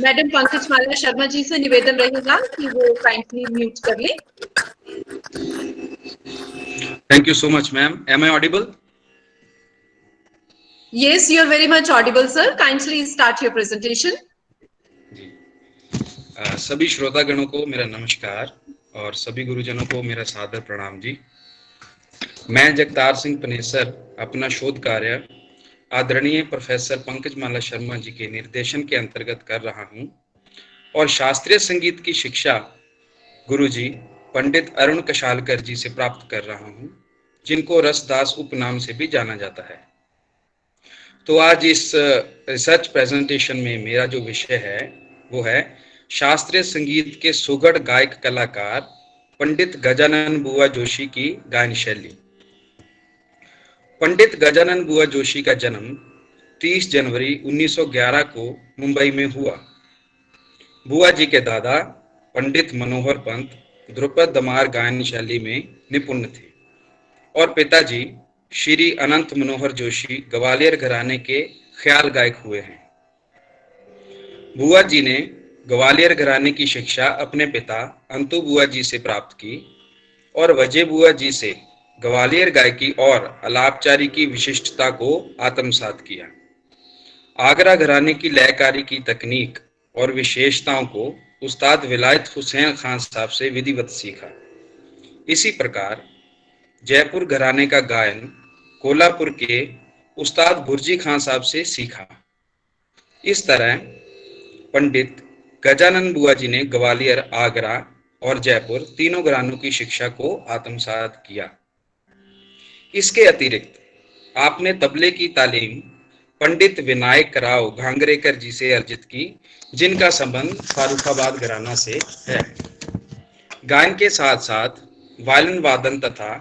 Madam Pankaj Mala Sharma ji से निवेदन रहेगा कि वो काइंडली म्यूट कर ले। Thank you so much, ma'am. Am I audible? Yes, you are very much audible, sir. Kindly start your presentation. जी, सभी श्रोतागणों को मेरा नमस्कार और सभी गुरुजनों को मेरा सादर प्रणाम जी। मैं जगतार सिंह पनेसर अपना शोध कार्य आदरणीय प्रोफेसर पंकज माला शर्मा जी के निर्देशन के अंतर्गत कर रहा हूं और शास्त्रीय संगीत की शिक्षा गुरुजी पंडित अरुण कशालकर जी से प्राप्त कर रहा हूं, जिनको रसदास उपनाम से भी जाना जाता है। तो आज इस रिसर्च प्रेजेंटेशन में मेरा जो विषय है वो है शास्त्रीय संगीत के सुगढ़ गायक कलाकार पंडित गजानन बुआ जोशी की गायन शैली। पंडित गजानन बुआ जोशी का जन्म 30 जनवरी 1911 को मुंबई में हुआ। बुआ जी के दादा पंडित मनोहर पंत ध्रुपद दमार गायन शैली में निपुण थे और पिताजी श्री अनंत मनोहर जोशी ग्वालियर घराने के ख्याल गायक हुए हैं। बुआ जी ने ग्वालियर घराने की शिक्षा अपने पिता अंतु बुआ जी से प्राप्त की और वजह बुआ जी से ग्वालियर गायकी और अलापचारी की विशिष्टता को आत्मसात किया। आगरा घराने की लयकारी की तकनीक और विशेषताओं को उस्ताद विलायत हुसैन खान साहब से विधिवत सीखा। इसी प्रकार जयपुर घराने का गायन कोल्हापुर के उस्ताद भुर्जी खान साहब से सीखा। इस तरह पंडित गजानन बुआ जी ने ग्वालियर, आगरा और जयपुर तीनों घरानों की शिक्षा को आत्मसात किया। इसके अतिरिक्त आपने तबले की तालीम पंडित विनायक राव घांगरेकर जी से अर्जित की, जिनका संबंध फारुखाबाद घराना से है। गायन के साथ साथ वायलिन वादन तथा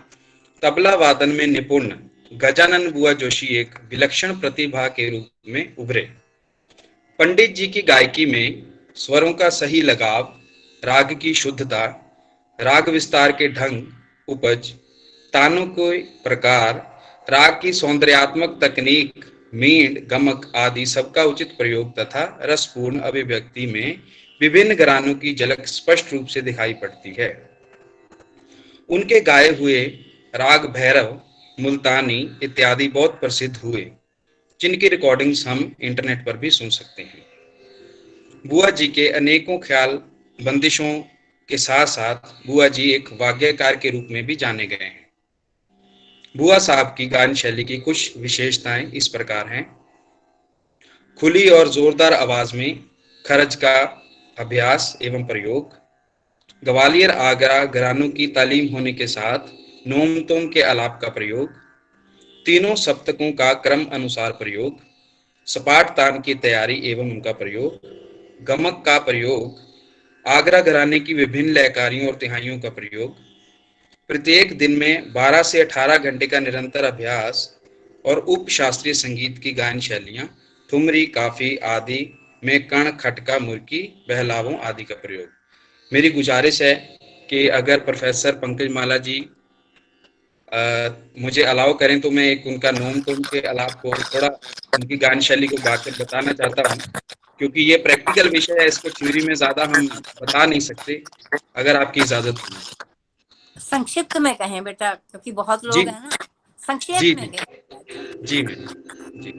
तबला वादन में निपुण गजानन बुआ जोशी एक विलक्षण प्रतिभा के रूप में उभरे। पंडित जी की गायकी में स्वरों का सही लगाव, राग की शुद्धता, राग विस्तार के ढंग, उपज, तानों के प्रकार, राग की सौंदर्यात्मक तकनीक, मींड, गमक आदि सबका उचित प्रयोग तथा रसपूर्ण अभिव्यक्ति में विभिन्न घरानों की झलक स्पष्ट रूप से दिखाई पड़ती है। उनके गाए हुए राग भैरव, मुल्तानी इत्यादि बहुत प्रसिद्ध हुए, जिनकी रिकॉर्डिंग्स हम इंटरनेट पर भी सुन सकते हैं। बुआ जी के अनेकों ख्याल बंदिशों के साथ साथ बुआ जी एक वाद्यकार के रूप में भी जाने गए हैं। बुआ साहब की गायन शैली की कुछ विशेषताएं इस प्रकार हैं। खुली और जोरदार आवाज में खरज का अभ्यास एवं प्रयोग, ग्वालियर आगरा घरानों की तालीम होने के साथ नोम तोम के आलाप का प्रयोग, तीनों सप्तकों का क्रम अनुसार प्रयोग, सपाट तान की तैयारी एवं उनका प्रयोग, गमक का प्रयोग, आगरा घराने की विभिन्न लयकारियों और तिहाइयों का प्रयोग, प्रत्येक दिन में 12 से 18 घंटे का निरंतर अभ्यास और उप शास्त्रीय संगीत की गायन शैलियां, ठुमरी, काफी आदि में कण, खटका, मुर्की, बहलावों आदि का प्रयोग। मेरी गुजारिश है कि अगर प्रोफेसर पंकज माला जी मुझे अलाउ करें तो मैं एक उनका नोम तोम के आलाप को थोड़ा उनकी गायन शैली को गाकर बताना चाहता हूँ, क्योंकि ये प्रैक्टिकल विषय है, इसको थ्योरी में ज्यादा हम बता नहीं सकते, अगर आपकी इजाजत हो। संक्षिप्त में कहें बेटा, क्योंकि बहुत लोग हैं ना, संक्षेप जी में कहें। जी मैम जी।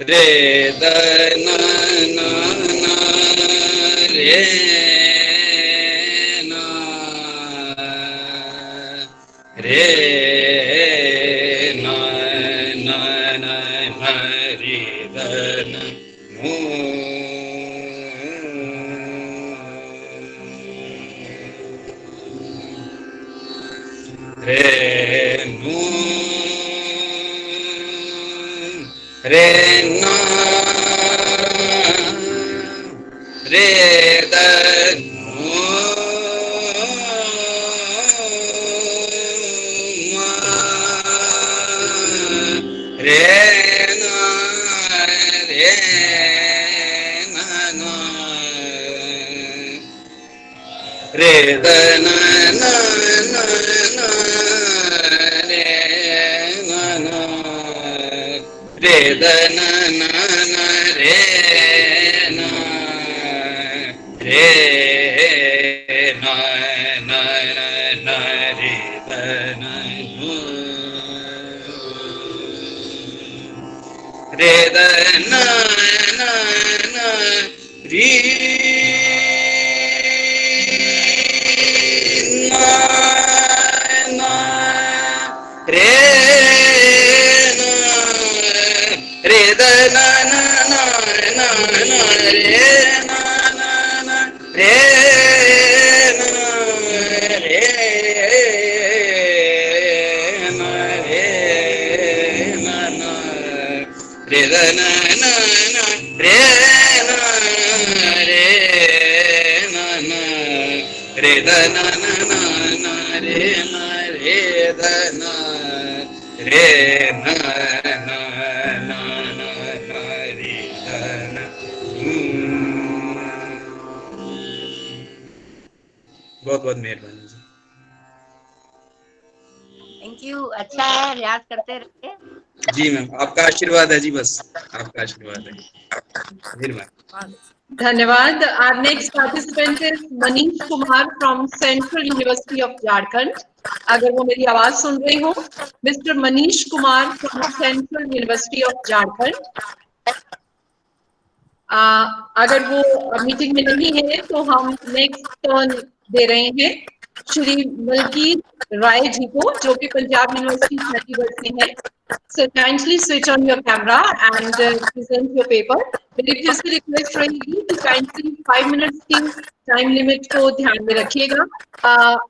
रे द न न न रे न रे न न न रे द न मो रे नु रे ना रे द नो रे ना रे ना रे द ना ना ना रे ना रे द न न न रे न रे न न न रे द न रे द न न न री न रे रे द न न न न रे न न रे न रे रे द न न न रे न रे न न रे द न न न न रे न रे द न रे न न न न न रे द न। बहुत बहुत मेहरबानी जी। Thank you. अच्छा है, रियाज करते रहिए। जी मैम, आपका आशीर्वाद है जी, बस आपका आशीर्वाद है। धन्यवाद। धन्यवाद। Our next participant is Manish Kumar from Central University of Jharkhand. अगर वो मेरी आवाज सुन रहे हो, mister Manish Kumar from central university of Jharkhand. अगर वो मीटिंग में नहीं है तो हम नेक्स्ट टर्न दे रहे हैं श्री मलकीत राय जी को, जो कि पंजाब यूनिवर्सिटी चंडीगढ़ से हैं। So kindly switch on your camera and present your paper. मेरी फिर से रिक्वेस्ट रहेगी कि काइंडली 5 मिनट्स की टाइम लिमिट को ध्यान में रखिएगा।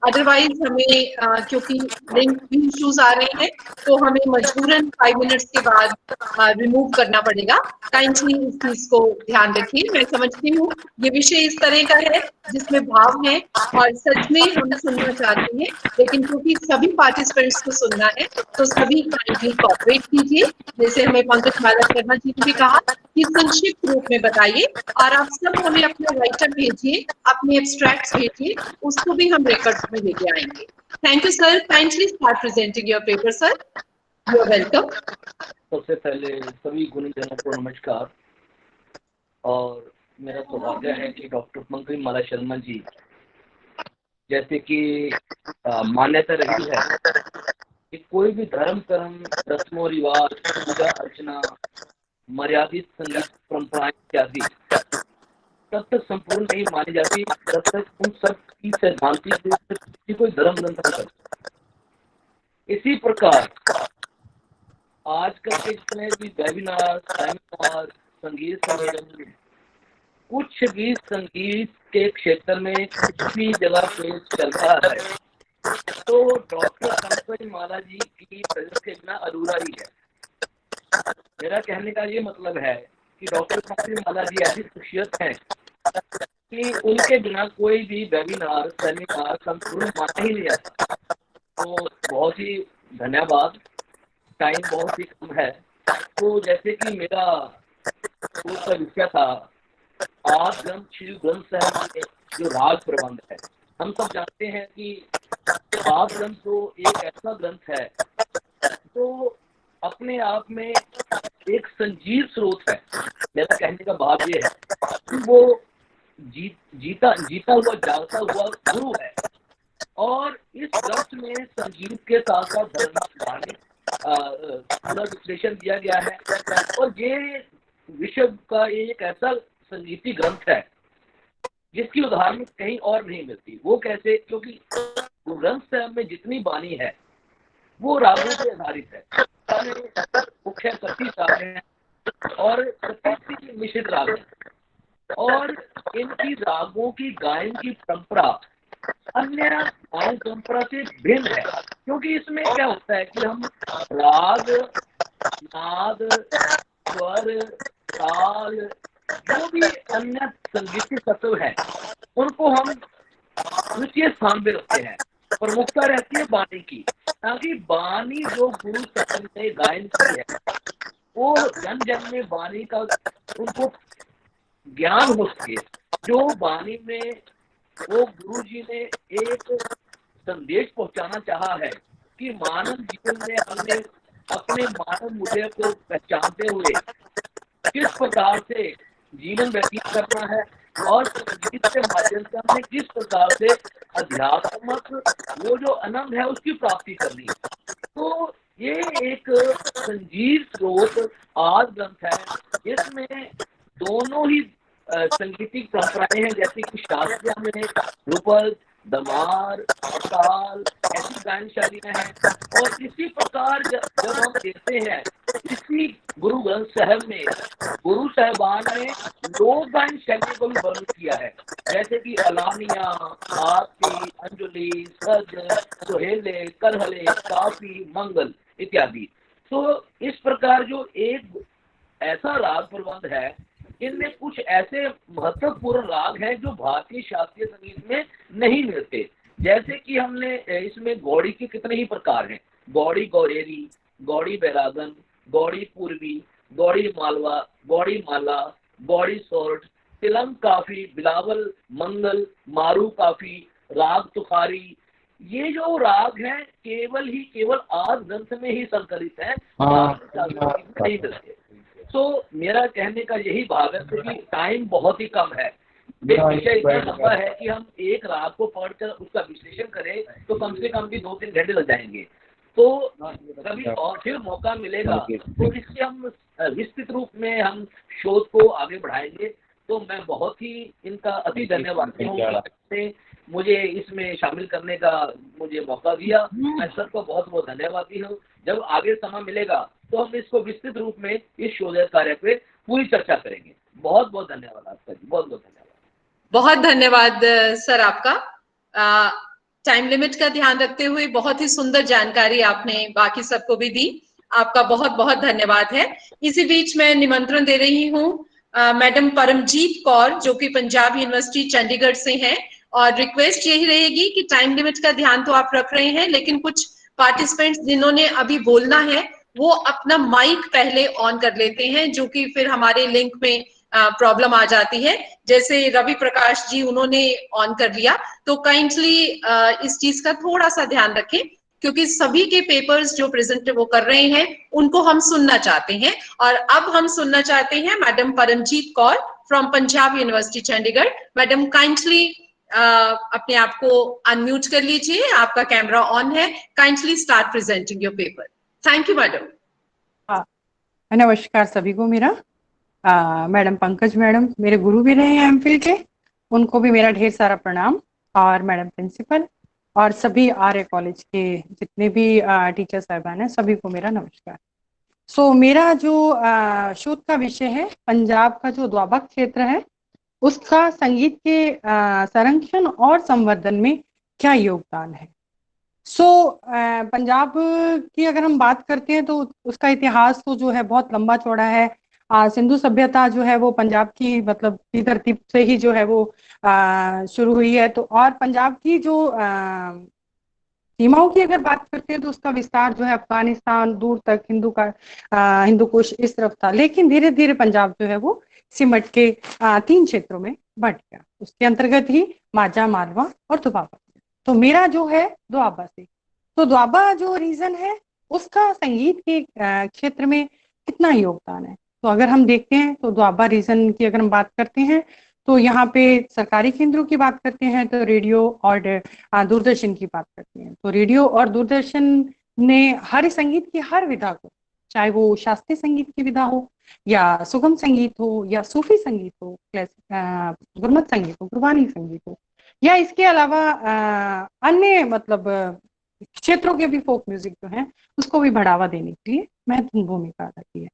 अदरवाइज हमें क्योंकि लिंक भी इश्यूज आ रहे हैं तो हमें मजबूरन 5 मिनट्स के बाद रिमूव करना पड़ेगा। काइंडली इस चीज को ध्यान रखिए। मैं समझती हूँ ये विषय इस तरह का है जिसमें भाव है और सच में हम सुनना चाहते हैं, लेकिन क्योंकि सभी पार्टिसिपेंट्स को सुनना है तो सभी काइंडली कोऑपरेट कीजिए। जैसे हमें पंकज माला शर्मा जी ने भी कहा कि संक्षिप्त रूप में बताइए, और आप सब हमें अपना राइटर भेजिए, अपने एब्स्ट्रैक्ट्स भेजिए, उसको भी हम रिकॉर्ड्स में लेके आएंगे। Thank you sir. Kindly start presenting your paper sir. You are welcome. सबसे पहले सभी गुणीजनों को नमस्कार। और मेरा सौभाग्य है कि डॉक्टर पंकज माला शर्मा जी जैसे कि मान्यता रही है कि कोई भी धर्म कर्म रस्मों रिवाज पूजा अर्चना मर्यादित संगीत परंपराएं इत्यादि तब तक संपूर्ण नहीं मानी जाती जब तक उन सब की सैद्धांतिक रूप से कोई धर्म ग्रंथ न करता। इसी प्रकार आजकल के जितने भी वेबिनार सेमिनार संगीत सम्मेलन कुछ भी संगीत के क्षेत्र में कुछ भी जगह पे चल रहा है तो डॉक्टर पंकज माला जी की प्रेजेंस के बिना अधूरा ही है। मेरा कहने का ये मतलब है कि डॉक्टर पंकज माला जी ऐसी शख्सियत हैं कि उनके बिना कोई भी वेबिनार सेमिनार संपूर्ण माना ही नहीं जाता। तो बहुत ही धन्यवाद। टाइम बहुत ही कम है। तो जैसे कि मेरा कोर्स का विषय था आद ग्रंथ श्री ग्रंथ साहिब में जो राग प्रबंध है। हम सब जानते हैं कि आद ग्रंथ तो एक ऐसा ग्रंथ है जो अपने आप में एक संजीव स्रोत है। मेरा कहने का भाव ये है कि वो जीता हुआ जागता हुआ गुरु है। और इस ग्रंथ में संगीत के साथ साथ धार्मिक पूरा विश्लेषण दिया गया है। और ये विश्व का एक ऐसा संगीती ग्रंथ है जिसकी उदाहरण कहीं और नहीं मिलती। वो कैसे? क्योंकि ग्रंथ साहब में जितनी बानी है वो रागों पे आधारित है। मुख्य 31 राग हैं और 31 मिश्रित राग हैं। और इनकी रागों की गायन की परंपरा अन्य गायन परंपरा से भिन्न है। क्योंकि इसमें क्या होता है कि हम राग नाद स्वर ताल जो भी अन्य संगीत तत्व है उनको हम द्वितीय स्थान पे रखते हैं। प्रमुखता रहती है बानी की, ताकि बानी जो गुरु साहब ने गायन की है वो जन जन में बानी का उनको ज्ञान हो सके। जो बानी में वो गुरु जी ने एक संदेश पहुंचाना चाहा है कि मानव जीवन में हमने अपने मानव मूल्य को पहचानते हुए किस प्रकार से जीवन व्यतीत करना है और संगीत के माध्यम से हमने किस प्रकार से अध्यात्मक वो जो आनंद है उसकी प्राप्ति करनी है। तो ये एक संजीव स्रोत आद ग्रंथ है। इसमें दोनों ही संगीतिक परंपराएं हैं, जैसे कि शास्त्रीय में ध्रुपद दमार ताल ऐसी गायन शैलियां हैं। और इसी प्रकार जब हम देखते हैं इसी गुरु ग्रंथ साहब में गुरु साहबान ने लोक गायन शैली को भी वर्णित किया है, जैसे कि अलानिया आरती अंजलि सज सोहेले करहले काफी मंगल इत्यादि। तो इस प्रकार जो एक ऐसा राग प्रबंध है, इनमें कुछ ऐसे महत्वपूर्ण राग हैं जो भारतीय शास्त्रीय संगीत में नहीं मिलते। जैसे कि हमने इसमें गौड़ी के कितने ही प्रकार हैं, गौड़ी गौरेरी, गौड़ी बैरागन, गौड़ी पूर्वी, गौड़ी मालवा, गौड़ी माला, गौड़ी सोर्ट, तिलंग काफी, बिलावल, मंगल, मारू काफी, राग तुखारी। ये जो राग हैं केवल आद ग्रंथ में ही संकलित हैं, नहीं मिलते। तो मेरा कहने का यही भाव है, क्योंकि टाइम बहुत ही कम है, विषय इतना लंबा है कि हम एक राग को पढ़कर उसका विश्लेषण करें तो कम से कम भी 2-3 घंटे लग जाएंगे। तो कभी और फिर मौका मिलेगा तो इससे हम विस्तृत रूप में हम शोध को आगे बढ़ाएंगे। तो मैं बहुत ही इनका अति धन्यवाद हूँ, मुझे इसमें शामिल करने का मुझे मौका दिया। मैं सबको बहुत बहुत धन्यवादी हूँ। जब आगे समय मिलेगा तो हम इसको विस्तृत रूप में इस शोध कार्य पे पूरी चर्चा करेंगे। बहुत बहुत धन्यवाद आपका जी, बहुत बहुत धन्यवाद। बहुत धन्यवाद सर आपका। टाइम लिमिट का ध्यान रखते हुए बहुत ही सुंदर जानकारी आपने बाकी सबको भी दी, आपका बहुत बहुत धन्यवाद है। इसी बीच मैं निमंत्रण दे रही हूँ मैडम परमजीत कौर, जो कि पंजाब यूनिवर्सिटी चंडीगढ़ से हैं, और रिक्वेस्ट यही रहेगी कि टाइम लिमिट का ध्यान तो आप रख रहे हैं, लेकिन कुछ पार्टिसिपेंट्स जिन्होंने अभी बोलना है वो अपना माइक पहले ऑन कर लेते हैं, जो कि फिर हमारे लिंक में प्रॉब्लम आ जाती है। जैसे रवि प्रकाश जी उन्होंने ऑन कर लिया, तो काइंडली इस चीज का थोड़ा सा ध्यान रखें, क्योंकि सभी के पेपर्स जो प्रेजेंट वो कर रहे हैं उनको हम सुनना चाहते हैं। और अब हम सुनना चाहते हैं madam Paramjit Kaur from Punjab university Chandigarh. Madam kindly अपने आप को अनम्यूट कर लीजिए, आपका कैमरा ऑन है, kindly start presenting your paper. Thank you madam. नमस्कार सभी को मेरा। मैडम पंकज मैडम मेरे गुरु भी रहे हैं एमफिल के, उनको भी मेरा ढेर सारा प्रणाम, और मैडम प्रिंसिपल और सभी आर्य कॉलेज के जितने भी टीचर साहबान हैं सभी को मेरा नमस्कार। सो मेरा जो शोध का विषय है, पंजाब का जो दोआबा क्षेत्र है उसका संगीत के संरक्षण और संवर्धन में क्या योगदान है। पंजाब की अगर हम बात करते हैं तो उसका इतिहास तो जो है बहुत लंबा चौड़ा है। सिंधु सभ्यता जो है वो पंजाब की मतलब की तरतीब से ही जो है वो शुरू हुई है। तो और पंजाब की जो सीमाओं की अगर बात करते हैं तो उसका विस्तार जो है अफगानिस्तान दूर तक हिंदू कुश इस तरफ था, लेकिन धीरे धीरे पंजाब जो है वो सिमट के 3 क्षेत्रों में बंट गया। उसके अंतर्गत ही माझा, मालवा और दोआबा। तो मेरा जो है दोआबा से, तो दोआबा जो रीजन है उसका संगीत के क्षेत्र में कितना योगदान है। तो अगर हम देखते हैं तो दोआबा रीजन की अगर हम बात करते हैं तो यहाँ पे सरकारी केंद्रों की बात करते हैं तो रेडियो और दूरदर्शन की बात करते हैं। तो रेडियो और दूरदर्शन ने हर संगीत की हर विधा को, चाहे वो शास्त्रीय संगीत की विधा हो या सुगम संगीत हो या सूफी संगीत हो, गुरमत संगीत हो, गुरबानी संगीत हो, या इसके अलावा अन्य मतलब क्षेत्रों के भी फोक म्यूजिक जो है उसको भी बढ़ावा देने के लिए महत्वपूर्ण भूमिका अदा की है।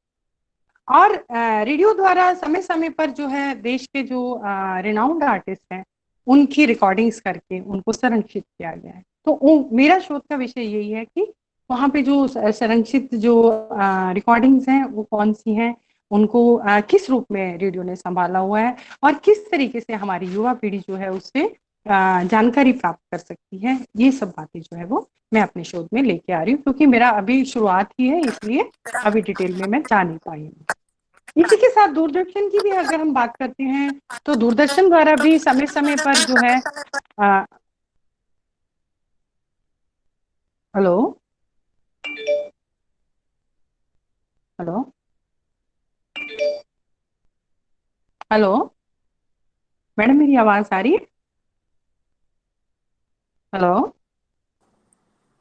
और रेडियो द्वारा समय समय पर जो है देश के जो रिनाउंड आर्टिस्ट हैं उनकी रिकॉर्डिंग्स करके उनको संरक्षित किया गया है। तो मेरा शोध का विषय यही है कि वहाँ पे जो संरक्षित जो रिकॉर्डिंग्स हैं वो कौन सी हैं, उनको किस रूप में रेडियो ने संभाला हुआ है और किस तरीके से हमारी युवा पीढ़ी जो है उससे जानकारी प्राप्त कर सकती है। ये सब बातें जो है वो मैं अपने शोध में लेके आ रही हूँ, क्योंकि मेरा अभी शुरुआत ही है, इसलिए अभी डिटेल में मैं जा नहीं पाई हूँ। इसी के साथ दूरदर्शन की भी अगर हम बात करते हैं तो दूरदर्शन द्वारा भी समय समय पर जो है हेलो हेलो हेलो मैडम मेरी आवाज आ रही है? हेलो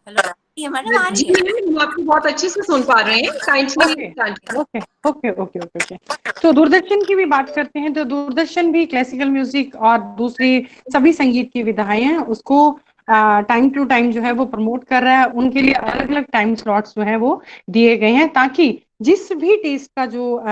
हेलो मैडम आ रही है? हम आपको बहुत अच्छे से सुन पा रहे हैं। ओके। तो दूरदर्शन की भी बात करते हैं तो दूरदर्शन भी क्लासिकल म्यूजिक और दूसरी सभी संगीत की विधाएं हैं उसको टाइम टू टाइम जो है वो प्रमोट कर रहा है। उनके लिए अलग अलग टाइम स्लॉट्स जो है वो दिए गए हैं ताकि जिस भी टेस्ट का जो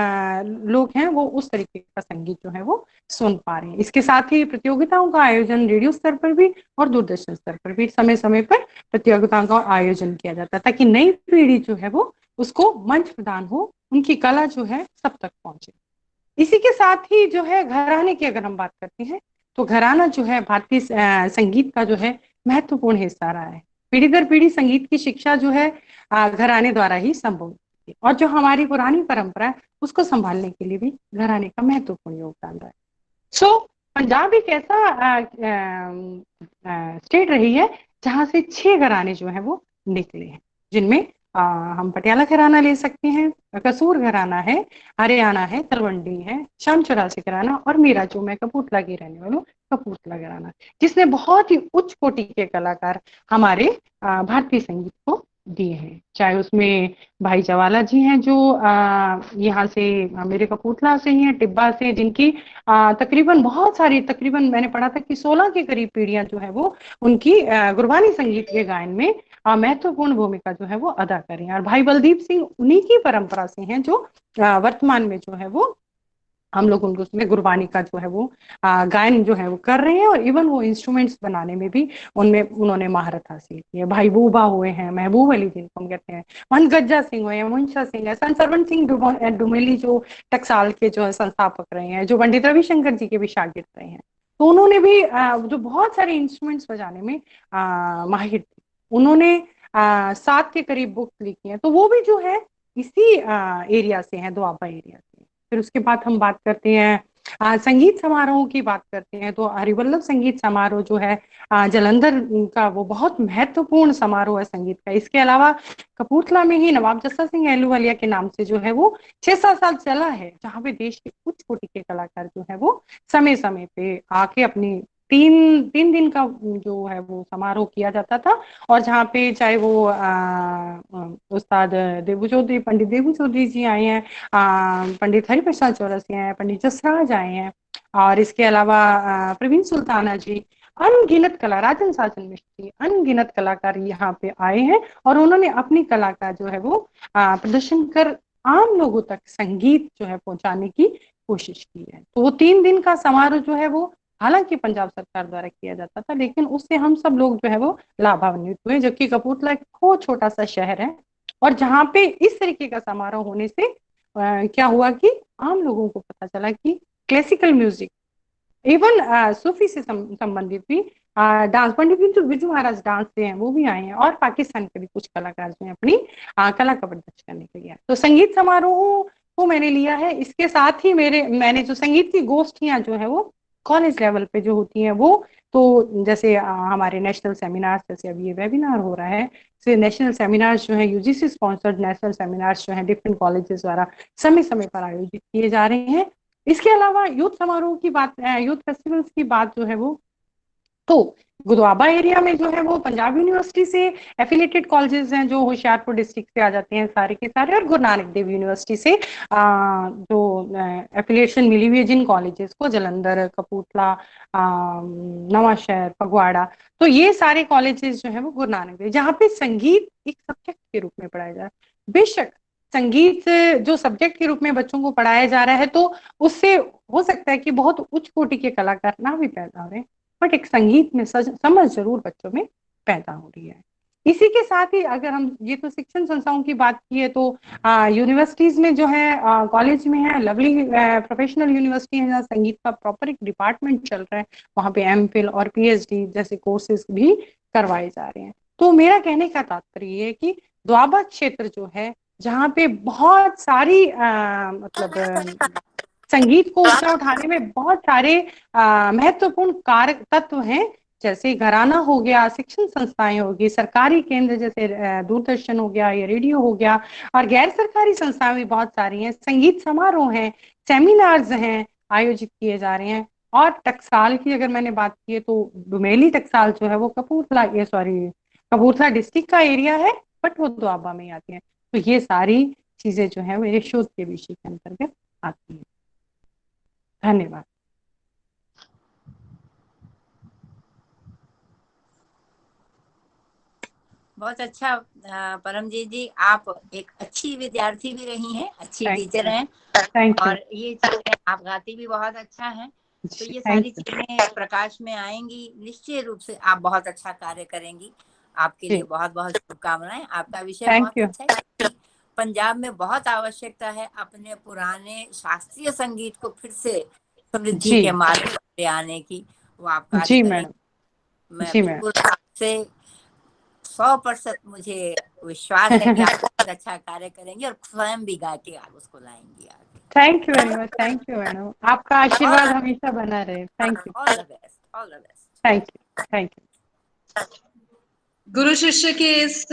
लोग हैं वो उस तरीके का संगीत जो है वो सुन पा रहे हैं। इसके साथ ही प्रतियोगिताओं का आयोजन रेडियो स्तर पर भी और दूरदर्शन स्तर पर भी समय समय पर प्रतियोगिताओं का आयोजन किया जाता है ताकि नई पीढ़ी जो है वो उसको मंच प्रदान हो उनकी कला जो है सब तक पहुंचे। इसी के साथ ही जो है घराने की अगर हम बात करते हैं तो घराना जो है भारतीय संगीत का जो है महत्वपूर्ण हिस्सा रहा है। पीढ़ी दर पीढ़ी संगीत की शिक्षा जो है घराने द्वारा ही संभव होती है, और जो हमारी पुरानी परंपरा है उसको संभालने के लिए भी घराने का महत्वपूर्ण योगदान रहा है। सो पंजाब एक ऐसा स्टेट रही है जहां से 6 घराने जो है वो निकले हैं, जिनमें हम पटियाला घराना ले सकते हैं, कसूर घराना है, हरियाणा है, तलवंडी है, शाम चौरासी घराना, और मेरा जो मैं कपूरथला की रहने वाली हूँ कपूरथला घराना, जिसने बहुत ही उच्च कोटि के कलाकार हमारे भारतीय संगीत को दिए हैं। चाहे उसमें भाई जवाला जी हैं जो यहाँ से मेरे कपूरथला से ही हैं, टिब्बा से, जिनकी तकरीबन बहुत सारी, तकरीबन मैंने पढ़ा था कि 16 के करीब पीढ़ियां जो है वो उनकी गुरबानी संगीत के गायन में महत्वपूर्ण भूमिका जो है वो अदा करें। और भाई बलदीप सिंह उन्हीं की परंपरा से हैं जो वर्तमान में जो है वो हम लोग उनको उसमें गुरबानी का जो है वो गायन जो है वो कर रहे हैं, और इवन वो इंस्ट्रूमेंट्स बनाने में भी उनमें उन्होंने महारत हासिल की है। भाई बूबा हुए हैं, महबूब अली जिनको हम कहते हैं, महंत गज्जा सिंह हुए हैं, मुंशा सिंह है, संत सरवण सिंह डुमेली जो टकसाल के जो है संस्थापक रहे हैं, जो पंडित रविशंकर जी के भी शागिर्द रहे हैं, तो उन्होंने भी जो बहुत सारे इंस्ट्रूमेंट्स बजाने में माहिर थे, उन्होंने 7 के करीब बुक्स लिखी हैं, तो वो भी जो है इसी एरिया से हैं, दोआबा एरिया से। फिर उसके बाद हम बात करते हैं संगीत समारोह की बात करते हैं, तो हरिवल्लभ संगीत समारोह जो है जलंधर का, वो बहुत महत्वपूर्ण समारोह है संगीत का। इसके अलावा कपूरथला में ही नवाब जस्सा सिंह अहलूवालिया के नाम से जो है वो 6-7 साल चला है, जहाँ पे देश के उच्च कोटि के कलाकार जो है वो समय समय पे आके अपनी 3 दिन का जो है वो समारोह किया जाता था, और जहाँ पे चाहे वो उस्ताद देबू चौधरी, पंडित देबू चौधरी जी आए हैं, पंडित हरिप्रसाद चौरसिया हैं, पंडित जसराज आए हैं, और इसके अलावा प्रवीण सुल्ताना जी, अनगिनत कला, राजन साजन मिश्री, अनगिनत कलाकार यहाँ पे आए हैं, और उन्होंने अपनी कला का जो है वो प्रदर्शन कर आम लोगों तक संगीत जो है पहुंचाने की कोशिश की है। तो वो 3 दिन का समारोह जो है वो हालांकि पंजाब सरकार द्वारा किया जाता था, लेकिन उससे हम सब लोग जो है वो लाभान्वित हुए, जबकि कपूरथला एक बहुत छोटा सा शहर है, और जहाँ पे इस तरीके का समारोह होने से क्या हुआ कि आम लोगों को पता चला कि क्लासिकल म्यूजिक, इवन सूफी से संबंधित भी डांस, पंडित बिरजू महाराज डांस से हैं वो भी आए हैं, और पाकिस्तान के भी कुछ कलाकार जो हैं अपनी कला का प्रदर्शन करने के लिए। तो संगीत समारोह को मैंने लिया है। इसके साथ ही मैंने जो संगीत की गोष्ठियां जो है वो कॉलेज लेवल पे जो होती हैं वो, तो जैसे हमारे नेशनल सेमिनार्स, जैसे अभी ये वेबिनार हो रहा है, से नेशनल सेमिनार्स जो है यूजीसी स्पॉन्सर्ड नेशनल सेमिनार्स जो है डिफरेंट कॉलेजेस द्वारा समय समय पर आयोजित किए जा रहे हैं। इसके अलावा यूथ समारोह की बात, यूथ फेस्टिवल्स की बात जो है वो, तो गुदवाबा एरिया में जो है वो पंजाब यूनिवर्सिटी से एफिलेटेड कॉलेजेस हैं जो होशियारपुर डिस्ट्रिक्ट से आ जाते हैं सारे के सारे, और गुरु नानक देव यूनिवर्सिटी से जो एफिलिएशन मिली हुई है जिन कॉलेजेस को, जलंधर, कपूरथला, नवांशहर, फगवाड़ा, तो ये सारे कॉलेजेस जो है वो गुरु नानक देव, जहाँ पे संगीत एक सब्जेक्ट के रूप में पढ़ाया जा रहा है। बेशक संगीत जो सब्जेक्ट के रूप में बच्चों को पढ़ाया जा रहा है, तो उससे हो सकता है कि बहुत उच्च कोटि के कलाकार ना भी पैदा हो रहे हैं, बट एक संगीत में समझ जरूर बच्चों में पैदा हो रही है। इसी के साथ ही अगर हम ये तो शिक्षण संस्थाओं की बात की है, तो यूनिवर्सिटीज में जो है, कॉलेज में है, लवली प्रोफेशनल यूनिवर्सिटी है जहाँ संगीत का प्रॉपर एक डिपार्टमेंट चल रहा है, वहाँ पे एमफिल और पीएचडी जैसे कोर्सेज भी करवाए जा रहे हैं। तो मेरा कहने का तात्पर्य ये है कि दोआबा क्षेत्र जो है, जहाँ पे बहुत सारी मतलब संगीत को ऊंचा उठाने में बहुत सारे महत्वपूर्ण कार्य तत्व हैं, जैसे घराना हो गया, शिक्षण संस्थाएं होगी, सरकारी केंद्र जैसे दूरदर्शन हो गया या रेडियो हो गया, और गैर सरकारी संस्थाएं भी बहुत सारी हैं, संगीत समारोह हैं, सेमिनार्स हैं आयोजित किए जा रहे हैं। और टकसाल की अगर मैंने बात की है, तो डुमेली टकसाल जो है वो कपूरथला डिस्ट्रिक्ट का एरिया है, बट वो दोआबा में आती है। तो ये सारी चीजें जो है मेरे शोध के विषय के अंतर्गत आती है। धन्यवाद। बहुत अच्छा परमजीत जी, आप एक अच्छी विद्यार्थी भी रही हैं, अच्छी टीचर हैं, और ये चीजें आप गाती भी बहुत अच्छा हैं, तो ये सारी चीजें प्रकाश में आएंगी, निश्चय रूप से आप बहुत अच्छा कार्य करेंगी। आपके लिए बहुत बहुत शुभकामनाएं। आपका विषय बहुत अच्छा है, पंजाब में बहुत आवश्यकता है अपने पुराने शास्त्रीय संगीत को फिर से समृद्धि जी के मार्ग पे आने की, वो आप कार्य जी करेंगे। मैडम, मैं जी मैडम। बिल्कुल आपसे 100% मुझे विश्वास है कि आप बहुत अच्छा कार्य करेंगे और स्वयं भी गा के आप उसको लाएंगी आगे। Thank you very much, thank you madam, आपका आशीर्वाद हमेशा बना रहे। Thank you, all the best, all the best. Thank you, thank you. गुरु शिष्य के इस